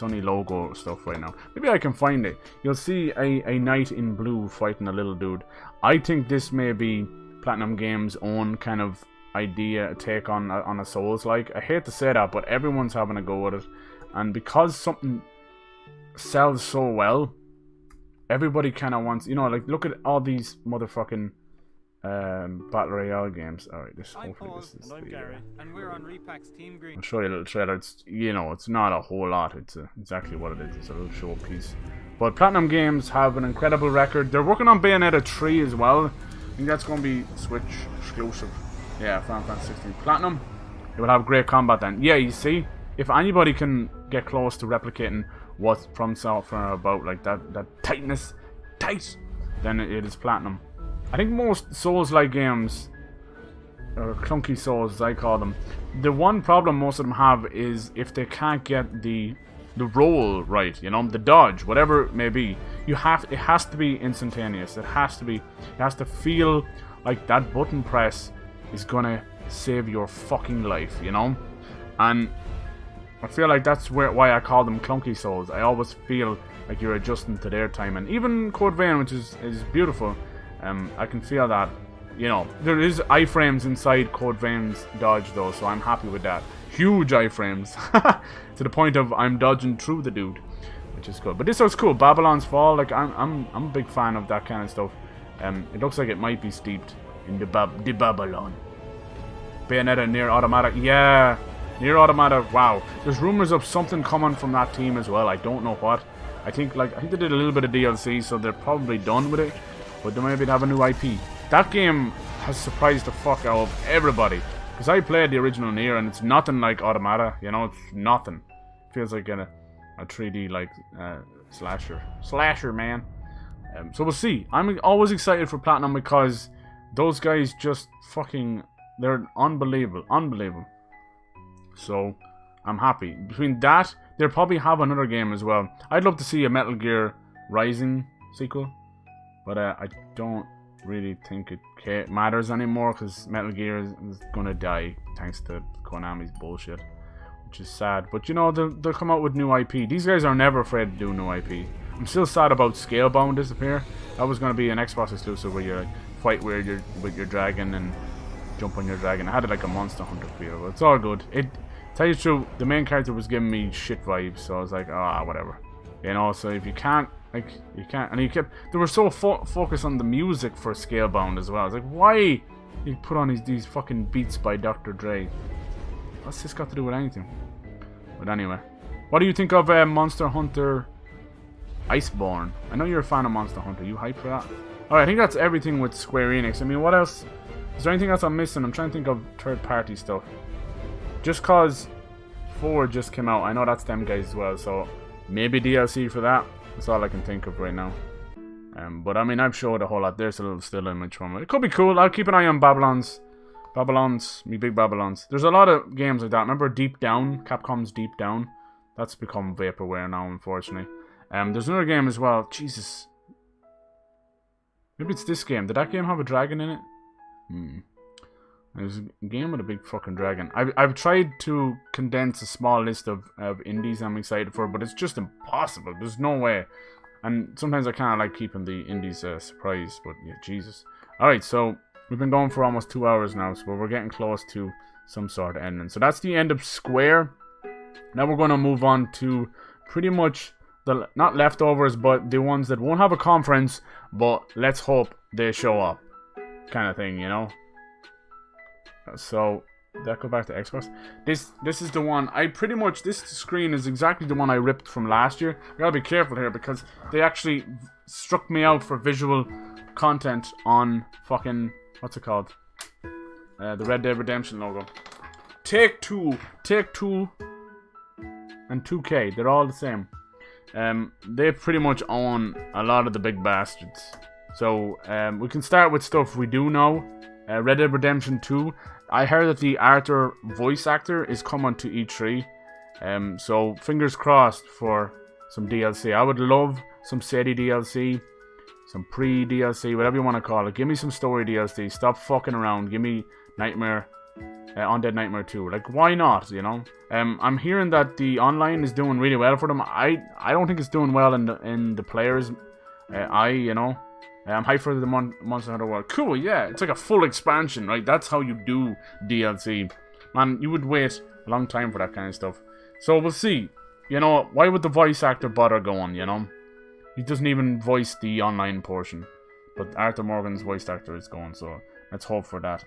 only logo stuff right now. Maybe I can find it. You'll see a knight in blue fighting a little dude. I think this may be Platinum Games' own kind of idea, take on a Souls-like. I hate to say that, but everyone's having a go at it. And because something sells so well, everybody kind of wants, you know, like, look at all these motherfucking Battle Royale games. Alright, I'm hopefully Paul, this is and I'm the, Gary, and we're on Repac's Team Green. I'll show you a little trailer. It's, you know, it's not a whole lot. It's exactly what it is. It's a little showpiece. But Platinum Games have an incredible record. They're working on Bayonetta 3 as well. I think that's going to be Switch exclusive. Yeah, Final Fantasy 16 Platinum. It will have great combat then. Yeah, you see, if anybody can get close to replicating what From Software are about, like that tightness, then it is Platinum. I think most Souls-like games, or clunky Souls as I call them, the one problem most of them have is if they can't get the roll right, you know, the dodge, whatever it may be, it has to be instantaneous. It has to feel like that button press is gonna save your fucking life, you know? And I feel like that's why I call them clunky Souls. I always feel like you're adjusting to their time. And even Code Vein, which is beautiful, I can feel that, you know, there is iframes inside Code Vein's dodge though, so I'm happy with that. Huge iframes. To the point of I'm dodging through the dude, which is good. But this looks cool. Babylon's Fall, like I'm a big fan of that kind of stuff. It looks like it might be steeped in the Babylon. Bayonetta, Nier Automata, yeah, Nier Automata. Wow, there's rumors of something coming from that team as well. I don't know what. I think they did a little bit of DLC, so they're probably done with it. But they maybe have a new IP. That game has surprised the fuck out of everybody. Because I played the original Nier and it's nothing like Automata, you know, it's nothing. It feels like a 3D like slasher man. So we'll see. I'm always excited for Platinum because those guys just fucking, they're unbelievable. So I'm happy. Between that, they'll probably have another game as well. I'd love to see a Metal Gear Rising sequel, but I don't really think it matters anymore because Metal Gear is gonna die thanks to Konami's bullshit, which is sad. But you know, they'll come out with new IP. These guys are never afraid to do new IP. I'm still sad about Scalebound disappear. That was gonna be an Xbox exclusive where you like fight with your dragon and jump on your dragon. I had it like a Monster Hunter feel, but it's all good. Tell you the truth, the main character was giving me shit vibes, so I was like, ah, whatever. You know, so if you can't, like, you can't, and they were so focused on the music for Scalebound as well. I was like, why you put on these fucking beats by Dr. Dre? What's this got to do with anything? But anyway, what do you think of Monster Hunter Iceborne? I know you're a fan of Monster Hunter. You hyped for that? Alright, I think that's everything with Square Enix. I mean, what else? Is there anything else I'm missing? I'm trying to think of third-party stuff. Just cause 4 just came out, I know that's them guys as well, so maybe DLC for that. That's all I can think of right now. But I mean, I've showed a whole lot. There's a little still image from it. It could be cool. I'll keep an eye on Babylon's, me big Babylons. There's a lot of games like that. Remember Deep Down? Capcom's Deep Down? That's become vaporware now, unfortunately. There's another game as well. Jesus. Maybe it's this game. Did that game have a dragon in it? There's a game with a big fucking dragon. I've tried to condense a small list of indies I'm excited for, but it's just impossible. There's no way. And sometimes I kind of like keeping the indies surprise, but yeah, Jesus. Alright, so we've been going for almost 2 hours now, so we're getting close to some sort of ending. So that's the end of Square. Now we're going to move on to pretty much the, not leftovers, but the ones that won't have a conference, but let's hope they show up. Kind of thing, you know? So, did that go back to Xbox? This is the one, this screen is exactly the one I ripped from last year. I gotta be careful here because they actually struck me out for visual content on fucking, what's it called? The Red Dead Redemption logo. Take-Two, and 2K, they're all the same. They pretty much own a lot of the big bastards. So, we can start with stuff we do know. Red Dead Redemption 2. I heard that the Arthur voice actor is coming to E3. So fingers crossed for some DLC. I would love some Sadie DLC, some pre-DLC, whatever you want to call it. Give me some story DLC. Stop fucking around. Give me Nightmare, Undead Nightmare 2. Like, why not, you know? I'm hearing that the online is doing really well for them. I don't think it's doing well in the players' eye, you know? I'm hyped for the Monster Hunter World. Cool, yeah. It's like a full expansion, right? That's how you do DLC. Man, you would wait a long time for that kind of stuff. So we'll see. You know, why would the voice actor bother going, you know? He doesn't even voice the online portion. But Arthur Morgan's voice actor is going, so Let's hope for that.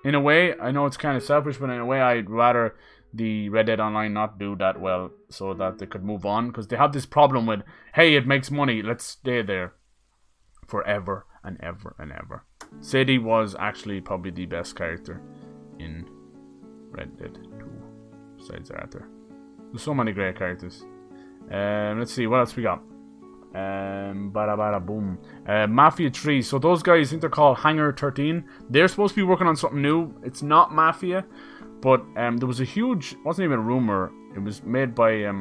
In a way, I know it's kind of selfish, but in a way, I'd rather the Red Dead Online not do that well so that they could move on, because they have this problem with, hey, it makes money, let's stay there forever and ever and ever. Sadie was actually probably the best character in Red Dead 2 besides Arthur. There's so many great characters. Let's see what else we got. Bada bada boom. Mafia 3. So those guys, I think they're called Hangar 13. They're supposed to be working on something new. It's not Mafia, but there was a huge, wasn't even a rumor. It was made by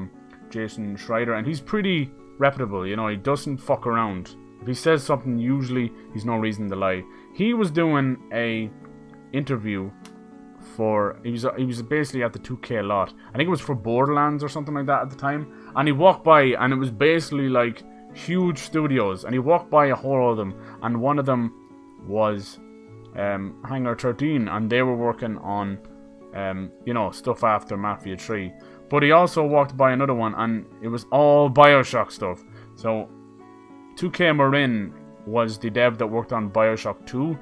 Jason Schreider, and he's pretty reputable. You know, he doesn't fuck around. If he says something, usually he's no reason to lie. He was doing a interview for, he was basically at the 2K lot. I think it was for Borderlands or something like that at the time. And he walked by, and it was basically like huge studios. And he walked by a whole of them, and one of them was Hangar 13, and they were working on you know, stuff after Mafia 3. But he also walked by another one, and it was all Bioshock stuff. So 2K Marin was the dev that worked on Bioshock 2,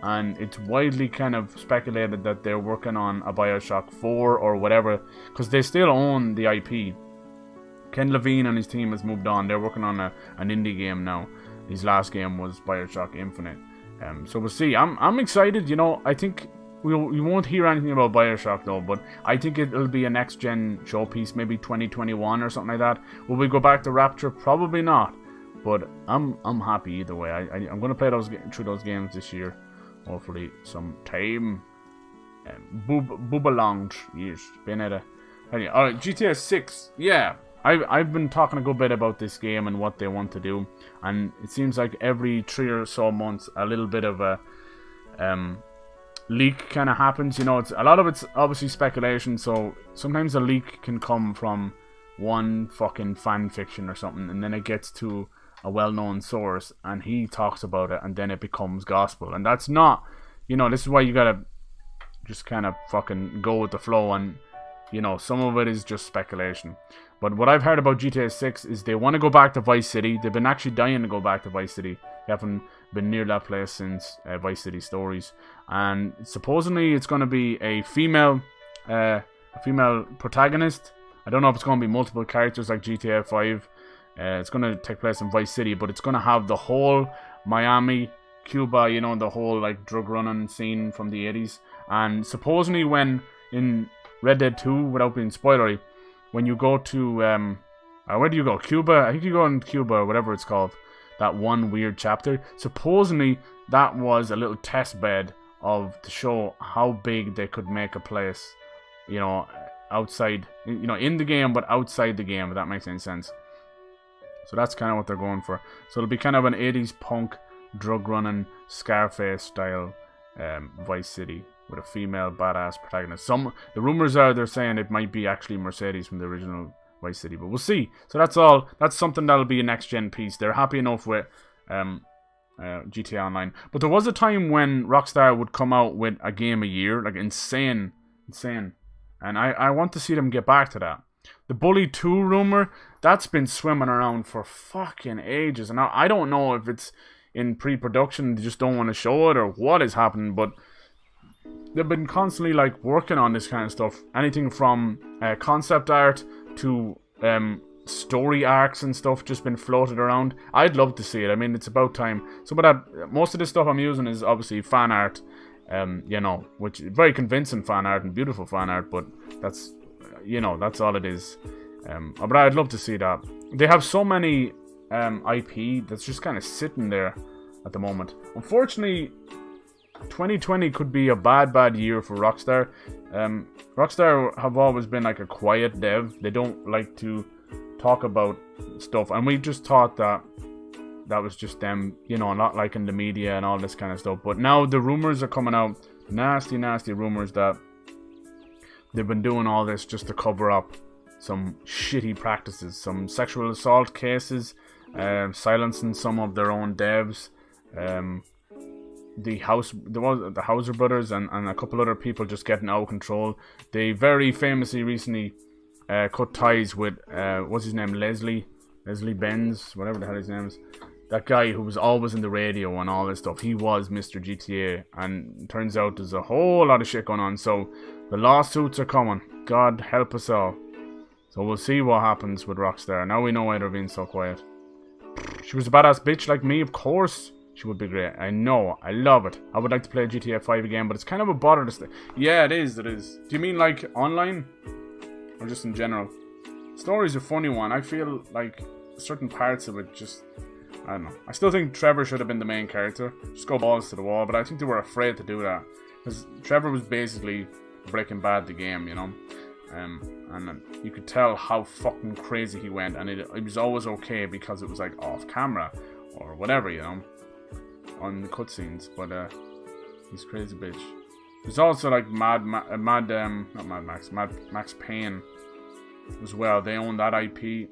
and it's widely kind of speculated that they're working on a Bioshock 4 or whatever, because they still own the IP. Ken Levine and his team has moved on. They're working on an indie game now. His last game was Bioshock Infinite. So we'll see. I'm excited. You know, I think we won't hear anything about Bioshock though, but I think it'll be a next gen showpiece, maybe 2021 or something like that. Will we go back to Rapture? Probably not. But I'm happy either way. I'm gonna play through those games this year, hopefully sometime. Booba Lounge, yes, Benetta. Anyway, alright, GTA 6. Yeah, I've been talking a good bit about this game and what they want to do, and it seems like every 3 or so months a little bit of a leak kind of happens. You know, a lot of it's obviously speculation, so sometimes a leak can come from one fucking fan fiction or something, and then it gets to a well-known source, and he talks about it, and then it becomes gospel. And that's not, you know, this is why you gotta just kind of fucking go with the flow, and, you know, some of it is just speculation. But what I've heard about GTA 6 is they want to go back to Vice City. They've been actually dying to go back to Vice City. They haven't been near that place since Vice City Stories. And supposedly it's going to be a female protagonist. I don't know if it's going to be multiple characters like GTA 5. It's going to take place in Vice City, but it's going to have the whole Miami, Cuba, you know, the whole like drug running scene from the 80s. And supposedly when in Red Dead 2, without being spoilery, when you go to where do you go? Cuba? I think you go in Cuba or whatever it's called. That one weird chapter. Supposedly that was a little test bed to show how big they could make a place, you know, outside, you know, in the game but outside the game, if that makes any sense. So that's kind of what they're going for. So it'll be kind of an 80s punk, drug running, Scarface style Vice City with a female badass protagonist. The rumors are they're saying it might be actually Mercedes from the original Vice City, but we'll see. So that's something that'll be a next gen piece. They're happy enough with GTA Online, but there was a time when Rockstar would come out with a game a year, like insane, and I want to see them get back to that. The Bully 2 rumor, that's been swimming around for fucking ages, and I don't know if it's in pre-production, they just don't want to show it, or what is happening, but they've been constantly like working on this kind of stuff. Anything from concept art to story arcs and stuff just been floated around. I'd love to see it. I mean, it's about time. So, but most of the stuff I'm using is obviously fan art, you know, which is very convincing fan art and beautiful fan art, but that's, you know, that's all it is. But I'd love to see that. They have so many IP that's just kind of sitting there at the moment. Unfortunately, 2020 could be a bad year for Rockstar. Rockstar have always been like a quiet dev. They don't like to talk about stuff, and we just thought that was just them, you know, not liking the media and all this kind of stuff. But now the rumors are coming out, nasty rumors that they've been doing all this just to cover up some shitty practices, some sexual assault cases, silencing some of their own devs. The Hauser brothers and a couple other people just getting out of control. They very famously recently cut ties with what's his name, Leslie Benz, whatever the hell his name is. that guy who was always in the radio and all this stuff, he was Mr. GTA, and turns out there's a whole lot of shit going on, so the lawsuits are coming. God help us all. So we'll see what happens with Rockstar. Now we know why they're being so quiet. She was a badass bitch like me, of course. She would be great. I know. I love it. I would like to play GTA 5 again, but it's kind of a bother to stay. Yeah, it is. It is. Do you mean like online? Or just in general? Story's a funny one. I feel like certain parts of it just... I don't know. I still think Trevor should have been the main character. Just go balls to the wall, but I think they were afraid to do that. Because Trevor was basically Breaking Bad the game, you know? And you could tell how fucking crazy he went, and it was always okay because it was like off camera or whatever, you know, on the cutscenes. But he's crazy bitch. There's also like Max Payne as well. They own that IP.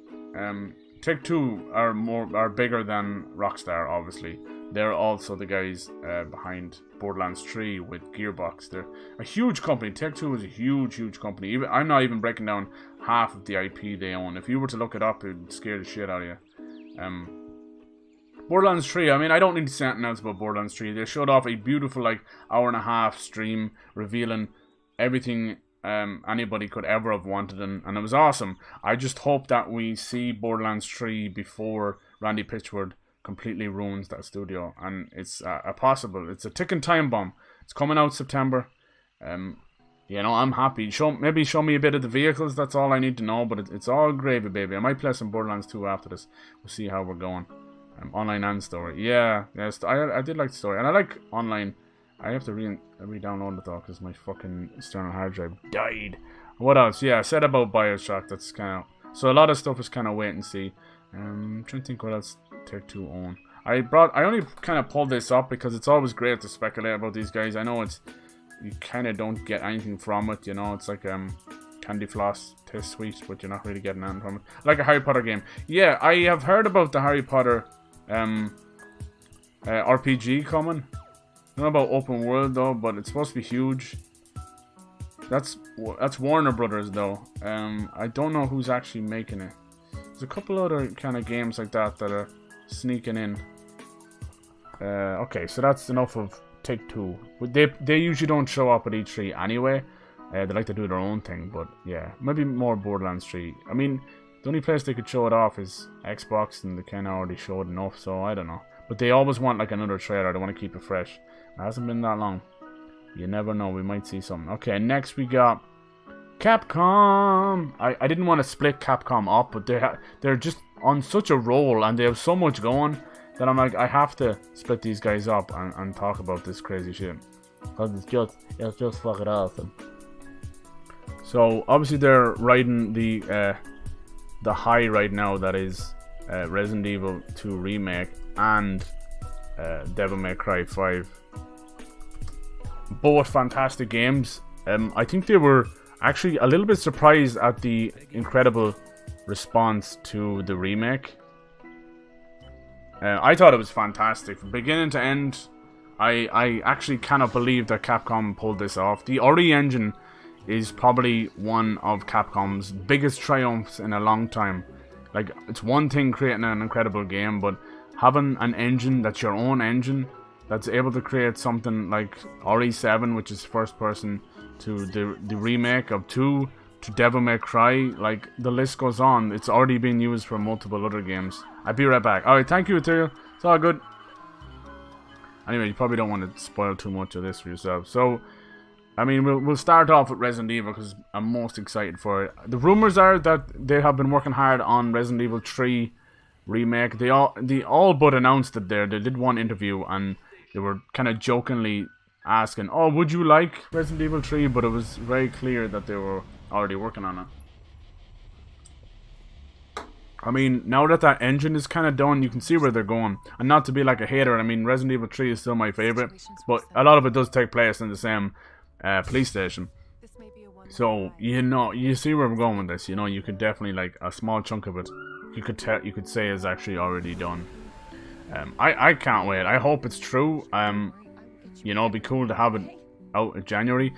Take-Two are bigger than Rockstar, obviously. They're also the guys behind Borderlands 3 with Gearbox. They're a huge company. Take-Two is a huge company. I'm not even breaking down half of the IP they own. If you were to look it up, it would scare the shit out of you. Borderlands 3, I mean, I don't need to say anything else about Borderlands 3. They showed off a beautiful, like, hour-and-a-half stream revealing everything anybody could ever have wanted, and it was awesome. I just hope that we see Borderlands 3 before Randy Pitchford completely ruins that studio, and it's it's a ticking time bomb. It's coming out September. You know, I'm happy. Maybe show me a bit of the vehicles. That's all I need to know. But it's all gravy, baby. I might play some Borderlands 2 after this. We'll see how we're going. Online and story. Yeah, yes. I did like the story, and I like online. I have to re-download it though because my fucking external hard drive died. What else? Yeah, I said about Bioshock. That's kind of so a lot of stuff is kind of wait and see. I'm trying to think what else Take-Two own. I only kind of pulled this up because it's always great to speculate about these guys. I know you kind of don't get anything from it, you know. It's like candy floss tastes sweet, but you're not really getting anything from it. Like a Harry Potter game. Yeah, I have heard about the Harry Potter RPG coming. I don't know about open world though, but it's supposed to be huge. That's Warner Brothers though. I don't know who's actually making it. There's a couple other kind of games like that are sneaking in. Okay, so that's enough of Take-Two. They usually don't show up at E3 anyway. They like to do their own thing, but yeah, maybe more Borderlands 3. I mean, the only place they could show it off is Xbox, and they kind of already showed enough, so I don't know. But they always want like another trailer. They want to keep it fresh. It hasn't been that long. You never know. We might see something. Okay, next we got Capcom. I didn't want to split Capcom up, but they're just on such a roll, and they have so much going that I'm like, I have to split these guys up and talk about this crazy shit. Because it's just fucking awesome. So obviously they're riding the high right now that is Resident Evil 2 Remake and Devil May Cry 5. Both fantastic games. I think they were actually a little bit surprised at the incredible response to the remake. I thought it was fantastic from beginning to end. I actually cannot believe that Capcom pulled this off. The RE engine is probably one of Capcom's biggest triumphs in a long time. Like, it's one thing creating an incredible game, but having an engine that's your own engine that's able to create something like RE7, which is first person, to the remake of 2, to Devil May Cry, like, the list goes on. It's already been used for multiple other games. I'll be right back. Alright, thank you, Ethereal. It's all good. Anyway, you probably don't want to spoil too much of this for yourself. So, I mean, we'll start off with Resident Evil because I'm most excited for it. The rumors are that they have been working hard on Resident Evil 3 remake. They all but announced it there. They did one interview and they were kind of jokingly asking, oh, would you like Resident Evil 3? But it was very clear that they were already working on it. I mean, now that engine is kind of done, you can see where they're going. And not to be like a hater, I mean, Resident Evil 3 is still my favorite, but a lot of it does take place in the same police station. So, you know, you see where we're going with this. You know, you could definitely, like, a small chunk of it, you could say is actually already done. I can't wait. I hope it's true. You know, it'd be cool to have it out in January.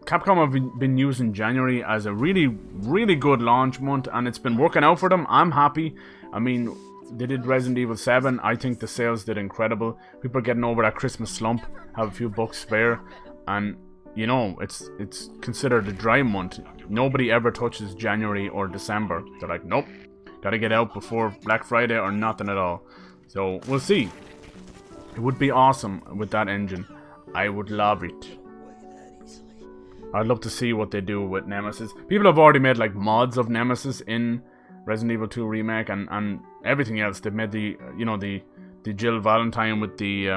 Capcom have been using January as a really, really good launch month, and it's been working out for them. I'm happy. I mean, They did Resident Evil 7. I think the sales did incredible. People are getting over that Christmas slump, have a few bucks spare, and you know, it's considered a dry month. Nobody ever touches January or December. They're like, nope, gotta get out before Black Friday or nothing at all. So we'll see. It would be awesome with that engine. I would love it. I'd love to see what they do with Nemesis. People have already made like mods of Nemesis in Resident Evil 2 Remake and everything else. They've made the, you know, the Jill Valentine with the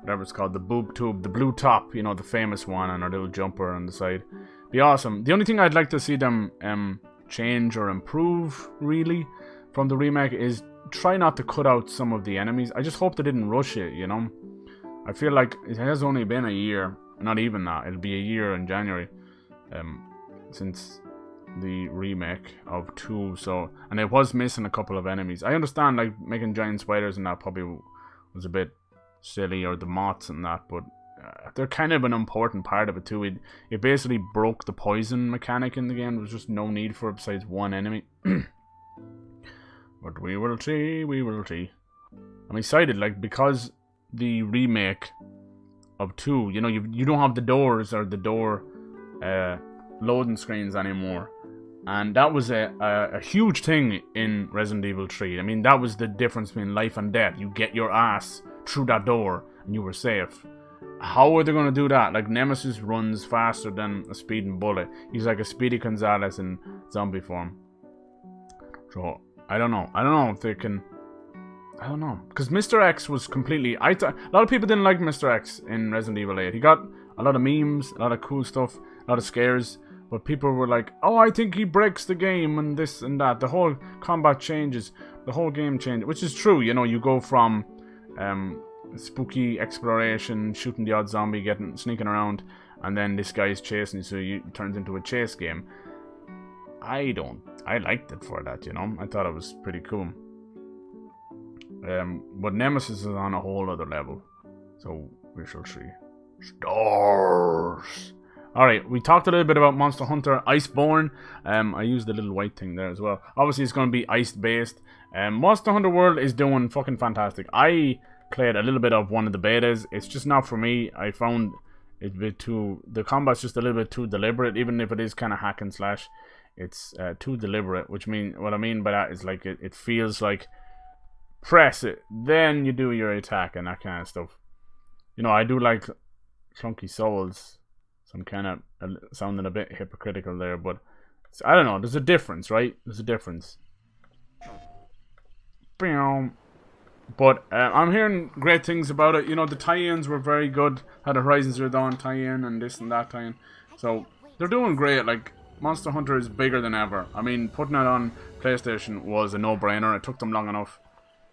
whatever it's called, the boob tube, the blue top, you know, the famous one, and her little jumper on the side. Be awesome. The only thing I'd like to see them change or improve really from the remake is try not to cut out some of the enemies. I just hope they didn't rush it, you know. I feel like it has only been a year, not even that, it'll be a year in January since the remake of 2, so, and it was missing a couple of enemies. I understand like making giant spiders and that probably was a bit silly, or the moths and that, but they're kind of an important part of it too. It basically broke the poison mechanic in the game. There was just no need for it besides one enemy. But we will see, we will see. I'm excited, like, because the remake of 2, you know, you don't have the doors or the door loading screens anymore. And that was a huge thing in Resident Evil 3. I mean, that was the difference between life and death. You get your ass through that door and you were safe. How are they going to do that? Like, Nemesis runs faster than a speeding bullet. He's like a Speedy Gonzales in zombie form. So, I don't know. I don't know if they can... I don't know. Because Mr. X was completely... a lot of people didn't like Mr. X in Resident Evil 8. He got a lot of memes, a lot of cool stuff, a lot of scares. But people were like, oh, I think he breaks the game and this and that. The whole combat changes. The whole game changes. Which is true. You know, you go from spooky exploration, shooting the odd zombie, sneaking around, and then this guy's chasing you, so it turns into a chase game. I liked it for that, you know. I thought it was pretty cool. But Nemesis is on a whole other level. So, we shall see. Stars! Alright, we talked a little bit about Monster Hunter Iceborne. I used the little white thing there as well. Obviously, it's going to be ice-based. Monster Hunter World is doing fucking fantastic. I played a little bit of one of the betas. It's just not for me. I found it a bit too... The combat's just a little bit too deliberate. Even if it is kind of hack and slash, it's too deliberate. Which what I mean by that is like it feels like press it, then you do your attack and that kind of stuff. You know, I do like Clunky Souls. So I'm kind of sounding a bit hypocritical there, but I don't know. There's a difference, right? There's a difference. But I'm hearing great things about it. You know, the tie-ins were very good. Had a Horizon Zero Dawn tie-in and this and that tie-in. So they're doing great. Like, Monster Hunter is bigger than ever. I mean, putting it on PlayStation was a no-brainer. It took them long enough.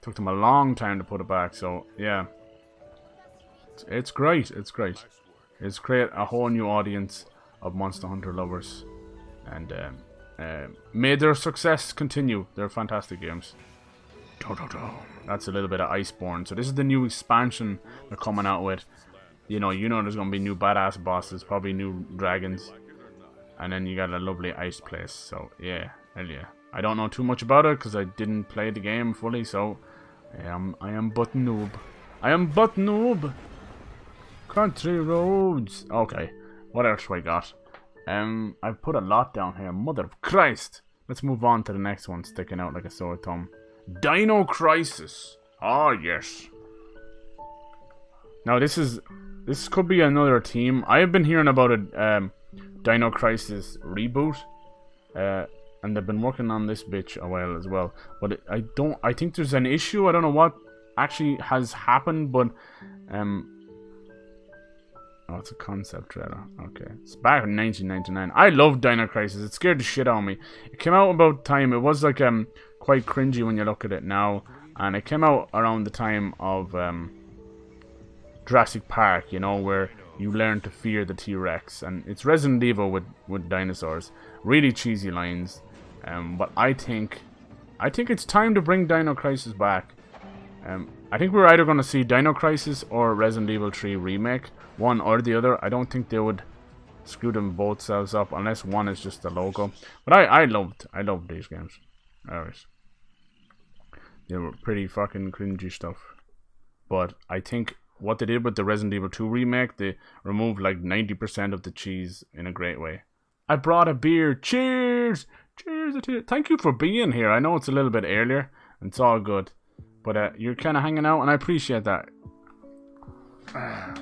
It took them a long time to put it back. So yeah, it's great. It's great. It's create a whole new audience of Monster Hunter lovers, and may their success continue. They're fantastic games. That's a little bit of Iceborne. So this is the new expansion they're coming out with. You know there's gonna be new badass bosses, probably new dragons, and then you got a lovely ice place. So yeah, hell yeah. I don't know too much about it because I didn't play the game fully. So I am but noob. I am but noob. Country roads. Okay, what else we got? I've put a lot down here. Mother of Christ. Let's move on to the next one, sticking out like a sore thumb. Dino Crisis. Oh yes. Now this could be another team. I have been hearing about a Dino Crisis reboot, and they've been working on this bitch a while as well. But I think there's an issue. I don't know what actually has happened, but oh, it's a concept trailer. Okay. It's back in 1999. I love Dino Crisis. It scared the shit out of me. It came out about time. It was like quite cringy when you look at it now. And it came out around the time of Jurassic Park, you know, where you learn to fear the T-Rex. And it's Resident Evil with dinosaurs. Really cheesy lines. But I think it's time to bring Dino Crisis back. I think we're either going to see Dino Crisis or Resident Evil 3 Remake. One or the other. I don't think they would screw them both selves up unless one is just a logo. But I loved these games. Alright. They were pretty fucking cringy stuff. But I think what they did with the Resident Evil 2 remake, they removed like 90% of the cheese in a great way. I brought a beer. Cheers! Cheers! Thank you for being here. I know it's a little bit earlier, and it's all good. But you're kind of hanging out, and I appreciate that.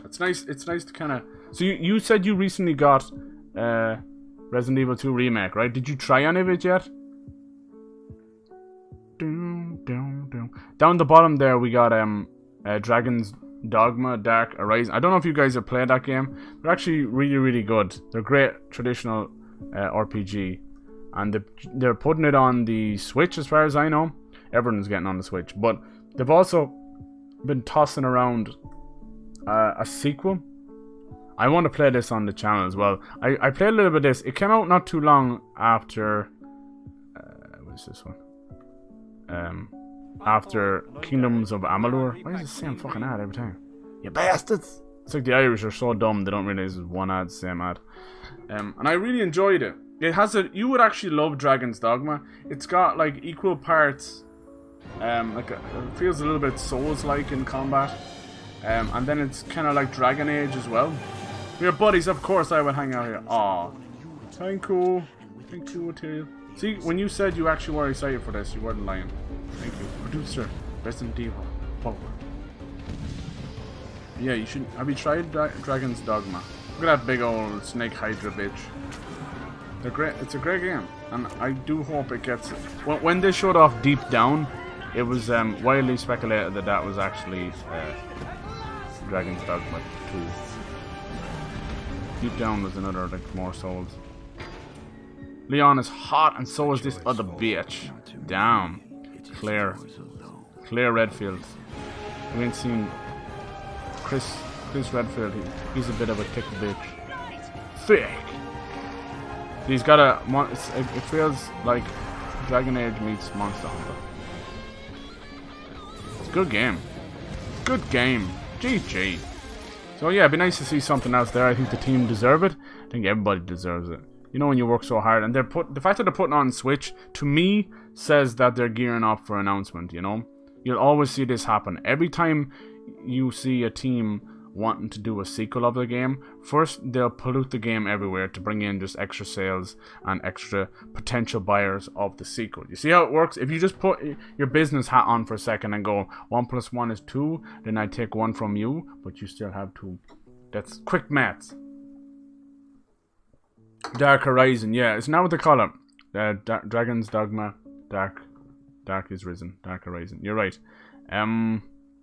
It's nice to kind of... So you said you recently got Resident Evil 2 remake, right? Did you try any of it yet? Down the bottom there, we got Dragon's Dogma Dark Horizon. I don't know if you guys have played that game. They're actually really, really good. They're great traditional RPG. And they're putting it on the Switch as far as I know. Everyone's getting on the Switch. But they've also been tossing around a sequel. I want to play this on the channel as well. I played a little bit of this. It came out not too long after... what's this one? After Kingdoms of Amalur. Why is it the same fucking ad every time? You bastards! It's like the Irish are so dumb they don't realize it's one ad, same ad. And I really enjoyed it. It has a... You would actually love Dragon's Dogma. It's got like equal parts... it feels a little bit Souls-like in combat. And then it's kind of like Dragon Age as well. We're buddies, of course I would hang out here. Aw. Thank you. Thank you, Tail. See, when you said you actually were excited for this, you weren't lying. Thank you. Producer, Resident Evil 4. Yeah, you should... Have you tried Dragon's Dogma? Look at that big old snake hydra bitch. They're great. It's a great game. And I do hope it gets... When they showed off Deep Down, it was widely speculated that that was actually Dragon's Dogma 2. Deep Down was another, like, more Souls. Leon is hot, and so is this other bitch. Damn. Claire Redfield. We ain't seen Chris Redfield. He's a bit of a thick bitch. Thick. He's got a... It feels like Dragon Age meets Monster Hunter. It's a good game. Good game. GG. So yeah, it'd be nice to see something else there. I think the team deserve it. I think everybody deserves it. You know, when you work so hard, and the fact that they're putting on Switch, to me, says that they're gearing up for announcement, you know? You'll always see this happen. Every time you see a team wanting to do a sequel of the game, first they'll pollute the game everywhere to bring in just extra sales and extra potential buyers of the sequel. You see how it works? If you just put your business hat on for a second and go 1 + 1 is 2, then I take 1 from you, but you still have 2. That's quick maths. Dark Horizon, yeah, it's not what they call it. Dragon's Dogma, Dark is Risen, Dark Horizon. You're right.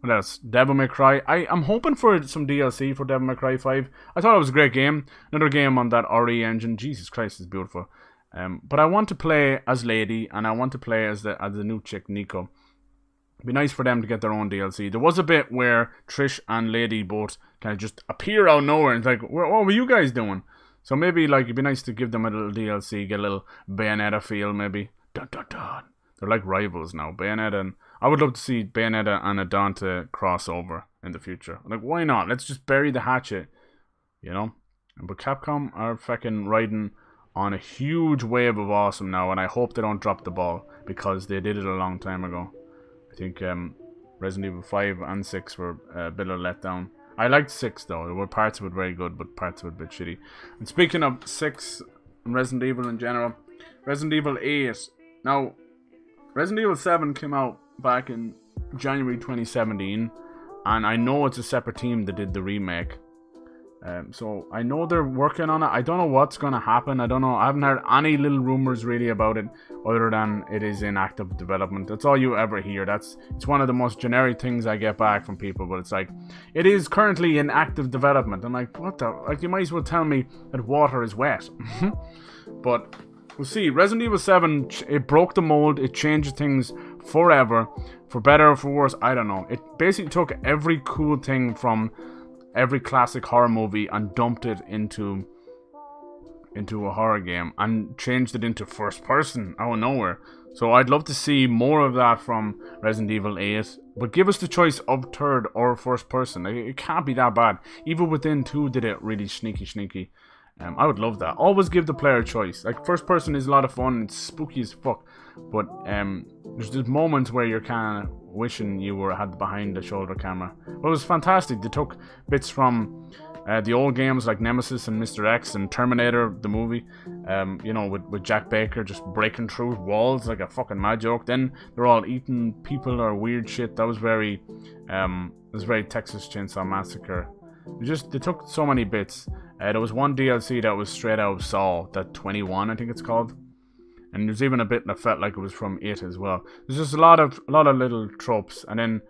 What else? Devil May Cry. I'm hoping for some DLC for Devil May Cry 5. I thought it was a great game. Another game on that RE engine. Jesus Christ, it's beautiful. But I want to play as Lady, and I want to play as the new chick, Nico. It'd be nice for them to get their own DLC. There was a bit where Trish and Lady both kind of just appear out of nowhere, and it's like, what were you guys doing? So maybe, like, it'd be nice to give them a little DLC, get a little Bayonetta feel, maybe. Dun dun dun. They're like rivals now, Bayonetta, and I would love to see Bayonetta and Adante crossover in the future. Like, why not? Let's just bury the hatchet, you know? But Capcom are fucking riding on a huge wave of awesome now, and I hope they don't drop the ball, because they did it a long time ago. I think Resident Evil 5 and 6 were a bit of a letdown. I liked 6 though. There were parts of it very good, but parts of it a bit shitty. And speaking of 6 and Resident Evil in general, Resident Evil 8. Now, Resident Evil 7 came out back in January 2017, and I know it's a separate team that did the remake. So I know they're working on it. I don't know what's going to happen. I don't know. I haven't heard any little rumors really about it, other than it is in active development. That's all you ever hear. It's one of the most generic things I get back from people, but it's like, it is currently in active development. I'm like, what the? Like, you might as well tell me that water is wet. But we'll see. Resident Evil 7, it broke the mold. It changed things forever. For better or for worse, I don't know. It basically took every cool thing from every classic horror movie and dumped it into a horror game and changed it into first person out of nowhere. So I'd love to see more of that from Resident Evil 8, but give us the choice of third or first person. It can't be that bad. Evil Within 2 did it really sneaky. I would love that. Always give the player a choice. Like, first person is a lot of fun. It's spooky as fuck. But there's just moments where you're kind of wishing you had the behind the shoulder camera. But it was fantastic. They took bits from the old games like Nemesis and Mr. X and Terminator, the movie. You know, with Jack Baker just breaking through walls like a fucking mad joke. Then they're all eating people or weird shit. That was very Texas Chainsaw Massacre. They took so many bits. There was one DLC that was straight out of Saw, that 21 I think it's called. And there's even a bit that felt like it was from It as well. There's just a lot of little tropes. And then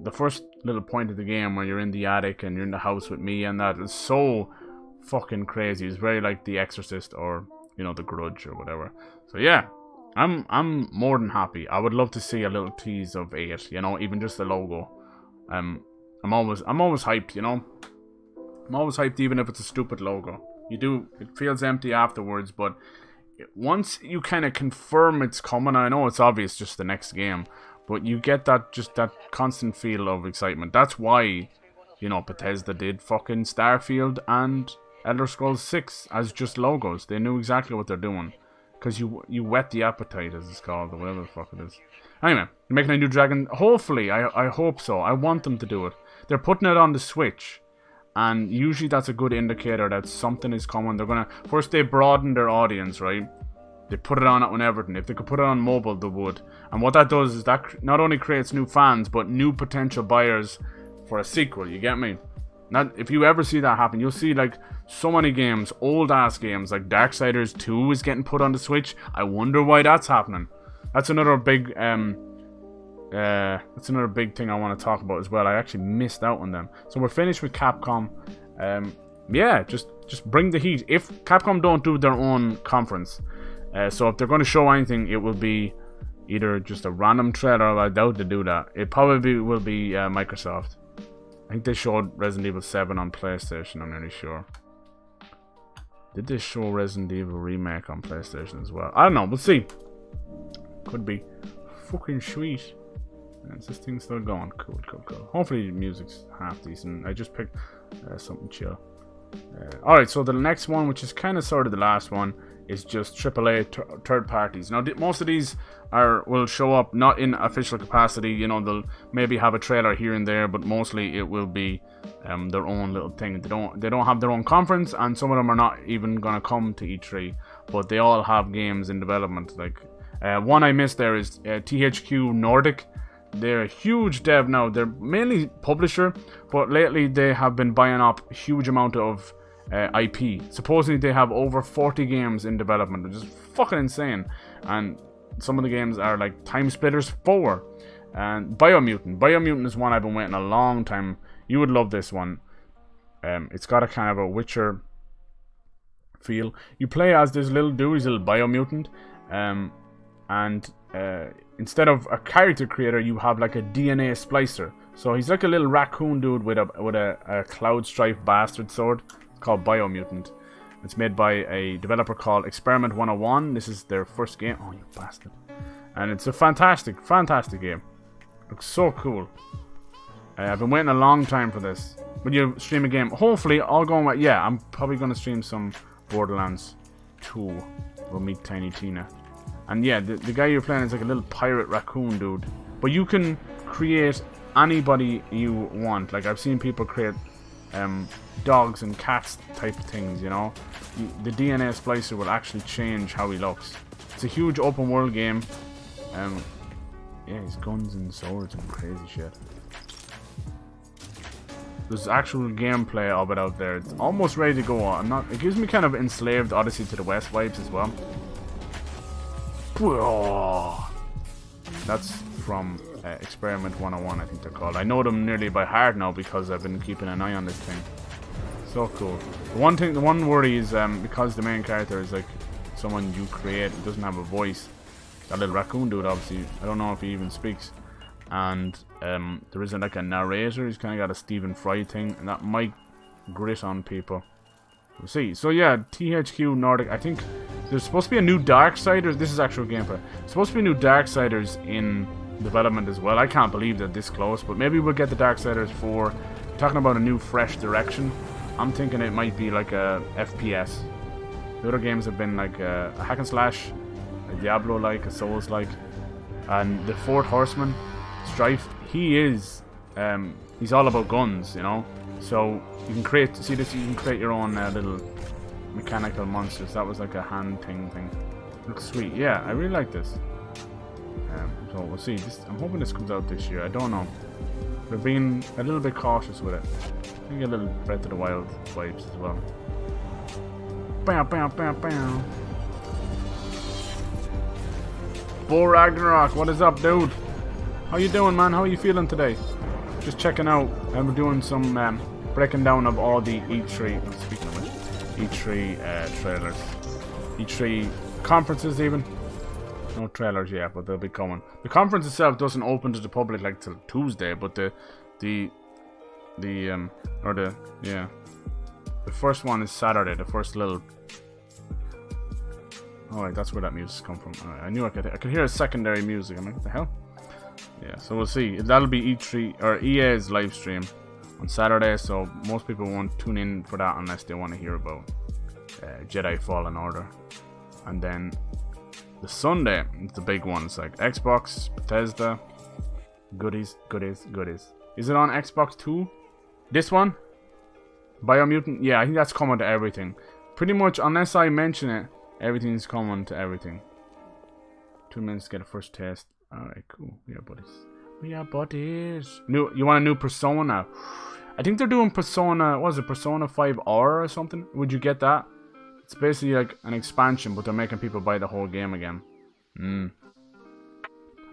the first little point of the game where you're in the attic and you're in the house with me and that is so fucking crazy. It's very like The Exorcist or, you know, The Grudge or whatever. So yeah, I'm more than happy. I would love to see a little tease of 8, you know, even just the logo. I'm always hyped, you know. I'm always hyped even if it's a stupid logo. It feels empty afterwards, but once you kind of confirm it's coming, I know it's obvious just the next game, but you get that constant feel of excitement. That's why, you know, Bethesda did fucking Starfield and Elder Scrolls 6 as just logos. They knew exactly what they're doing. Because you whet the appetite, as it's called, or whatever the fuck it is. Anyway, they're making a new Dragon. Hopefully, I hope so. I want them to do it. They're putting it on the Switch. And usually that's a good indicator that something is coming. They're gonna... First, they broaden their audience, right? They put it on everything. If they could put it on mobile, they would. And what that does is that not only creates new fans, but new potential buyers for a sequel. You get me? If you ever see that happen, you'll see like so many games, old ass games, like Darksiders 2 is getting put on the Switch. I wonder why that's happening. That's another big thing I want to talk about as well. I actually missed out on them. So we're finished with Capcom. Yeah, just bring the heat. If Capcom don't do their own conference, so if they're going to show anything, it will be either just a random trailer. I doubt they do that. It probably will be Microsoft. I think they showed Resident Evil 7 on PlayStation, I'm nearly sure. Did they show Resident Evil Remake on PlayStation as well? I don't know, we'll see. Could be fucking sweet. Is this thing still going? Cool. Hopefully the music's half decent. I just picked something chill. Alright, so the next one, which is kind of sort of the last one, is just AAA third parties. Now, most of these will show up not in official capacity. You know, they'll maybe have a trailer here and there, but mostly it will be their own little thing. They don't have their own conference, and some of them are not even gonna come to E3. But they all have games in development. Like one I missed there is THQ Nordic. They're a huge dev now. They're mainly publisher, but lately they have been buying up a huge amount of IP. Supposedly they have over 40 games in development, which is fucking insane. And some of the games are like Time Splitters 4 and Biomutant. Biomutant is one I've been waiting a long time. You would love this one. It's got a kind of a Witcher feel. You play as this little dude, he's a little Biomutant, and instead of a character creator, you have like a DNA splicer. So he's like a little raccoon dude with a cloud stripe bastard sword. Called Biomutant. It's made by a developer called Experiment 101. This is their first game. Oh, you bastard. And it's a fantastic game. Looks so cool. I've been waiting a long time for this. When you stream a game, hopefully all going well. Yeah, I'm probably going to stream some Borderlands 2. We'll meet Tiny Tina. And yeah, the guy you're playing is like a little pirate raccoon dude. But you can create anybody you want. Like I've seen people create dogs and cats type things, you know. The DNA splicer will actually change how he looks. It's a huge open world game. Yeah, he's guns and swords and crazy shit. There's actual gameplay of it out there. It's almost ready to go. It gives me kind of Enslaved Odyssey to the West vibes as well. That's from Experiment 101, I think they're called. I know them nearly by heart now because I've been keeping an eye on this thing. So cool. The one worry is because the main character is like someone you create, it doesn't have a voice. That little raccoon dude, obviously, I don't know if he even speaks. And there isn't like a narrator. He's kind of got a Stephen Fry thing, and that might grit on people. We'll see. So yeah, THQ Nordic. I think there's supposed to be a new Darksiders. This is actual gameplay. There's supposed to be new Darksiders in development as well. I can't believe they're this close, but maybe we'll get the Darksiders 4. Talking about a new fresh direction. I'm thinking it might be like a FPS. The other games have been like a hack and slash, a Diablo-like, a Souls-like, and the Fourth Horseman, Strife. He's all about guns, you know. So you can create. See this? You can create your own little mechanical monsters. That was like a hand thing. Looks sweet. Yeah, I really like this. So we'll see. I'm hoping this comes out this year. I don't know. They're being a little bit cautious with it. I think a little Breath of the Wild vibes as well. Bow, bow, bow, bow. Bo Ragnarok, what is up, dude? How you doing, man? How are you feeling today? Just checking out, and we're doing some breaking down of all the E3. I'm speaking of it. E3 trailers, E3 conferences even. No trailers yet, but they'll be coming. The conference itself doesn't open to the public like till Tuesday, but the first one is Saturday. The first little. Oh, right, that's where that music's come from. Right, I knew I could hear a secondary music. I'm like, what the hell? Yeah, so we'll see. That'll be E3 or EA's live stream on Saturday, so most people won't tune in for that unless they want to hear about Jedi Fallen Order. And then the Sunday is the big ones like Xbox, Bethesda, goodies. Is it on Xbox too? This one? Biomutant? Yeah, I think that's coming to everything. Pretty much, unless I mention it, everything's coming to everything. 2 minutes to get a first taste. Alright, cool. We are buddies. You want a new Persona? I think they're doing Persona, what is it, Persona 5 R or something? Would you get that? It's basically like an expansion, but they're making people buy the whole game again.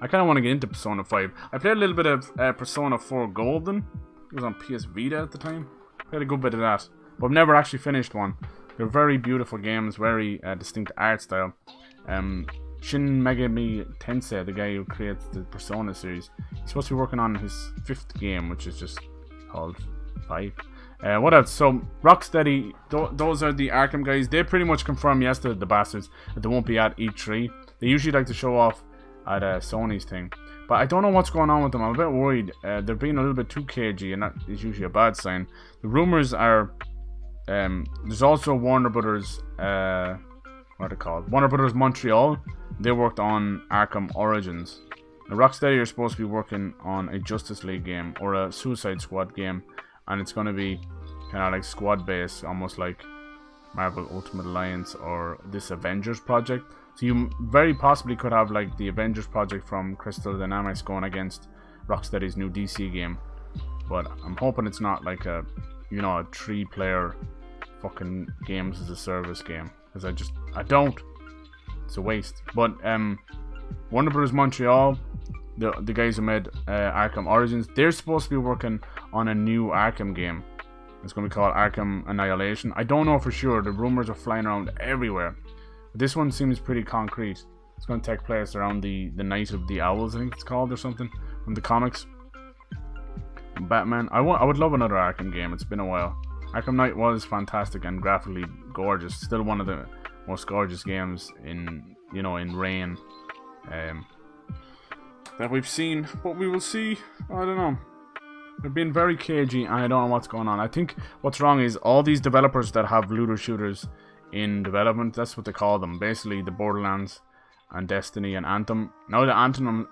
I kind of want to get into Persona 5. I played a little bit of Persona 4 Golden. It was on PS Vita at the time. Played a good bit of that, but I've never actually finished one. They're very beautiful games, very distinct art style. Shin Megami Tensei, the guy who creates the Persona series, he's supposed to be working on his 5th game, which is just called 5. What else? So Rocksteady, those are the Arkham guys. They pretty much confirmed yesterday, the bastards, that they won't be at E3. They usually like to show off at Sony's thing, but I don't know what's going on with them. I'm a bit worried. They're being a little bit too cagey, and that is usually a bad sign. The rumors are there's also Warner Brothers. What are they called? Warner Brothers Montreal. They worked on Arkham Origins. Now, Rocksteady are supposed to be working on a Justice League game or a Suicide Squad game, and it's going to be kind of like squad based, almost like Marvel Ultimate Alliance or this Avengers project. So you very possibly could have like the Avengers project from Crystal Dynamics going against Rocksteady's new DC game. But I'm hoping it's not like a 3-player fucking games as a service game, because I don't. It's a waste. But Warner Bros. Montreal, the guys who made Arkham Origins, they're supposed to be working on a new Arkham game. It's going to be called Arkham Annihilation. I don't know for sure. The rumors are flying around everywhere. But this one seems pretty concrete. It's going to take place around the Night of the Owls, I think it's called, or something, from the comics. Batman. I would love another Arkham game. It's been a while. Arkham Knight was fantastic and graphically gorgeous. Still one of the most gorgeous games in Rain that we've seen. But we will see. I don't know. They're being very cagey, and I don't know what's going on. I think what's wrong is all these developers that have looter shooters in development. That's what they call them. Basically, the Borderlands and Destiny and Anthem. Now that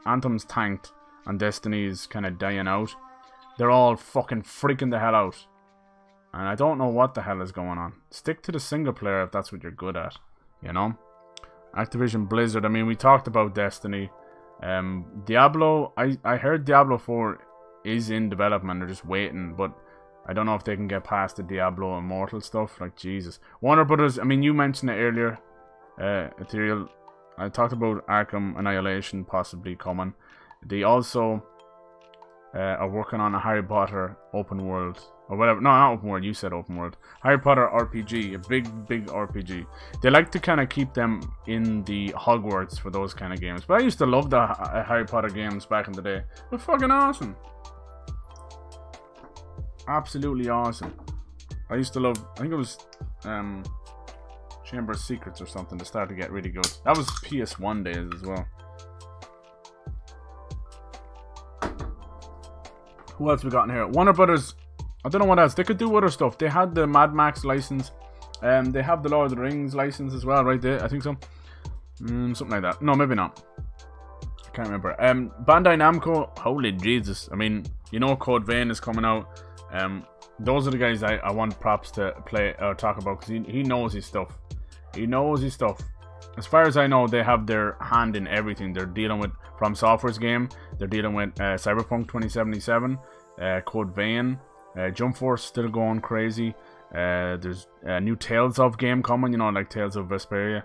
Anthem's tanked and Destiny is kind of dying out, they're all fucking freaking the hell out. And I don't know what the hell is going on. Stick to the single player if that's what you're good at, Activision Blizzard, I mean, we talked about Destiny. Diablo, I heard Diablo 4 is in development. They're just waiting, but I don't know if they can get past the Diablo Immortal stuff. Like, Jesus. Warner Brothers, I mean, you mentioned it earlier, Ethereal. I talked about Arkham Annihilation possibly coming. They also are working on a Harry Potter open world. Or whatever. No, not open world. You said open world. Harry Potter RPG. A big RPG. They like to kind of keep them in the Hogwarts for those kind of games. But I used to love the Harry Potter games back in the day. They're fucking awesome. Absolutely awesome. I used to love... I think it was... Chamber of Secrets or something. They started to get really good. That was PS1 days as well. Who else we got in here? Warner Brothers I don't know what else. They could do other stuff. They had the Mad Max license. They have the Lord of the Rings license as well, right there. I think so. Something like that. No, maybe not. I can't remember. Bandai Namco. Holy Jesus. I mean, you know Code Vein is coming out. Those are the guys I want props to play or talk about, because he knows his stuff. He knows his stuff. As far as I know, they have their hand in everything. They're dealing with From Software's game. They're dealing with Cyberpunk 2077, Code Vein, Jump Force still going crazy. There's a new Tales of game coming, you know, like Tales of Vesperia.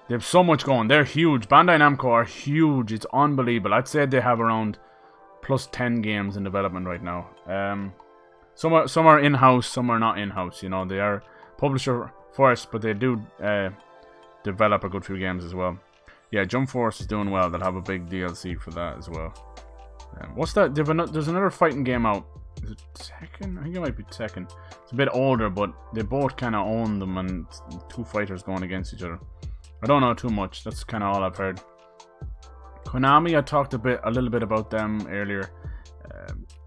They have so much going. They're huge. Bandai Namco are huge. It's unbelievable. I'd say they have around plus 10 games in development right now. Some are in-house, some are not in-house. You know, they are publisher first, but they do develop a good few games as well. Yeah, Jump Force is doing well. They'll have a big DLC for that as well. What's that? There's another fighting game out. Is it Tekken? I think it might be Tekken. It's a bit older, but they both kind of own them, and two fighters going against each other. I don't know too much. That's kind of all I've heard. Konami, I talked a little bit about them earlier.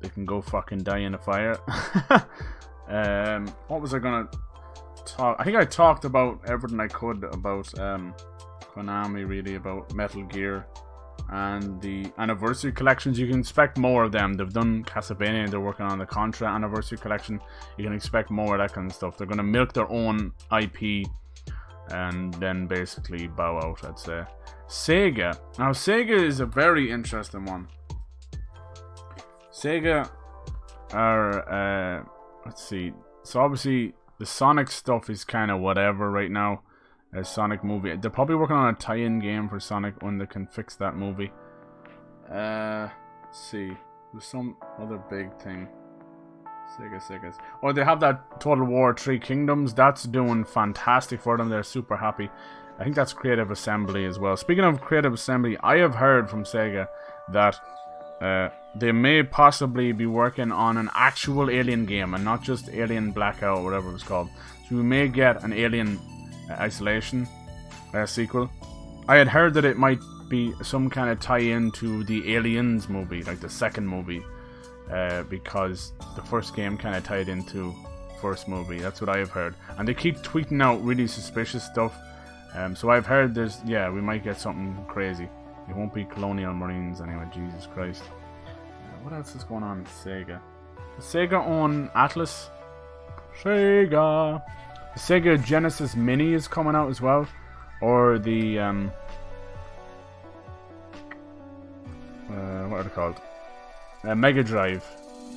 They can go fucking die in a fire. What was I gonna talk? I think I talked about everything I could about Konami, really, about Metal Gear and the anniversary collections. You can expect more of them. They've done Castlevania and they're working on the Contra anniversary collection. You can expect more of that kind of stuff. They're gonna milk their own IP and then basically bow out, I'd say. Sega. Now, Sega is a very interesting one. Sega are, let's see. So obviously, the Sonic stuff is kind of whatever right now. A Sonic movie. They're probably working on a tie-in game for Sonic when they can fix that movie. Let's see. There's some other big thing. Sega. Oh, they have that Total War 3 Kingdoms. That's doing fantastic for them. They're super happy. I think that's Creative Assembly as well. Speaking of Creative Assembly, I have heard from Sega that they may possibly be working on an actual Alien game and not just Alien Blackout or whatever it's called. So we may get an Alien Isolation sequel. I had heard that it might be some kind of tie-in to the Aliens movie, like the second movie, because the first game kind of tied into first movie. That's what I have heard. And they keep tweeting out really suspicious stuff. So I've heard we might get something crazy. It won't be Colonial Marines anyway, Jesus Christ. What else is going on with Sega? Does Sega own Atlas? Sega! The Sega Genesis Mini is coming out as well. Or the, what are they called? Mega Drive.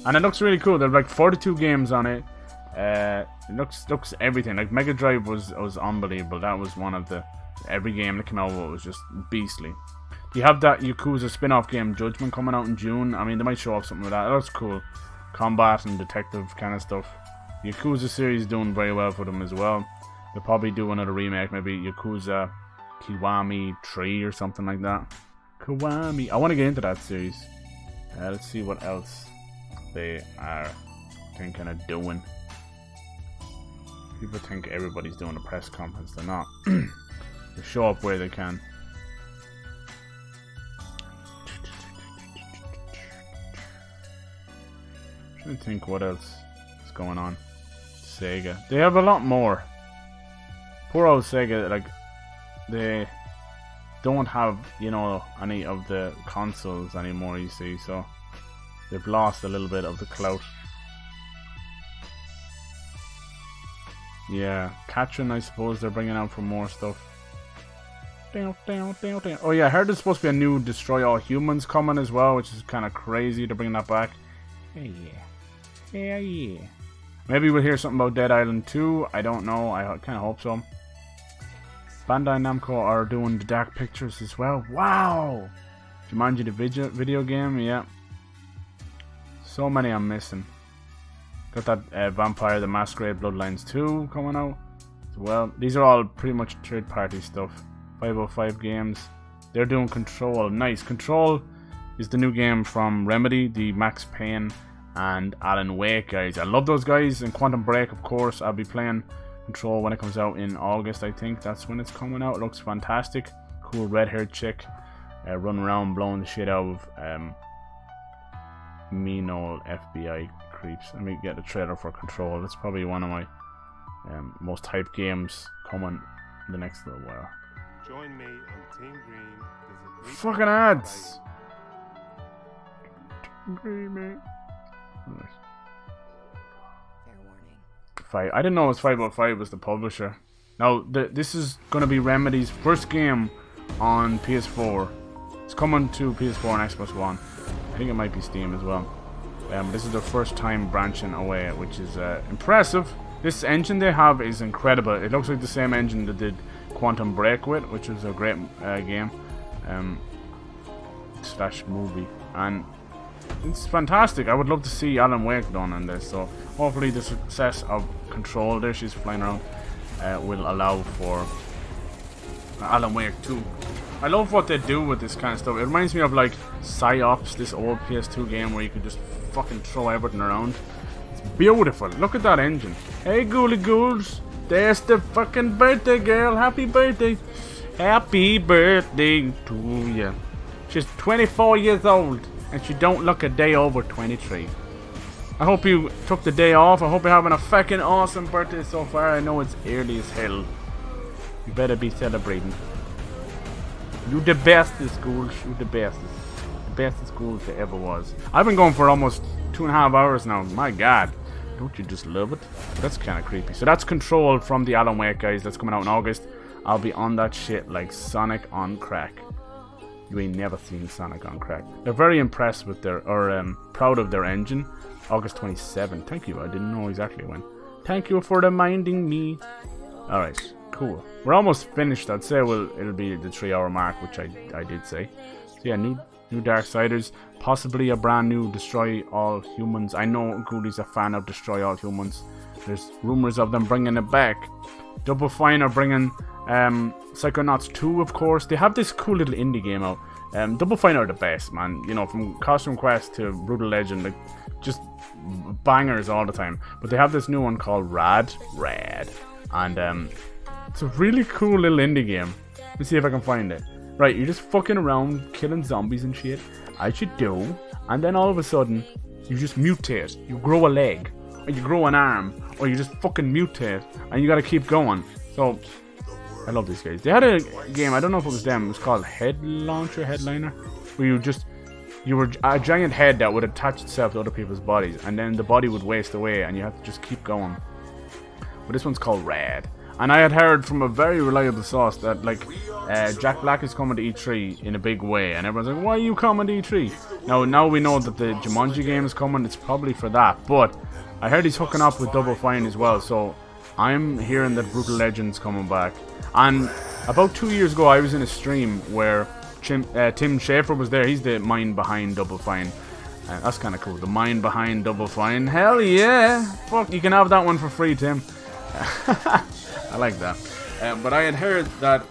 And it looks really cool. There are like 42 games on it. It looks everything. Like Mega Drive was unbelievable. That was one of the every game that came out was just beastly. You have that Yakuza spin-off game Judgment coming out in June. I mean, they might show off something with that. That looks cool. Combat and detective kind of stuff. The Yakuza series is doing very well for them as well. They'll probably do another remake, maybe Yakuza Kiwami 3 or something like that. Kiwami. I want to get into that series. Let's see what else they are thinking of doing. People think everybody's doing a press conference. They're not. They show up where they can. I'm trying to think what else is going on. Sega. They have a lot more. Poor old Sega, like, they don't have, you know, any of the consoles anymore, you see, so they've lost a little bit of the clout. Yeah, Catrin, I suppose they're bringing out for more stuff. Oh yeah, I heard there's supposed to be a new Destroy All Humans coming as well, which is kind of crazy to bring that back. Yeah. Maybe we'll hear something about Dead Island 2. I don't know. I kind of hope so. Bandai Namco are doing the Dark Pictures as well. Wow! Jumanji the video game, yeah. So many I'm missing. Got that Vampire the Masquerade Bloodlines 2 coming out as well. These are all pretty much third-party stuff. 505 Games. They're doing Control. Nice. Control is the new game from Remedy, the Max Payne and Alan Wake guys. I love those guys. And Quantum Break, of course. I'll be playing Control when it comes out in August, I think. That's when it's coming out. It looks fantastic. Cool red-haired chick running around blowing the shit out of mean old FBI creeps. Let me get the trailer for Control. It's probably one of my most hyped games coming in the next little while. Join me on Team Green. Fucking ads! Team Green, mate. Fair warning. I didn't know it was 505 was the publisher. Now, this is going to be Remedy's first game on PS4. It's coming to PS4 and Xbox One. I think it might be Steam as well. This is their first time branching away, which is impressive. This engine they have is incredible. It looks like the same engine that did Quantum Break with, which was a great game slash movie, and it's fantastic. I would love to see Alan Wake done on this, so hopefully the success of Control, there she's flying around, will allow for Alan Wake 2. I love what they do with this kind of stuff. It reminds me of like Psyops, this old PS2 game where you could just fucking throw everything around. It's beautiful. Look at that engine. Hey ghouly ghouls, there's the fucking birthday girl. Happy birthday. Happy birthday to you. She's 24 years old and she don't look a day over 23. I hope you took the day off. I hope you're having a fucking awesome birthday so far. I know it's early as hell. You better be celebrating. You the bestest, ghouls. You the bestest. The bestest ghouls there ever was. I've been going for almost 2.5 hours now. My god. Don't you just love it? That's kind of creepy. So that's Control from the Alan Wake guys. That's coming out in August. I'll be on that shit like Sonic on crack. You ain't never seen Sonic on crack. They're very impressed with their, or proud of their engine. August 27th. Thank you. I didn't know exactly when. Thank you for reminding me. Alright. Cool. We're almost finished. I'd say it'll be the 3-hour mark, which I did say. So yeah, new Darksiders, possibly a brand new Destroy All Humans. I know Ghoulies a fan of Destroy All Humans. There's rumors of them bringing it back. Double Fine are bringing Psychonauts 2, of course. They have this cool little indie game out. Double Fine are the best, man. You know, from Costume Quest to Brutal Legend, like just bangers all the time. But they have this new one called Rad, and it's a really cool little indie game. Let me see if I can find it. Right, you're just fucking around killing zombies and shit, as you do, and then all of a sudden, you just mutate. You grow a leg, or you grow an arm, or you just fucking mutate, and you gotta keep going. So, I love these guys. They had a game, I don't know if it was them, it was called Headliner, where you were a giant head that would attach itself to other people's bodies, and then the body would waste away, and you have to just keep going. But this one's called Rad. And I had heard from a very reliable source that like Jack Black is coming to E3 in a big way, and everyone's like, why are you coming to E3? Now we know that the Jumanji game is coming. It's probably for that, but I heard he's hooking up with Double Fine as well, so I'm hearing that Brutal Legend's coming back. And about 2 years ago I was in a stream where Tim Schafer was there. He's the mind behind Double Fine. That's kind of cool, the mind behind Double Fine. Hell yeah. Fuck, you can have that one for free, Tim. I like that. But I had heard that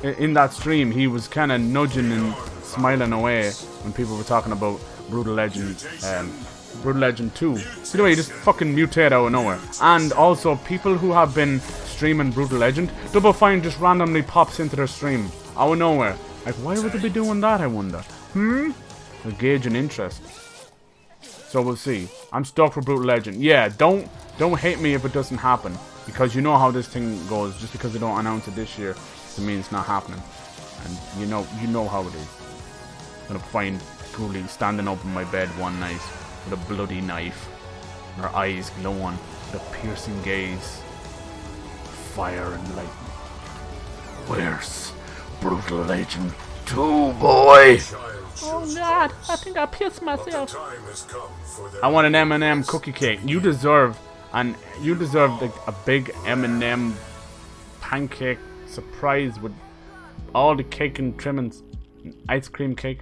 in that stream he was kind of nudging and smiling away when people were talking about Brutal Legend 2. So anyway, you just fucking mutate out of nowhere. And also, people who have been streaming Brutal Legend, Double Fine just randomly pops into their stream out of nowhere. Like, why would they be doing that, I wonder? To gauge an interest. So we'll see. I'm stuck for Brutal Legend. Yeah, don't hate me if it doesn't happen. Because you know how this thing goes. Just because they don't announce it this year doesn't mean it's not happening. And you know how it is. I'm gonna find Ghoulie standing up in my bed one night with a bloody knife. And her eyes glowing with a piercing gaze. Fire and lightning. Where's Brutal Legend 2, boy? Oh god, I think I pissed myself. I want an M&M cookie cake. You deserve like a big M&M pancake surprise with all the cake and trimmings. Ice cream cake.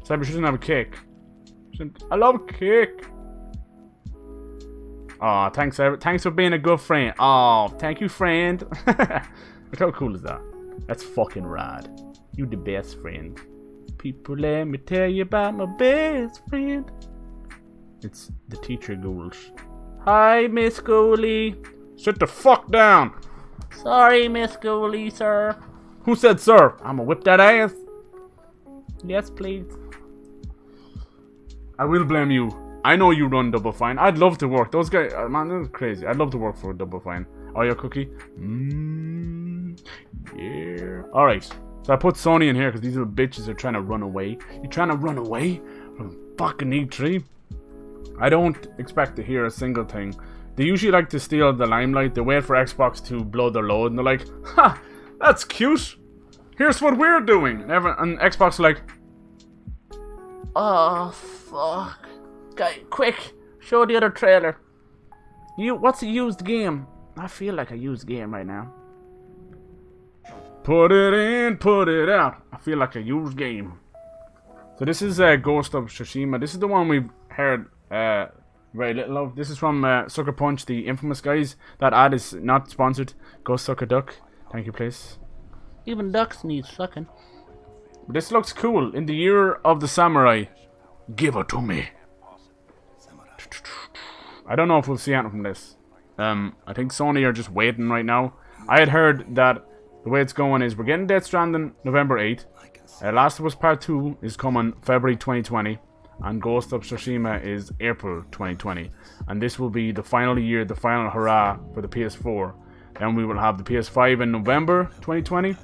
Cyber shouldn't have a cake. I love cake. Aw, thanks for being a good friend. Aw, thank you, friend. Look how cool is that? That's fucking rad. You the best friend. People, let me tell you about my best friend. It's the teacher ghouls. Hi, Miss Ghoulie. Sit the fuck down. Sorry, Miss Ghoulie, sir. Who said sir? I'ma whip that ass. Yes, please. I will blame you. I know you run Double Fine. I'd love to work. Those guys, man, that's crazy. I'd love to work for Double Fine. Oh, your cookie? Yeah. Alright. So I put Sony in here because these little bitches are trying to run away. You trying to run away from fucking E3? I don't expect to hear a single thing. They usually like to steal the limelight. They wait for Xbox to blow their load and they're like, ha! That's cute! Here's what we're doing! And Xbox are like, Oh, fuck. Guy, quick, show the other trailer. What's a used game? I feel like a used game right now. put it in, put it out. I feel like a used game. So this is Ghost of Tsushima. This is the one we've heard very little of. This is from Sucker Punch, the infamous guys. That ad is not sponsored. Go suck a duck. Thank you, please. Even ducks need sucking. This looks cool. In the year of the samurai. Give it to me. I don't know if we'll see anything from this. I think Sony are just waiting right now. I had heard that the way it's going is we're getting Death Stranding November 8th. Last of Us Part 2 is coming February 2020. And Ghost of Tsushima is April 2020. And this will be the final year, the final hurrah for the PS4. Then we will have the PS5 in November 2020.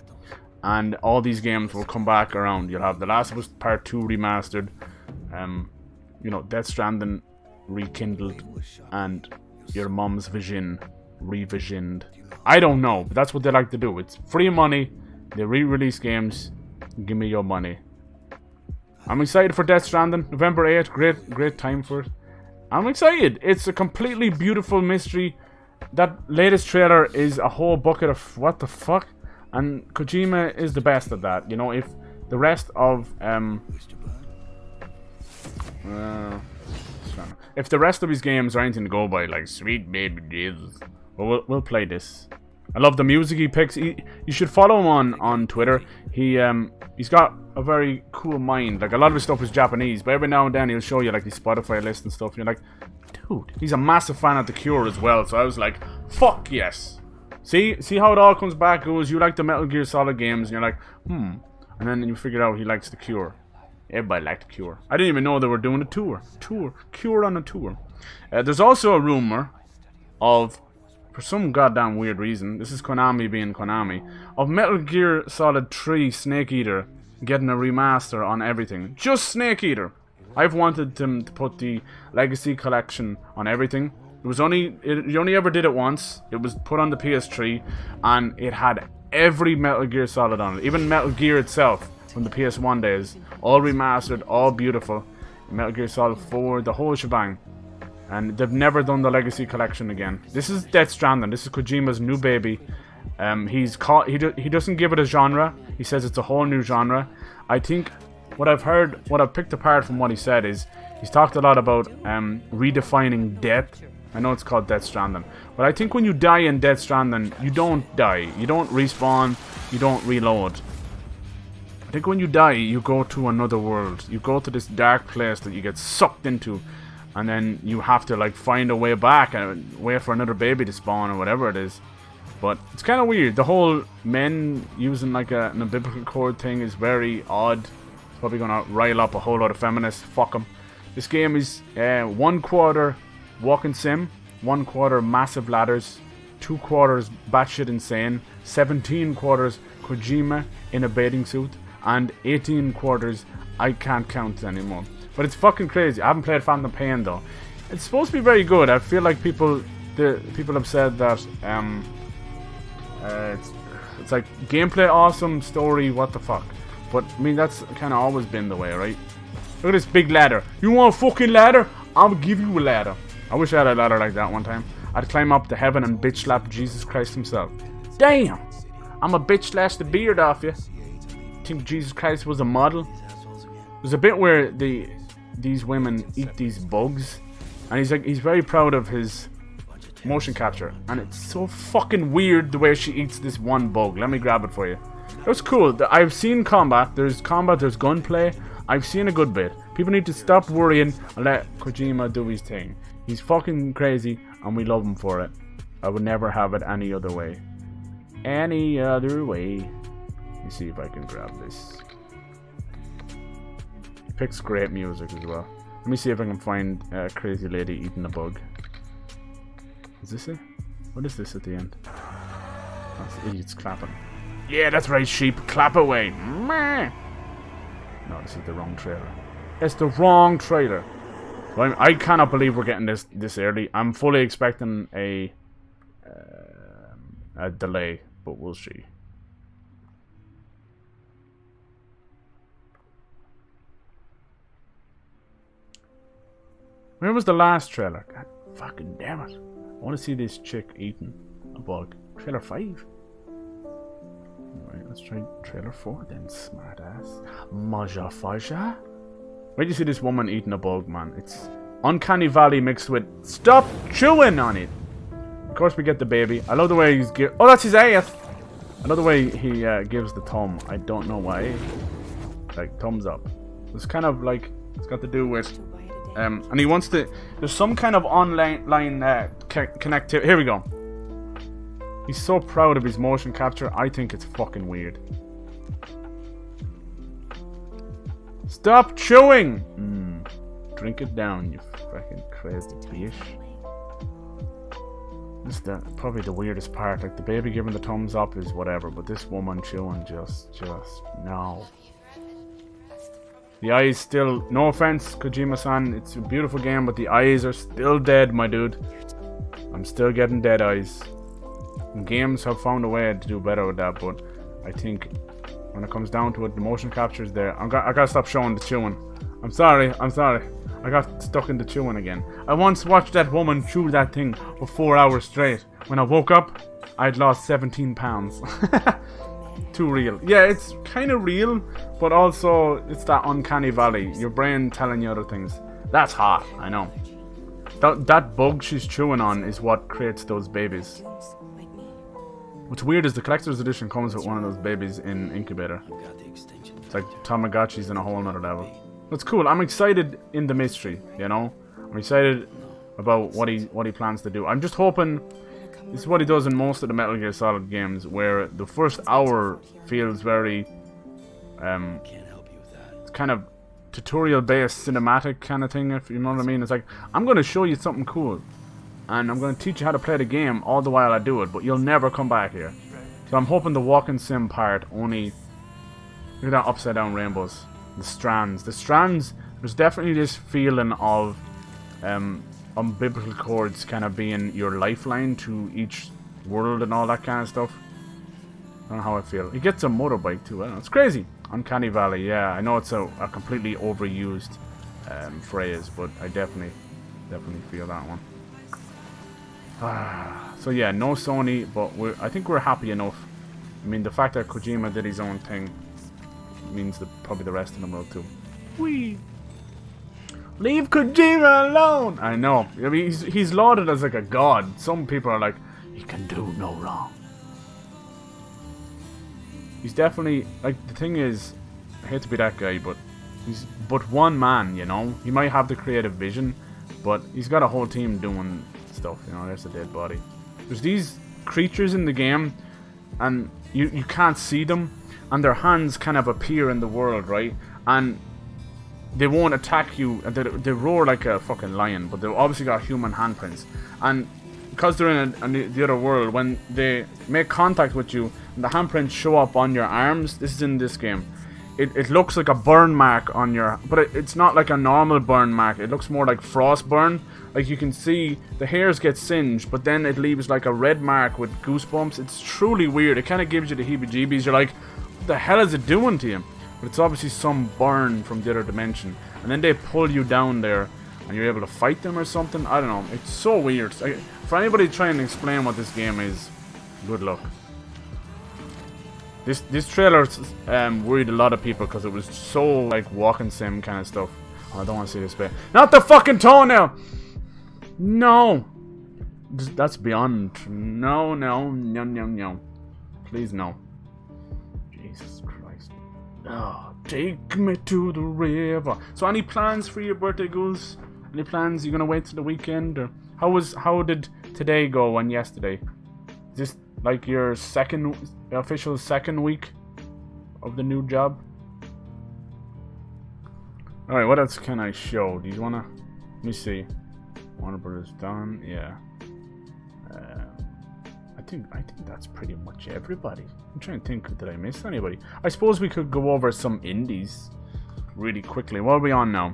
And all these games will come back around. You'll have The Last of Us Part 2 remastered. You know, Death Stranding rekindled. And your mom's vision revisioned. I don't know, but that's what they like to do. It's free money. They re-release games. Give me your money. I'm excited for Death Stranding. November 8th. Great time for it. I'm excited. It's a completely beautiful mystery. That latest trailer is a whole bucket of what the fuck. And Kojima is the best at that. You know, if the rest of if the rest of his games are anything to go by, like Sweet Baby Jesus, well, we'll play this. I love the music he picks. You should follow him on Twitter. He's got a very cool mind. Like, a lot of his stuff is Japanese, but every now and then he'll show you like the Spotify list and stuff. And you're like, dude, he's a massive fan of The Cure as well. So I was like, fuck yes. See how it all comes back. Goes, you like the Metal Gear Solid games, and you're like, and then you figure out he likes The Cure. Everybody liked The Cure. I didn't even know they were doing a tour. Cure on a tour. There's also a rumor of, for some goddamn weird reason, this is Konami being Konami, of Metal Gear Solid 3 Snake Eater getting a remaster on everything. Just Snake Eater. I've wanted them to put the Legacy Collection on everything. You only ever did it once. It was put on the PS3, and it had every Metal Gear Solid on it. Even Metal Gear itself from the PS1 days. All remastered, all beautiful. Metal Gear Solid 4, the whole shebang. And they've never done the Legacy Collection again. This is Death Stranding. This is Kojima's new baby. He doesn't give it a genre. He says it's a whole new genre. I think what I've picked apart from what he said is he's talked a lot about redefining death. I know it's called Death Stranding, but I think when you die in Death Stranding, you don't die. You don't respawn. You don't reload. I think when you die, you go to another world. You go to this dark place that you get sucked into. And then you have to like find a way back and wait for another baby to spawn or whatever it is. But it's kind of weird. The whole men using like an umbilical cord thing is very odd. It's probably going to rile up a whole lot of feminists. Fuck them. This game is 1/4 walking sim, 1/4 massive ladders, 2/4 batshit insane, 17/4 Kojima in a bathing suit, and 18/4 I can't count anymore. But it's fucking crazy. I haven't played Phantom Pain though. It's supposed to be very good. I feel like people have said that it's like gameplay awesome, story what the fuck. But I mean that's kind of always been the way, right? Look at this big ladder. You want a fucking ladder? I'll give you a ladder. I wish I had a ladder like that one time. I'd climb up to heaven and bitch slap Jesus Christ himself. Damn! I'm a bitch slash the beard off you. Think Jesus Christ was a model? There's a bit where these women eat these bugs, and he's very proud of his motion capture, and it's so fucking weird the way she eats this one bug. Let me grab it for you. It was cool. I've seen combat. There's gunplay. I've seen a good bit. People need to stop worrying and let Kojima do his thing. He's fucking crazy, and we love him for it. I would never have it any other way. Any other way. Let me see if I can grab this. Picks great music as well. Let me see if I can find a crazy lady eating a bug. Is this it? What is this at the end? Oh, it's idiots clapping. Yeah, that's right, sheep. Clap away. Meh. No, this is the wrong trailer. It's the wrong trailer. So I cannot believe we're getting this early. I'm fully expecting a delay, but we'll see. Where was the last trailer? God fucking damn it. I want to see this chick eating a bug. Trailer 5? Alright, let's try trailer 4 then, smartass. Maja Faja? Where do you see this woman eating a bug, man? It's Uncanny Valley mixed with stop chewing on it. Of course we get the baby. I love the way he's oh, that's his ass! I love the way he gives the thumb. I don't know why. Like, thumbs up. It's kind of like, it's got to do with... and he wants to... There's some kind of online connectivity. Here we go. He's so proud of his motion capture. I think it's fucking weird. Stop chewing! Drink it down, you fucking crazy bitch. This is probably the weirdest part. Like, the baby giving the thumbs up is whatever, but this woman chewing just no. The eyes still, no offense, Kojima-san, it's a beautiful game, but the eyes are still dead, my dude. I'm still getting dead eyes. And games have found a way to do better with that, but I think when it comes down to it, the motion capture is there. I gotta stop showing the chewing. I'm sorry. I got stuck in the chewing again. I once watched that woman chew that thing for 4 hours straight. When I woke up, I'd lost 17 pounds. Too real. Yeah, it's kind of real, but also it's that uncanny valley. Your brain telling you other things. That's hot, I know. That bug she's chewing on is what creates those babies. What's weird is the collector's edition comes with one of those babies in incubator. It's like Tamagotchi's in a whole nother level. That's cool. I'm excited in the mystery, you know? I'm excited about what he plans to do. I'm just hoping this is what he does in most of the Metal Gear Solid games, where the first hour feels very it's kind of tutorial based cinematic kind of thing, if you know what I mean. It's like, I'm going to show you something cool and I'm going to teach you how to play the game all the while I do it, but you'll never come back here. So I'm hoping the walking sim part only... Look at that upside down rainbows. The strands, there's definitely this feeling of umbilical cords kind of being your lifeline to each world and all that kind of stuff. I don't know how I feel. He gets a motorbike too. I don't know. It's crazy. Uncanny Valley, yeah. I know it's a completely overused phrase, but I definitely feel that one. So yeah, no Sony, but I think we're happy enough. I mean, the fact that Kojima did his own thing means that probably the rest of them will too. Whee! Leave Kojima alone! I know. I mean, he's lauded as like a god. Some people are like, he can do no wrong. He's definitely, like, the thing is, I hate to be that guy, but he's but one man, you know? He might have the creative vision, but he's got a whole team doing stuff, you know? There's a dead body. There's these creatures in the game, and you can't see them, and their hands kind of appear in the world, right? And they won't attack you. They roar like a fucking lion, but they've obviously got human handprints. And because they're in the other world, when they make contact with you, and the handprints show up on your arms, this is in this game, it looks like a burn mark on your... But it's not like a normal burn mark. It looks more like frost burn. Like, you can see the hairs get singed, but then it leaves like a red mark with goosebumps. It's truly weird. It kind of gives you the heebie-jeebies. You're like, what the hell is it doing to you? But it's obviously some burn from the other dimension. And then they pull you down there, and you're able to fight them or something. I don't know. It's so weird. For anybody trying to explain what this game is, good luck. This trailer worried a lot of people because it was so like walking sim kind of stuff. Oh, I don't want to see this bit. Not the fucking toenail! No! That's beyond. No. Please no. Jesus Christ. Oh, take me to the river. So any plans for your birthday, Ghouls? Any plans? You gonna wait till the weekend? Or how did today go and yesterday? Is this like your official second week of the new job? Alright, what else can I show? Do you wanna... Let me see. Warner Brothers done, yeah. I think that's pretty much everybody. I'm trying to think, did I miss anybody? I suppose we could go over some indies really quickly. What are we on now?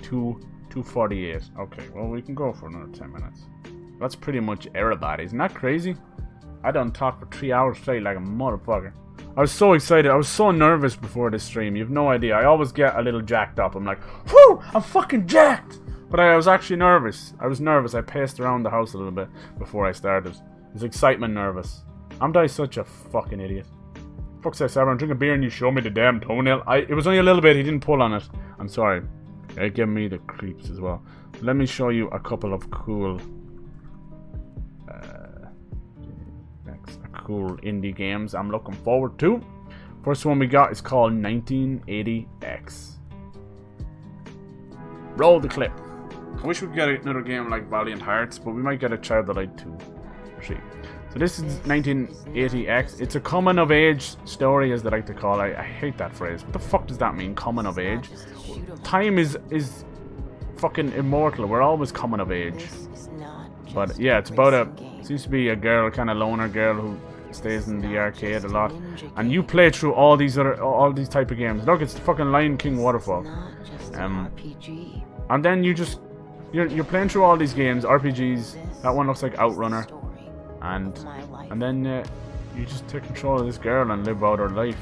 2:48. Okay, well we can go for another 10 minutes. That's pretty much everybody. Isn't that crazy? I done talk for 3 hours straight like a motherfucker. I was so excited. I was so nervous before this stream. You have no idea. I always get a little jacked up. I'm like, whoo! I'm fucking jacked! But I was actually nervous. I was nervous. I paced around the house a little bit before I started. It was excitement nervous. I'm such a fucking idiot. Fuck's sake, Sarah, I'm drinking beer and you show me the damn toenail. It was only a little bit. He didn't pull on it. I'm sorry. It gave me the creeps as well. Let me show you a couple of cool... cool indie games I'm looking forward to. First one we got is called 1980X. Roll the clip. I wish we could get another game like Valiant Hearts, but we might get a Child of Light 2. So this is 1980X. It's a coming of age story, as they like to call it. I hate that phrase. What the fuck does that mean, coming of age? Time is fucking immortal. We're always coming of age. But yeah, it's about seems to be a girl, kind of loner girl who stays in the arcade a lot, and you play through all these type of games. Look, it's the fucking Lion King waterfall, and then you're playing through all these games, RPGs. That one looks like Outrunner, and then you just take control of this girl and live out her life,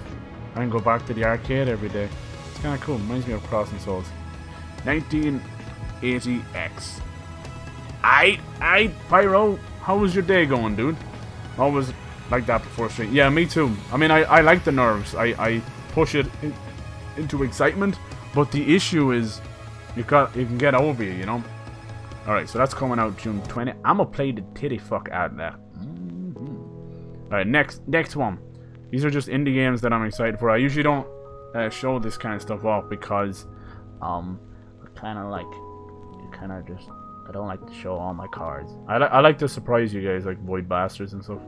and then go back to the arcade every day. It's kind of cool. Reminds me of Crossing Souls. 1980X. Aight, Pyro. How was your day going, dude? Always like that before stream. Yeah, me too. I mean, I like the nerves. I push it into excitement, but the issue is you can get over you know. All right, so that's coming out June 20. I'ma play the titty fuck out of that. All right, next one. These are just indie games that I'm excited for. I usually don't show this kind of stuff off because I don't like to show all my cards. I like to surprise you guys like Void Bastards and stuff.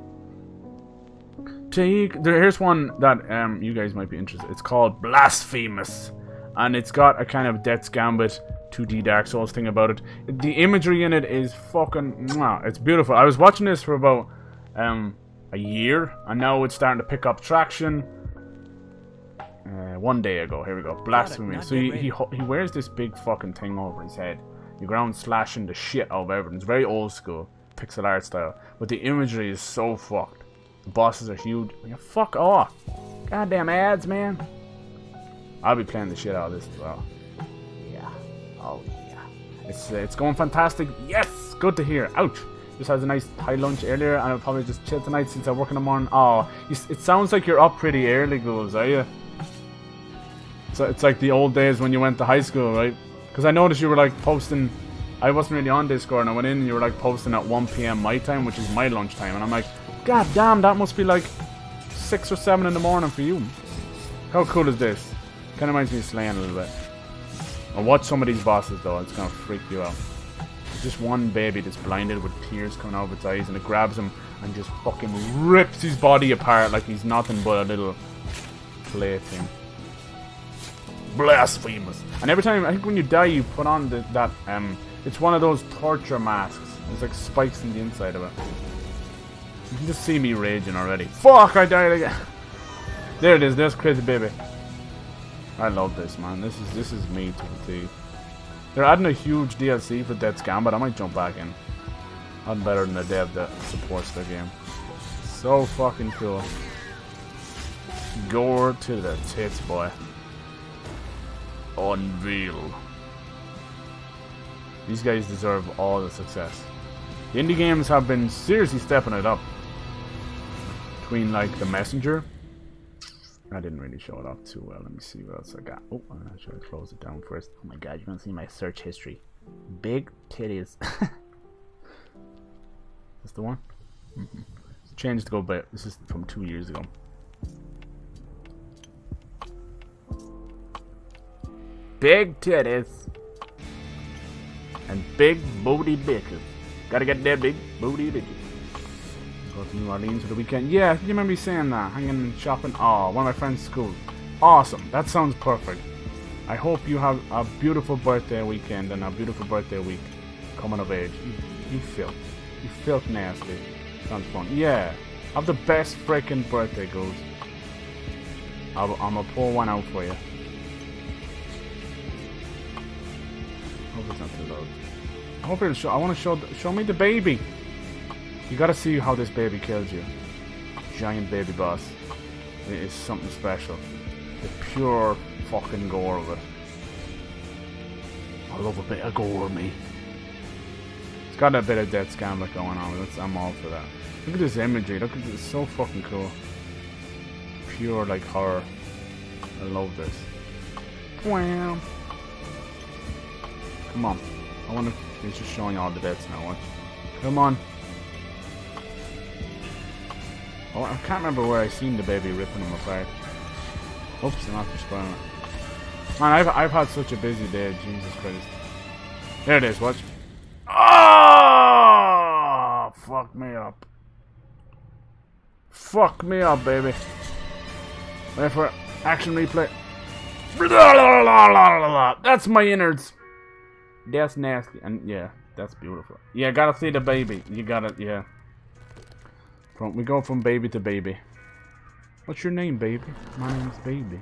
Here's one that you guys might be interested. It's called Blasphemous, and it's got a kind of Death's Gambit 2D Dark Souls thing about it. The imagery in it is fucking mwah. It's beautiful. I was watching this for about a year, and now it's starting to pick up traction. 1 day ago, here we go. Blasphemy. So he wears this big fucking thing over his head. The ground slashing the shit out of everything. It's very old school, pixel art style. But the imagery is so fucked. The bosses are huge. Yeah, fuck off. Goddamn ads, man. I'll be playing the shit out of this as well. Yeah. Oh, yeah. It's going fantastic. Yes! Good to hear. Ouch. Just had a nice high lunch earlier, and I'll probably just chill tonight since I work in the morning. Oh, it sounds like you're up pretty early, ghouls, are you? So it's like the old days when you went to high school, right? Because I noticed you were like posting. I wasn't really on Discord, and I went in and you were like posting at 1 PM my time, which is my lunch time, and I'm like, god damn, that must be like 6 or 7 in the morning for you. How cool is this? Kind of reminds me of Slaying a little bit. I'll watch some of these bosses though, it's gonna freak you out. There's just one baby that's blinded with tears coming out of its eyes, and it grabs him and just fucking rips his body apart like he's nothing but a little plaything. Blasphemous. And every time, I think when you die, you put on that it's one of those torture masks. There's like spikes in the inside of it. You can just see me raging already. Fuck, I died again. There it is. There's Crazy Baby. I love this, man. This is me to the T. They're adding a huge DLC for Death's Gambit. I might jump back in. I'm better than the dev that supports their game. So fucking cool. Gore to the tits, boy. Unreal. These guys deserve all the success. The indie games have been seriously stepping it up. Between like The Messenger. I didn't really show it off too well. Let me see what else I got. Oh, I should close it down first. Oh my god, you're gonna see my search history. Big titties. That's the one? Mm-hmm. Changed to go back. This is from 2 years ago. Big titties and big booty bitches. Gotta get that big booty bitches. Go to New Orleans for the weekend. Yeah, you remember me saying that. Hanging and shopping. Oh, one of my friends' school. Awesome. That sounds perfect. I hope you have a beautiful birthday weekend and a beautiful birthday week coming of age. You filth. You filth nasty. Sounds fun. Yeah. Have the best freaking birthday, Goose. I'm gonna pour one out for you. Hope it's not too loud. I hope it'll show. I want to show me the baby. You gotta see how this baby kills you. Giant baby boss. It is something special. The pure fucking gore of it. I love a bit of gore, me. It's got a bit of Death Scambler going on. I'm all for that. Look at this imagery. Look at this. It's so fucking cool. Pure like horror. I love this. Wow. Come on. I want to. He's just showing all the deaths now. Watch. Come on. Oh, I can't remember where I seen the baby ripping him apart. Oops, I'm after spoiling it. Man, I've had such a busy day. Jesus Christ. There it is. Watch. Oh, fuck me up. Fuck me up, baby. Wait for action replay. That's my innards. That's nasty. And yeah, that's beautiful. Yeah, gotta see the baby. You gotta, yeah. We go from baby to baby. What's your name, baby? My name's Baby.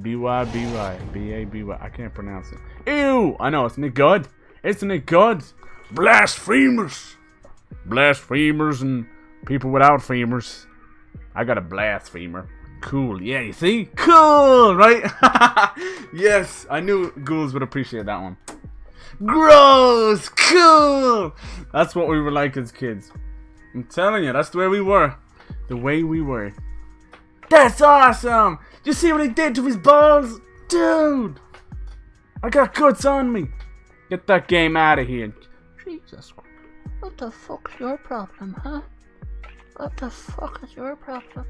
B-Y-B-Y. B-A-B-Y. I can't pronounce it. Ew! I know, isn't it good? Isn't it good? Blasphemers! Blasphemers and people without femurs. I got a blasphemer. Cool. Yeah, you see? Cool, right? Yes, I knew ghouls would appreciate that one. Gross! Cool! That's what we were like as kids. I'm telling you, that's the way we were. The way we were. That's awesome! You see what he did to his balls? Dude! I got guts on me. Get that game out of here. Jesus Christ. What the fuck's your problem, huh? What the fuck is your problem?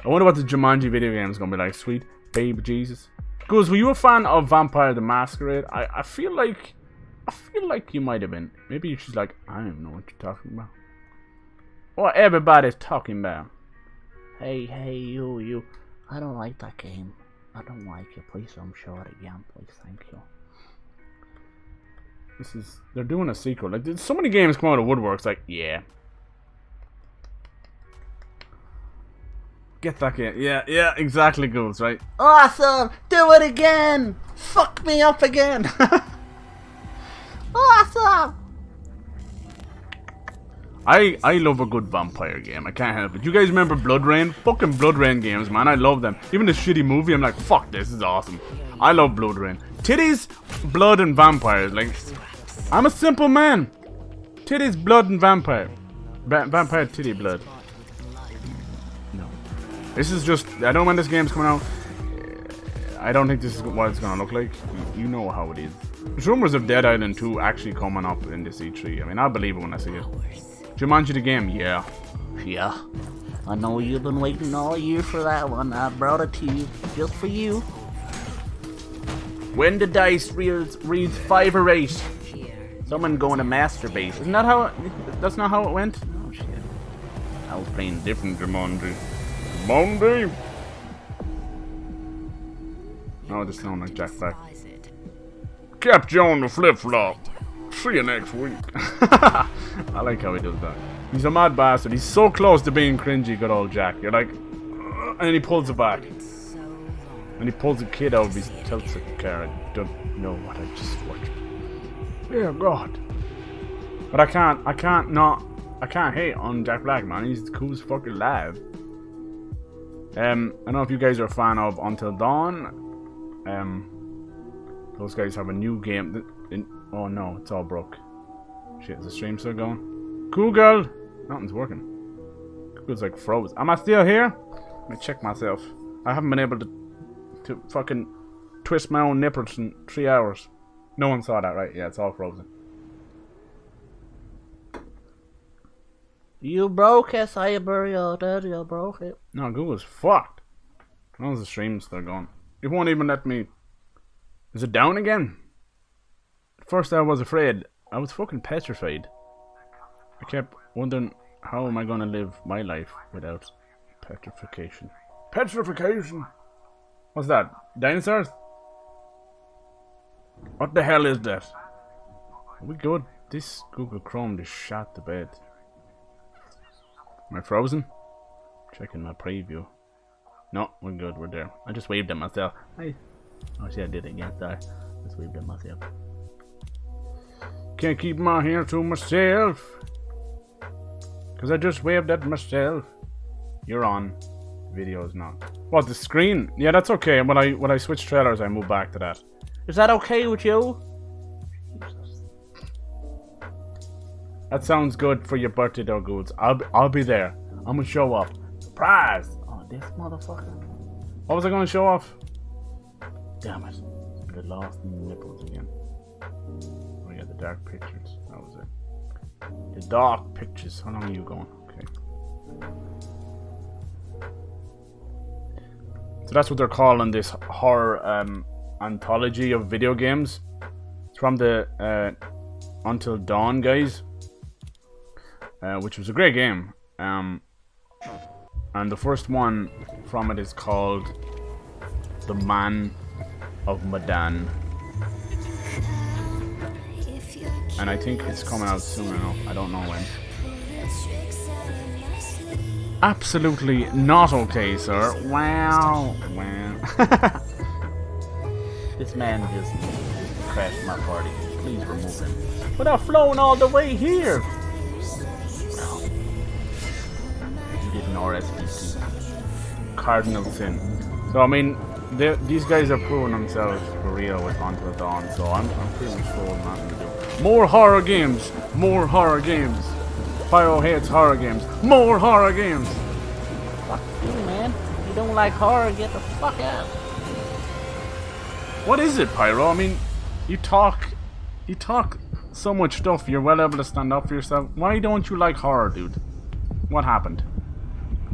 I wonder what the Jumanji video game is going to be like. Sweet baby Jesus. Goose, were you a fan of Vampire the Masquerade? I feel like you might have been. Maybe you're just like, I don't know what you're talking about. What everybody's talking about. Hey, you. I don't like that game. I don't like it. Please don't show it again, please. Thank you. They're doing a sequel. Like, there's so many games come out of woodworks. Like, yeah. Get that game. Yeah, exactly, Ghouls, right? Awesome! Do it again! Fuck me up again! Awesome! I love a good vampire game. I can't help it. You guys remember Blood Rain? Fucking Blood Rain games, man. I love them. Even the shitty movie, I'm like, fuck, this is awesome. I love Blood Rain. Titties, blood, and vampires. Like, I'm a simple man. Titties, blood, and vampire. Vampire, titty, blood. No. This is just, I don't know when this game's coming out. I don't think this is what it's gonna look like. You know how it is. There's rumors of Dead Island 2 actually coming up in this E3. I mean, I'll believe it when I see it. Jumanji the game, yeah. Yeah. I know you've been waiting all year for that one. I brought it to you, just for you. When the dice reads 5 or 8, someone going to masturbate. Isn't that how it, that's not how it went? Oh shit. I was playing different Jumanji. Jumanji! Oh, this sounds like Jack Black. Kept you on the flip-flop. See you next week. I like how he does that. He's a mad bastard. He's so close to being cringy, good old Jack. You're like, and then he pulls it back. And he pulls a kid out of his tilts car. I don't know what I just watched. Dear God. But I can't hate on Jack Black, man. He's the coolest fucking alive. I don't know if you guys are a fan of Until Dawn. Those guys have a new game. Oh no, it's all broke. Shit, is the stream still going? Google! Nothing's working. Google's like froze. Am I still here? Let me check myself. I haven't been able to fucking twist my own nipples in 3 hours. No one saw that, right? Yeah, it's all frozen. You broke it, Cyber, you broke it. No, Google's fucked. How's the stream still going? It won't even let me... Is it down again? At first I was afraid. I was fucking petrified. I kept wondering, how am I gonna live my life without petrification? Petrification! What's that? Dinosaurs? What the hell is that? Are we good? This Google Chrome just shot the bed. Am I frozen? Checking my preview. No, we're good, we're there. I just waved at myself. Hi. Oh shit, I did it again, sorry. Just waved at myself. Can't keep my hands to myself. Cause I just waved at myself. You're on. Video's not. What, the screen? Yeah, that's okay. When I switch trailers, I move back to that. Is that okay with you? That sounds good for your birthday, though, Goods. I'll be there. I'm gonna show up. Surprise! Oh, this motherfucker. What was I gonna show off? Damn it. I lost in the nipples again. Oh yeah, the dark pictures. That was it. The dark pictures. How long are you going? Okay. So that's what they're calling this horror anthology of video games. It's from the Until Dawn guys, which was a great game. And the first one from it is called The Man of Medan. And I think it's coming out soon enough. I don't know when. Absolutely not okay, sir. Wow. Wow. This man just crashed my party. Please remove him. But I've flown all the way here. You did an RSVP. Cardinal sin. So I mean, these guys are proving themselves for real with Until Dawn. So I'm pretty much sure nothing to do. More horror games. More horror games. Pyro hates horror games. More horror games. Fuck you, man. If you don't like horror, get the fuck out. What is it, Pyro? I mean, you talk so much stuff. You're well able to stand up for yourself. Why don't you like horror, dude? What happened?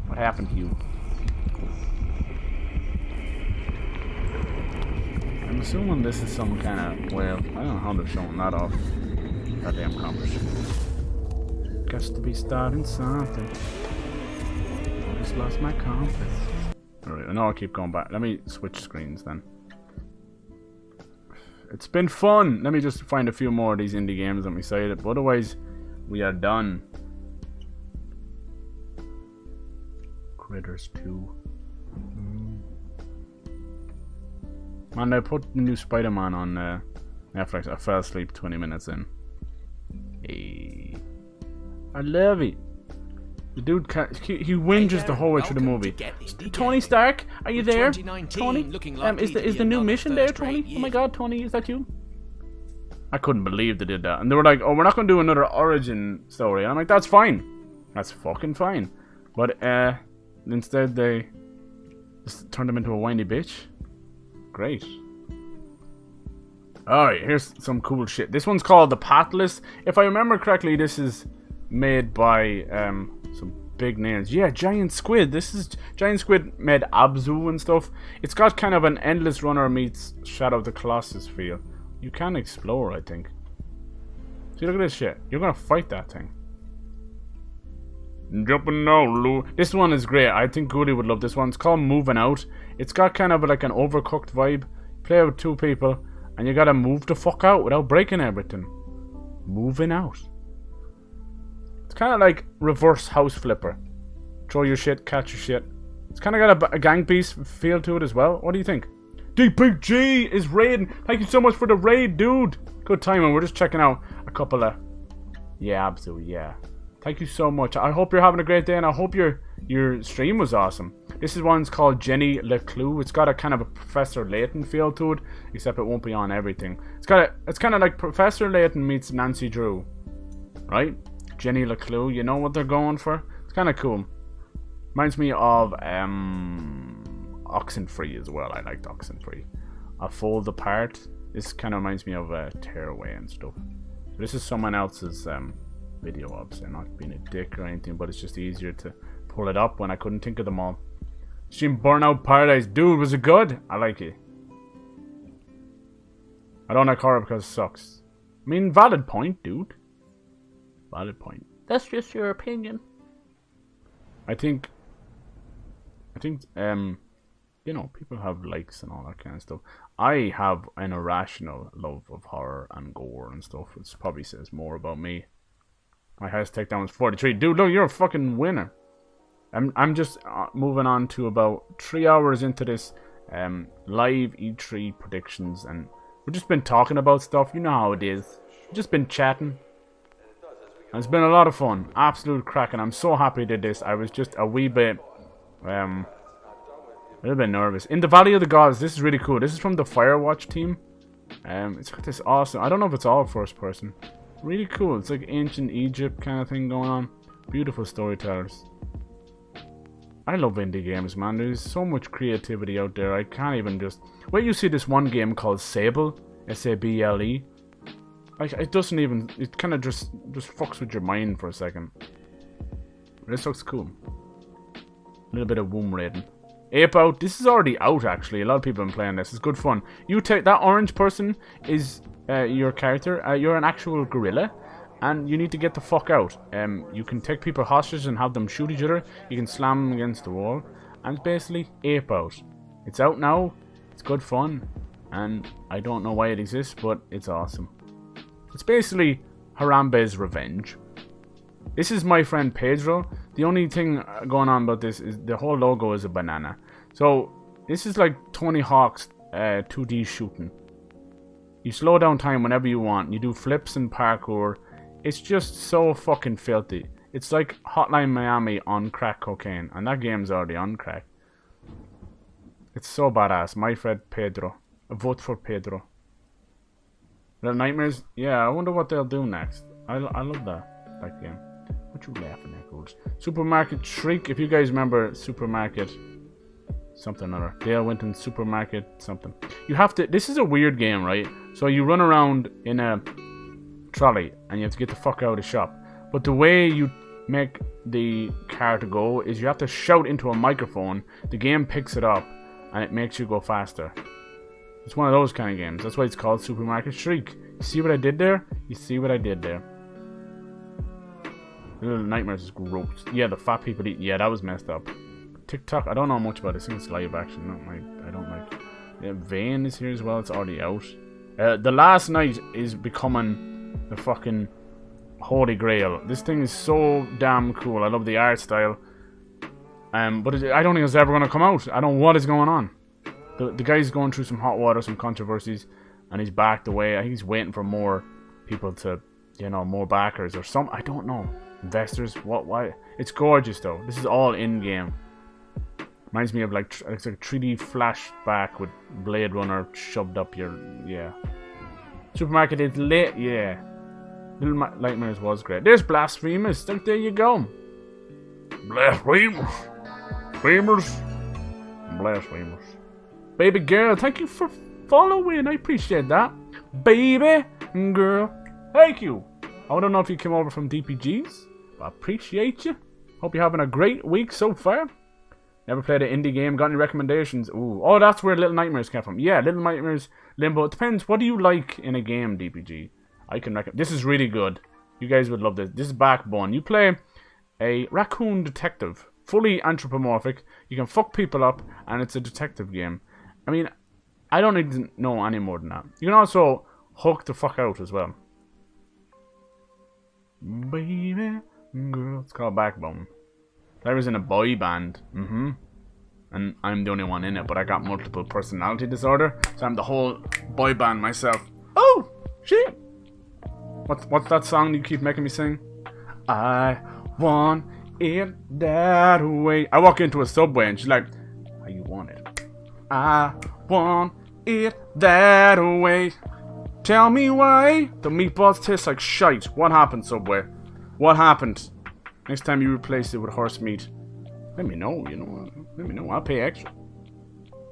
What happened to you? I'm assuming this is some kind of, well, I don't know how they're showing that off. Goddamn compass. Guess to be starting something. I just lost my compass. Alright, I know I'll keep going back. Let me switch screens then. It's been fun. Let me just find a few more of these indie games I'm excited. But otherwise, we are done. Critters 2. Man, I put the new Spider-Man on Netflix. I fell asleep 20 minutes in. Hey. I love it. The dude he whinges the whole way through the movie. Tony Stark, are you there? Tony, is the new mission there, Tony? Oh my God, Tony, is that you? I couldn't believe they did that, and they were like, "Oh, we're not going to do another origin story." And I'm like, "That's fine, that's fucking fine." But instead they just turned him into a whiny bitch. Great. All right, here's some cool shit. This one's called The Pathless. If I remember correctly, this is made by some big names. Yeah, Giant Squid. This is Giant Squid made Abzu and stuff. It's got kind of an Endless Runner meets Shadow of the Colossus feel. You can explore, I think. See, look at this shit. You're gonna fight that thing. Jumping now, Lou. This one is great. I think Goody would love this one. It's called Moving Out. It's got kind of like an Overcooked vibe. Play with 2 people, and you gotta move the fuck out without breaking everything. Moving out. It's kind of like reverse house flipper. Throw your shit, catch your shit. It's kind of got a gang piece feel to it as well. What do you think? DPG is raiding. Thank you so much for the raid, dude. Good timing. We're just checking out a couple of... Yeah, absolutely, yeah. Thank you so much. I hope you're having a great day, and I hope your stream was awesome. This is one's called Jenny LeClue. It's got a kind of a Professor Layton feel to it, except it won't be on everything. It's kind of like Professor Layton meets Nancy Drew, right? Jenny LeClue, you know what they're going for? It's kind of cool. Reminds me of Oxenfree as well. I liked Oxenfree. A Fold Apart. This kind of reminds me of Tearaway and stuff. So this is someone else's video, obviously. I'm not being a dick or anything, but it's just easier to pull it up when I couldn't think of them all. Stream Burnout Paradise. Dude, was it good? I like it. I don't like horror because it sucks. I mean, valid point, dude. Valid point. That's just your opinion. I think you know, people have likes and all that kind of stuff. I have an irrational love of horror and gore and stuff. It probably says more about me. My highest takedown was 43. Dude, look, you're a fucking winner. I'm just moving on to about 3 hours into this live E3 predictions, and we've just been talking about stuff. You know how it is. We've just been chatting. And it's been a lot of fun. Absolute crack, and I'm so happy I did this. I was just a wee bit a little bit nervous. In the Valley of the Gods, this is really cool. This is from the Firewatch team. It's got this awesome, I don't know if it's all first person. Really cool. It's like ancient Egypt kind of thing going on. Beautiful storytellers. I love indie games, man. There's so much creativity out there. I can't even just... Wait, you see this one game called Sable? S-A-B-L-E. It doesn't even... It kind of just fucks with your mind for a second. This looks cool. A little bit of womb raiding. Ape Out. This is already out, actually. A lot of people have been playing this. It's good fun. You take... That orange person is your character. You're an actual gorilla. And you need to get the fuck out. You can take people hostage and have them shoot each other. You can slam them against the wall. And it's basically Ape Out. It's out now. It's good fun. And I don't know why it exists, but it's awesome. It's basically Harambe's Revenge. This is my friend Pedro. The only thing going on about this is the whole logo is a banana. So, this is like Tony Hawk's 2D shooting. You slow down time whenever you want. You do flips and parkour. It's just so fucking filthy. It's like Hotline Miami on crack cocaine. And that game's already on crack. It's so badass. My friend Pedro. A vote for Pedro. Little Nightmares? Yeah, I wonder what they'll do next. I love that game. What you laughing at, Goose? Supermarket Shriek. If you guys remember Supermarket... something or other. Dale Winton Supermarket something. You have to... This is a weird game, right? So you run around in a... trolley and you have to get the fuck out of the shop, but the way you make the car to go is you have to shout into a microphone. The game picks it up and it makes you go faster. It's one of those kind of games. That's why it's called Supermarket Shriek. You see what I did there? You see what I did there? Little Nightmares is gross. Yeah, the fat people eat. Yeah, that was messed up. TikTok, I don't know much about it. I think it's live action. I don't like. Yeah, Vane is here as well. It's already out. The Last Night is becoming the fucking holy grail. This thing is so damn cool. I love the art style. But I don't think it's ever going to come out. I don't know what is going on. The guy's going through some hot water, some controversies, and he's backed away. I think he's waiting for more people to, you know, more backers or some. I don't know. Investors. What? Why? It's gorgeous though. This is all in game. Reminds me of like it's like 3D flashback with Blade Runner shoved up your Supermarket is lit, yeah. Little Nightmares was great. There's Blasphemous. There you go. Blasphemous. Blasphemous. Baby girl, thank you for following. I appreciate that. Baby girl, thank you. I don't know if you came over from DPGs, but I appreciate you. Hope you're having a great week so far. Never played an indie game. Got any recommendations? Ooh. Oh, that's where Little Nightmares came from. Yeah, Little Nightmares, Limbo. It depends. What do you like in a game, DPG? I can recommend. This is really good. You guys would love this. This is Backbone. You play a raccoon detective. Fully anthropomorphic. You can fuck people up, and it's a detective game. I mean, I don't need to know any more than that. You can also hook the fuck out as well. Baby girl. It's called Backbone. I was in a boy band. And I'm the only one in it, but I got multiple personality disorder, so I'm the whole boy band myself. Oh, shit! What's that song you keep making me sing? I want it that way. I walk into a Subway and she's like, how you want it? I want it that way. Tell me why the meatballs taste like shite. What happened, Subway? What happened? Next time you replace it with horse meat, let me know, you know. Let me know. I'll pay extra.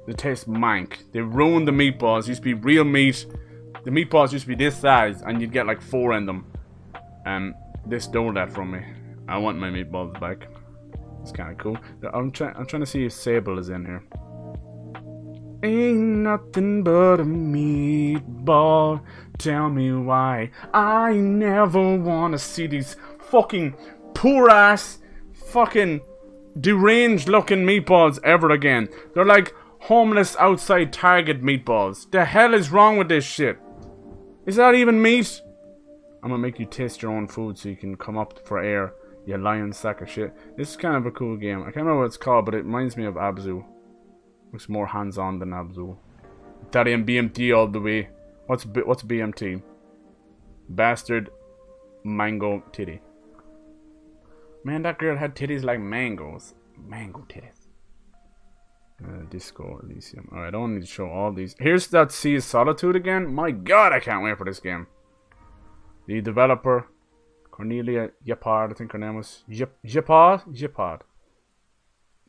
They taste mank. They ruined the meatballs. Used to be real meat. The meatballs used to be this size, and you'd get like 4 in them. And they stole that from me. I want my meatballs back. It's kind of cool. I'm trying to see if Sable is in here. Ain't nothing but a meatball. Tell me why I never want to see these fucking poor ass fucking deranged looking meatballs ever again. They're like homeless outside Target meatballs. The hell is wrong with this shit? Is that even meat? I'm gonna make you taste your own food so you can come up for air, you lion sack of shit. This is kind of a cool game. I can't remember what it's called, but it reminds me of Abzu. Looks more hands-on than Abzu. Daddy and BMT all the way. What's BMT? Bastard mango titty. Man, that girl had titties like mangoes. Mango titties. Disco Elysium. Alright, I don't need to show all these. Here's that Sea of Solitude again. My god, I can't wait for this game. The developer, Cornelia Yepard, I think her name was. Yepard.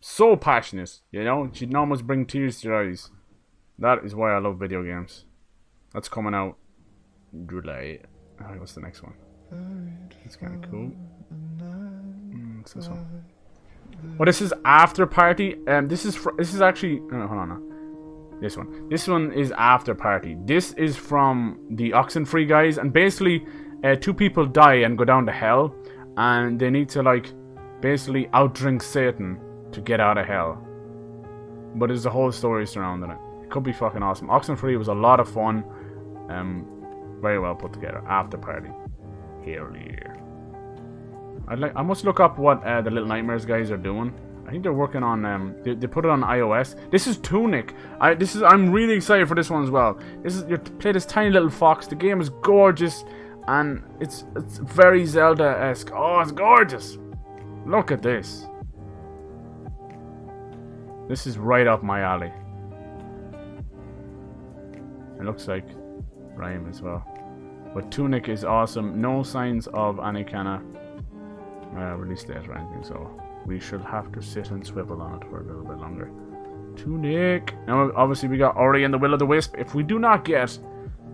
So passionate, you know? She'd almost bring tears to your eyes. That is why I love video games. That's coming out July. Alright, what's the next one? It's kind of cool. What's this one? Oh, this is After Party. This is actually. No, hold on. No. This one. This one is After Party. This is from the Oxenfree guys, and basically, two people die and go down to hell, and they need to like basically outdrink Satan to get out of hell. But there's a whole story surrounding it. It could be fucking awesome. Oxenfree was a lot of fun. Very well put together. After Party. Hell yeah. I must look up what the Little Nightmares guys are doing. I think they're working on they put it on iOS. This is Tunic. I'm really excited for this one as well. You play this tiny little fox. The game is gorgeous and it's very Zelda-esque. Oh, it's gorgeous. Look at this. This is right up my alley. It looks like Rhyme as well. But Tunic is awesome. No signs of any kind of release date or anything, so we should have to sit and swivel on it for a little bit longer. Tunic. Now, obviously, we got Ori and the Will of the Wisp. If we do not get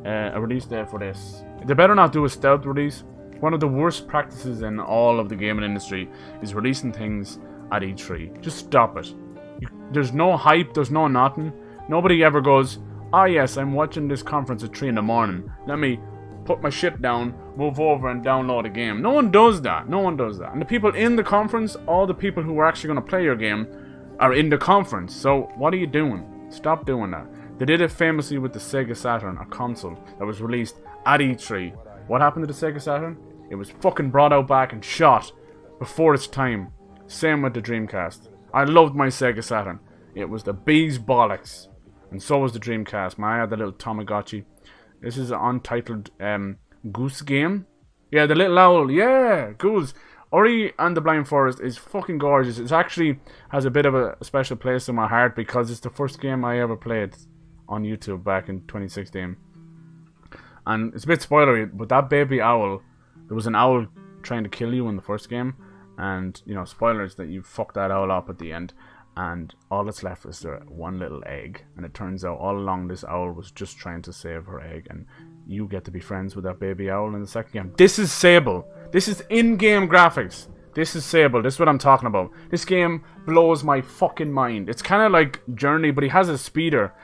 a release date for this, they better not do a stealth release. One of the worst practices in all of the gaming industry is releasing things at E3. Just stop it. There's no hype. There's no nothing. Nobody ever goes, "Ah, yes, I'm watching this conference at 3 in the morning. Let me put my shit down, move over and download a game." No one does that. No one does that. And the people in the conference, all the people who are actually going to play your game, are in the conference. So what are you doing? Stop doing that. They did it famously with the Sega Saturn, a console that was released at E3. What happened to the Sega Saturn? It was fucking brought out back and shot before its time. Same with the Dreamcast. I loved my Sega Saturn. It was the bee's bollocks. And so was the Dreamcast. I had the little Tamagotchi. This is an untitled goose game. Yeah, the little owl. Yeah, goose. Ori and the Blind Forest is fucking gorgeous. It actually has a bit of a special place in my heart because it's the first game I ever played on YouTube back in 2016. And it's a bit spoilery, but that baby owl, there was an owl trying to kill you in the first game. And, you know, spoilers that you fuck that owl up at the end. And all that's left is there one little egg. And it turns out all along this owl was just trying to save her egg. And you get to be friends with that baby owl in the second game. This is Sable. This is in-game graphics. This is Sable. This is what I'm talking about. This game blows my fucking mind. It's kind of like Journey, but he has a speeder.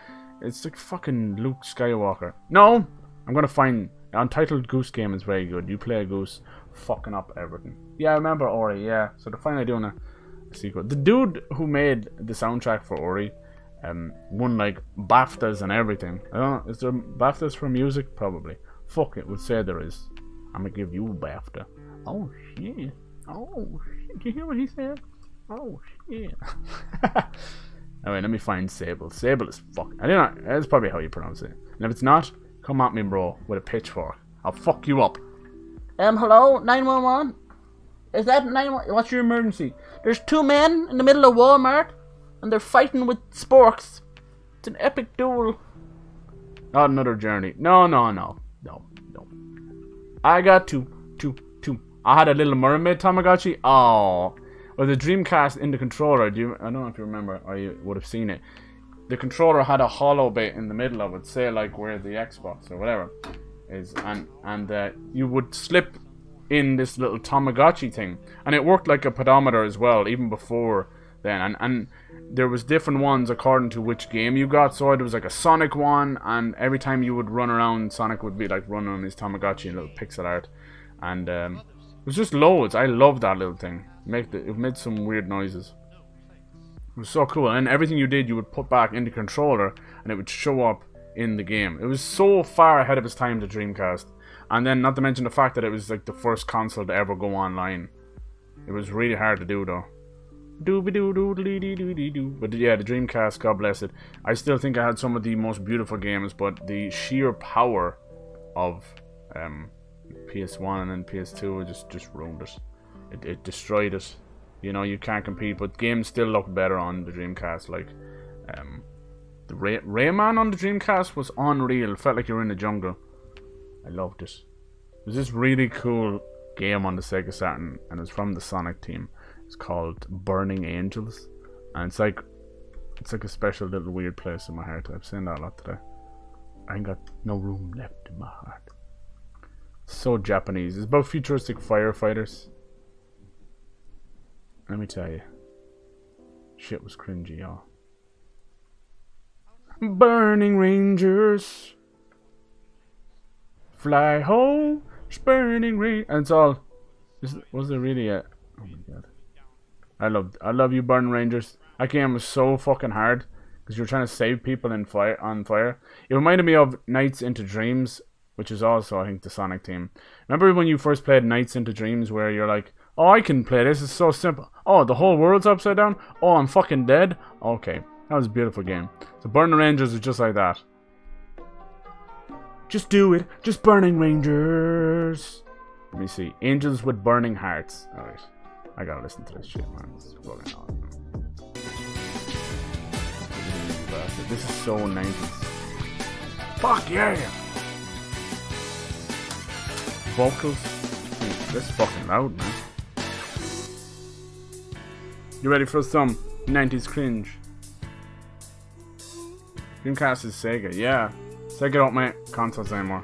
It's like fucking Luke Skywalker. No, I'm going to find... Untitled Goose Game is very good. You play a goose, fucking up everything. Yeah, I remember Ori, yeah. So they're finally doing a sequel. The dude who made the soundtrack for Ori won like BAFTAs and everything. I don't know, is there BAFTAs for music? Probably. Fuck it, we'll say there is. I'm gonna give you a BAFTA. Oh shit. Oh shit. Did you hear what he said? Oh shit. Alright, let me find Sable. Sable is fucking... I don't know, that's probably how you pronounce it. And if it's not, come at me, bro, with a pitchfork. I'll fuck you up. Hello? 911? Is that 911? What's your emergency? There's two men in the middle of Walmart, and they're fighting with sporks. It's an epic duel. Not another Journey. No. I got two. I had a Little Mermaid Tamagotchi. Oh. Well, the Dreamcast in the controller, I don't know if you remember, or you would have seen it. The controller had a hollow bit in the middle of it, say like where the Xbox or whatever is, and you would slip in this little Tamagotchi thing, and it worked like a pedometer as well, even before then, and there was different ones according to which game you got. So there was like a Sonic one, and every time you would run around, Sonic would be like running on his Tamagotchi in little pixel art, and it was just loads. I loved that little thing. It made some weird noises. It was so cool, and everything you did, you would put back in the controller, and it would show up in the game. It was so far ahead of its time, the Dreamcast. And then, not to mention the fact that it was like the first console to ever go online. It was really hard to do, though. Doo-be-doo-doo-dee-dee-dee-dee-doo. But yeah, the Dreamcast, God bless it. I still think I had some of the most beautiful games, but the sheer power of PS1 and then PS2 just ruined it. It destroyed it. You know, you can't compete, but games still look better on the Dreamcast. Like, the Rayman on the Dreamcast was unreal. It felt like you were in the jungle. I loved it. It was this really cool game on the Sega Saturn, and it's from the Sonic team. It's called Burning Angels, and it's like a special little weird place in my heart. I've seen that a lot today. I ain't got no room left in my heart. So Japanese. It's about futuristic firefighters. Let me tell you, shit was cringy, y'all. Burning Rangers, fly home, burning rain, and it's all. Was it really a? Oh my god! I love you, Burning Rangers. That game was so fucking hard because you're trying to save people on fire. It reminded me of Nights into Dreams, which is also, I think, the Sonic team. Remember when you first played Nights into Dreams, where you're like, oh, I can play this, it's so simple. Oh, the whole world's upside down? Oh, I'm fucking dead? Okay, that was a beautiful game. So Burning Rangers was just like that. Just do it, just Burning Rangers. Let me see, Angels with Burning Hearts. Alright, I gotta listen to this shit, man. This is fucking awesome. This is so 90s. Fuck yeah! Vocals. That's fucking loud, man. You ready for some 90s cringe? Dreamcast is Sega, yeah. Sega don't make consoles anymore.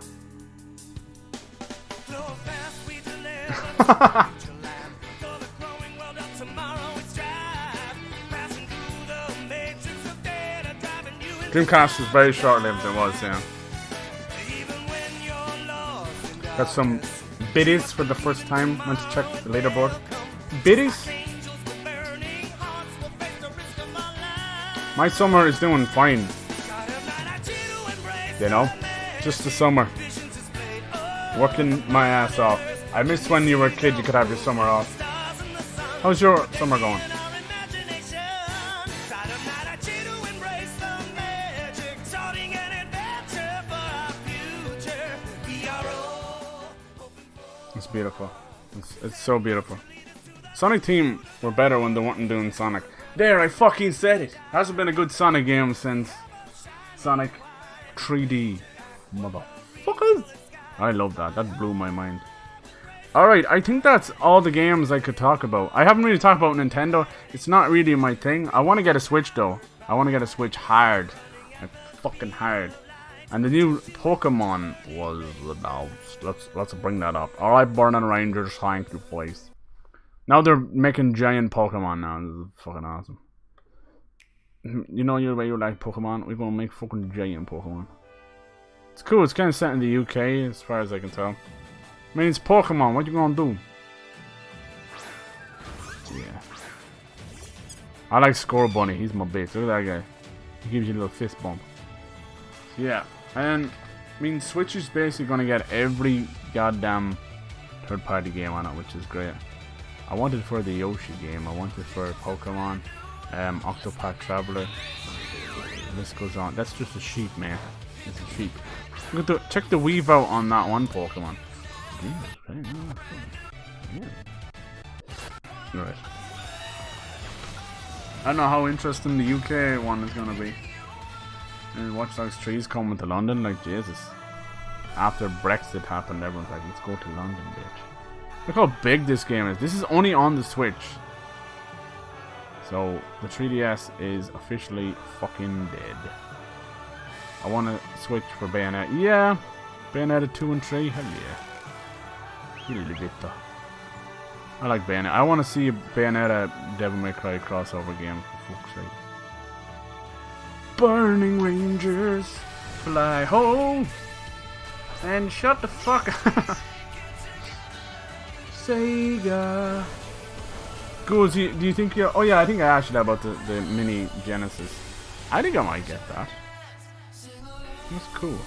Dreamcast was very short-lived, it was, yeah. Got some biddies for the first time. Went to check the leaderboard. Biddies? My summer is doing fine. You know? Just the summer. Working my ass off. I miss when you were a kid, you could have your summer off. How's your summer going? It's beautiful. It's so beautiful. Sonic Team were better when they weren't doing Sonic. There, I fucking said it. Hasn't been a good Sonic game since Sonic 3D. Motherfuckers. I love that. That blew my mind. Alright, I think that's all the games I could talk about. I haven't really talked about Nintendo. It's not really my thing. I want to get a Switch though. I want to get a Switch hard. Like fucking hard. And the new Pokemon was announced. Let's bring that up. Alright, Burning Rangers, thank you, please. Now they're making giant Pokemon now. This is fucking awesome. You know your way you like Pokemon? We're gonna make fucking giant Pokemon. It's cool, it's kinda set in the UK as far as I can tell. I mean, it's Pokemon, what you gonna do? Yeah. I like Score Bunny, he's my bitch. Look at that guy. He gives you a little fist bump. So yeah. And I mean, Switch is basically gonna get every goddamn third-party game on it, which is great. I want it for the Yoshi game. I want it for Pokemon, Octopath Traveler. This goes on. That's just a sheep, man. It's a sheep. Look at check the weave out on that one Pokemon. Yeah. Right. I don't know how interesting the UK one is gonna be. And Watch Dogs 3 is coming to London, like Jesus. After Brexit happened, everyone's like, let's go to London, bitch. Look how big this game is. This is only on the Switch. So, the 3DS is officially fucking dead. I want to switch for Bayonetta. Yeah! Bayonetta 2 and 3, hell yeah. Really good though. I like Bayonetta. I want to see a Bayonetta Devil May Cry crossover game, for fuck's sake. Burning Rangers, fly home and shut the fuck up. Sega, Schools, do you think you're... Oh yeah, I think I asked you that about the mini Genesis. I think I might get that. That's cool.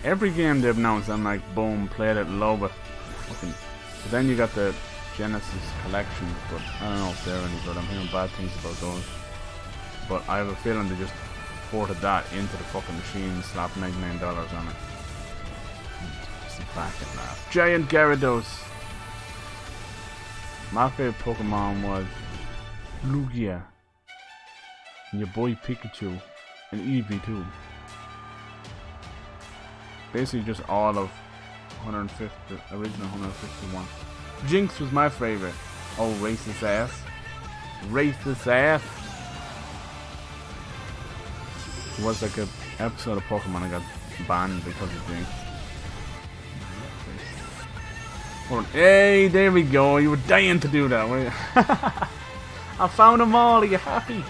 Every game they've announced, I'm like, boom, played it, love it. Fucking. But then you got the Genesis collection, but I don't know if they're any good. I'm hearing bad things about those. But I have a feeling they just ported that into the fucking machine, slapped $99 on it. Just a fucking laugh. Giant Gyarados. My favorite Pokemon was Lugia. And your boy Pikachu. And Eevee too. Basically just all of 150, original 151. Jinx was my favorite. Oh, racist ass. Racist ass. It was like an episode of Pokemon I got banned because of Jinx. Hey, there we go. You were dying to do that, weren't you? I found them all. Are you happy?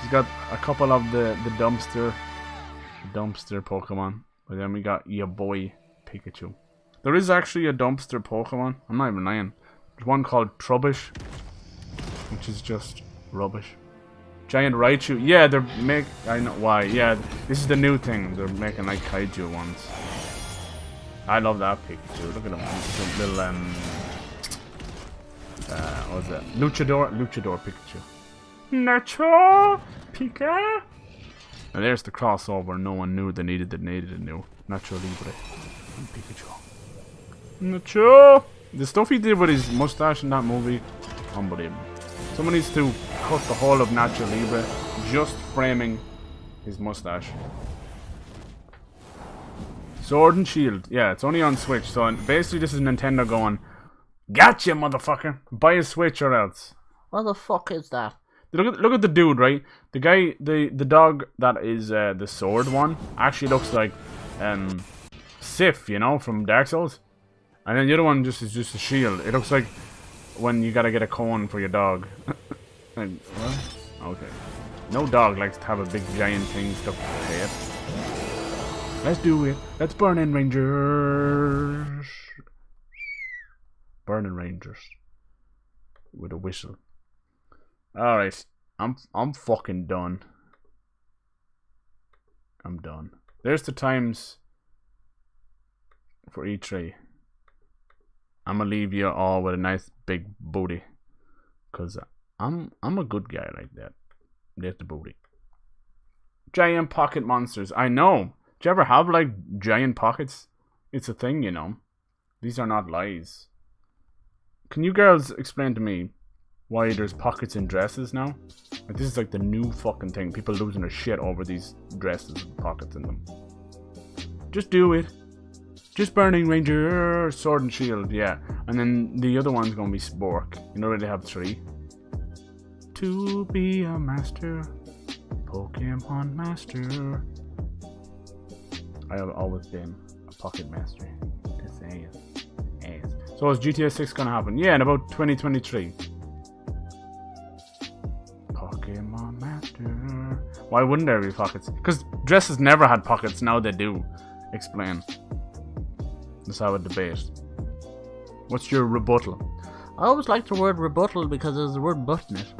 She's got a couple of the dumpster Pokemon. But then we got your boy Pikachu. There is actually a dumpster Pokemon. I'm not even lying. There's one called Trubbish, which is just rubbish. Giant Raichu. Yeah, I know why. Yeah, this is the new thing. They're making like kaiju ones. I love that Pikachu. Look at him. The little what was that? Luchador Pikachu. Nacho Pika. Now there's the crossover no one knew they needed a new Nacho Libre and Pikachu. Nacho! The stuff he did with his mustache in that movie, unbelievable. Someone needs to cut the whole of Nacho Libre just framing his mustache. Sword and Shield. Yeah, it's only on Switch, so basically this is Nintendo going, gotcha, motherfucker! Buy a Switch or else. What the fuck is that? Look at the dude, right? The guy, the dog that is the sword one actually looks like Sif, you know, from Dark Souls. And then the other one is just a shield. It looks like when you gotta get a cone for your dog. And, well, okay. No dog likes to have a big giant thing stuck to the head. Let's do it. Let's burn in Rangers. Burning Rangers with a whistle. Alright, I'm fucking done. I'm done. There's the times for E3. I'm gonna leave you all with a nice big booty. Cause I'm a good guy like that. There's the booty. Giant pocket monsters. I know. Do you ever have like giant pockets? It's a thing, you know. These are not lies. Can you girls explain to me why there's pockets in dresses now? Like, this is like the new fucking thing. People losing their shit over these dresses with pockets in them. Just do it. Just Burning Ranger, Sword and Shield, yeah. And then the other one's gonna be Spork. You know they have 3. To be a master, Pokemon master. I have always been a pocket master. This ass. So is GTA 6 gonna happen? Yeah, in about 2023. Pokemon master. Why wouldn't there be pockets? Because dresses never had pockets, now they do. Explain. Let's have a debate. What's your rebuttal? I always like the word rebuttal because there's the word but in it.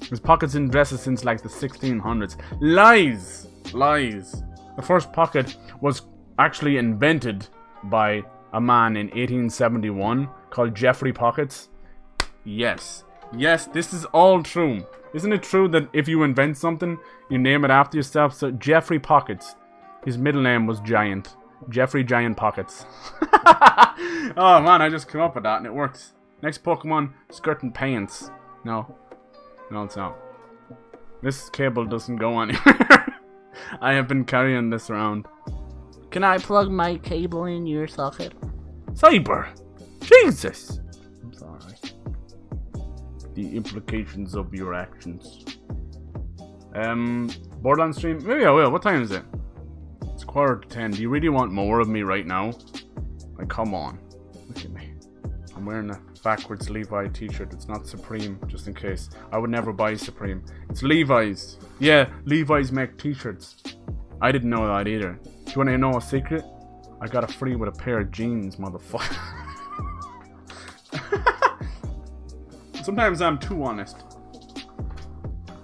There's pockets in dresses since like the 1600s. Lies! Lies. The first pocket was actually invented by a man in 1871 called Geoffrey Pockets. Yes. Yes, this is all true. Isn't it true that if you invent something, you name it after yourself? So Geoffrey Pockets. His middle name was Giant. Geoffrey Giant Pockets. Oh man, I just came up with that and it works. Next Pokemon, Skirt and Pants. No. No, it's not. This cable doesn't go anywhere. I have been carrying this around. Can I plug my cable in your socket? Cyber! Jesus! I'm sorry. The implications of your actions. Borderlands stream? Maybe I will. What time is it? It's 9:45. Do you really want more of me right now? Like, come on. Look at me. I'm wearing a backwards Levi t-shirt. It's not Supreme, just in case. I would never buy Supreme. It's Levi's. Yeah, Levi's make t-shirts. I didn't know that either. Do you want to know a secret? I got it free with a pair of jeans, motherfucker. Sometimes I'm too honest.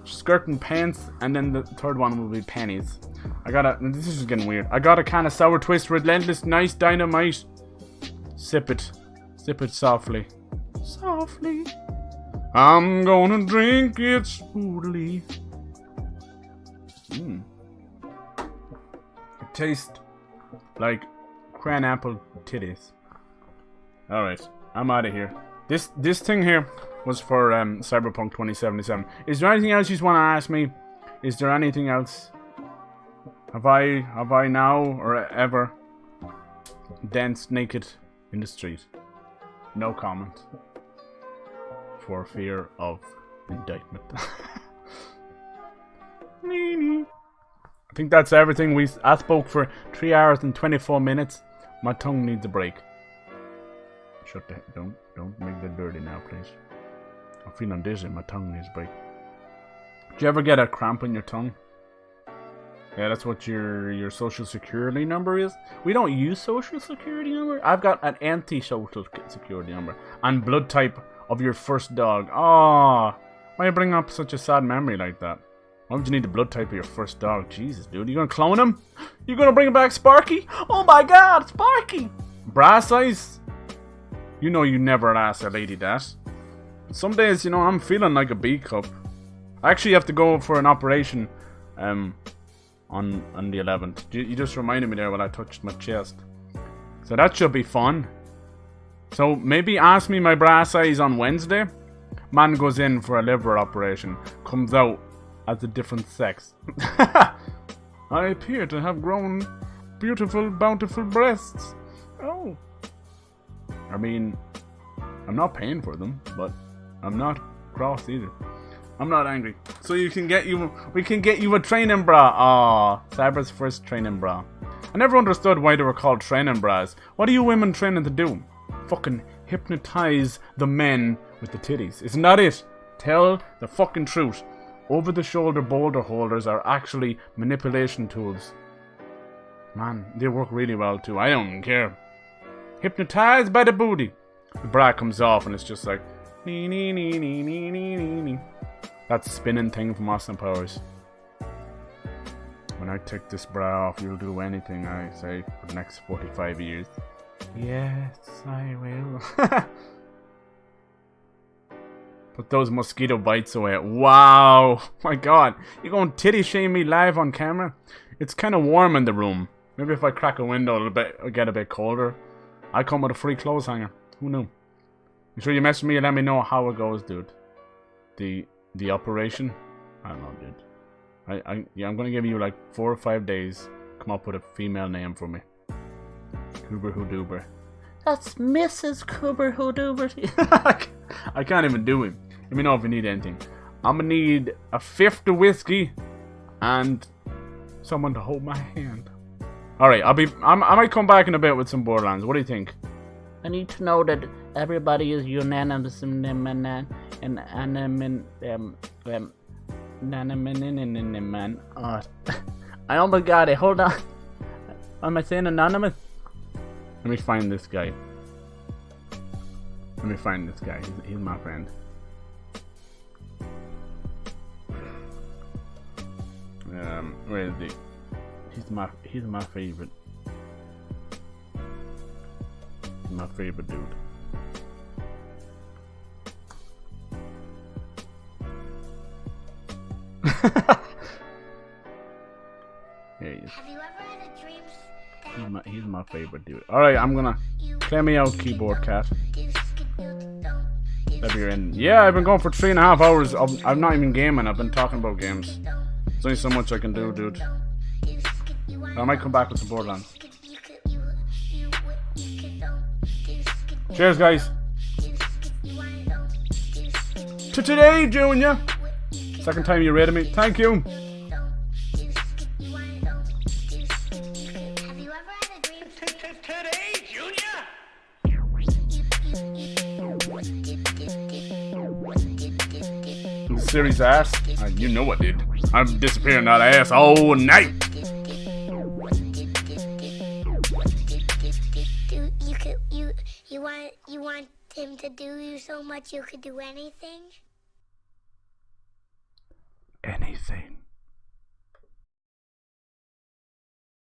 Skirt and pants, and then the third one will be pennies. This is getting weird. I got a can of sour twist, relentless, nice dynamite. Sip it softly. Softly. I'm gonna drink it smoothly. It tastes like cran apple titties. Alright, I'm out of here. This thing here was for Cyberpunk 2077. Is there anything else you want to ask me? Is there anything else? Have I now or ever danced naked in the street? No comment. For fear of indictment. I think that's everything. I spoke for 3 hours and 24 minutes. My tongue needs a break. Shut the don't make that dirty now, please. I'm feeling dizzy. My tongue needs a break. Do you ever get a cramp in your tongue? Yeah, that's what your social security number is. We don't use social security number. I've got an anti-social security number and blood type of your first dog. Oh, why you bring up such a sad memory like that? Why would you need the blood type of your first dog? Jesus, dude, you gonna clone him? You gonna bring back Sparky? Oh my God, Sparky! Bra size? You know you never ask a lady that. Some days, you know, I'm feeling like a B cup. I actually have to go for an operation on the 11th. You just reminded me there when I touched my chest. So that should be fun. So maybe ask me my bra size on Wednesday. Man goes in for a liver operation. Comes out as a different sex. I appear to have grown beautiful, bountiful breasts. Oh. I mean, I'm not paying for them, but I'm not cross either. I'm not angry. So we can get you a training bra. Aw, Cyber's first training bra. I never understood why they were called training bras. What are you women training to do? Fucking hypnotize the men with the titties. Isn't that it? Tell the fucking truth. Over-the-shoulder boulder holders are actually manipulation tools. Man, they work really well too. I don't even care. Hypnotized by the booty. The bra comes off and it's just like nee nee nee nee nee nee nee. That spinning thing from Austin Powers. When I take this bra off, you'll do anything I say for the next 45 years. Yes, I will. Put those mosquito bites away. Wow. My God. You're going to titty shame me live on camera? It's kind of warm in the room. Maybe if I crack a window, it'll get a bit colder. I come with a free clothes hanger. Who knew? You sure you message me and let me know how it goes, dude? The operation? I don't know, dude. Yeah, I'm gonna give you like 4 or 5 days. Come up with a female name for me. Coober Hooduber. That's Mrs. Coober Hooduber. I can't even do it. Let me know if you need anything. I'm gonna need a 5th of whiskey and someone to hold my hand. Alright, I might come back in a bit with some Borderlands. What do you think? I need to know that everybody is unanimous and I almost got it. Hold on. Am I saying anonymous? Let me find this guy. He's my friend. Where is he? He's my favorite. He's my favorite dude. Here he is. Have you ever had a dream that He's my favorite dude. Alright, I'm gonna play me out, keyboard cat. That'll be your end. Yeah, I've been going for 3.5 hours. I'm not even gaming. I've been talking about games. There's only so much I can do, dude. I might come back with some Borderlands. Cheers, guys. To today, Junior. Second time you rated me. Thank you. Have you ever had a dream Today, Junior! The series ass. You know I did. I'm disappearing that ass all night. you want him to do you so much you could do anything? Anything.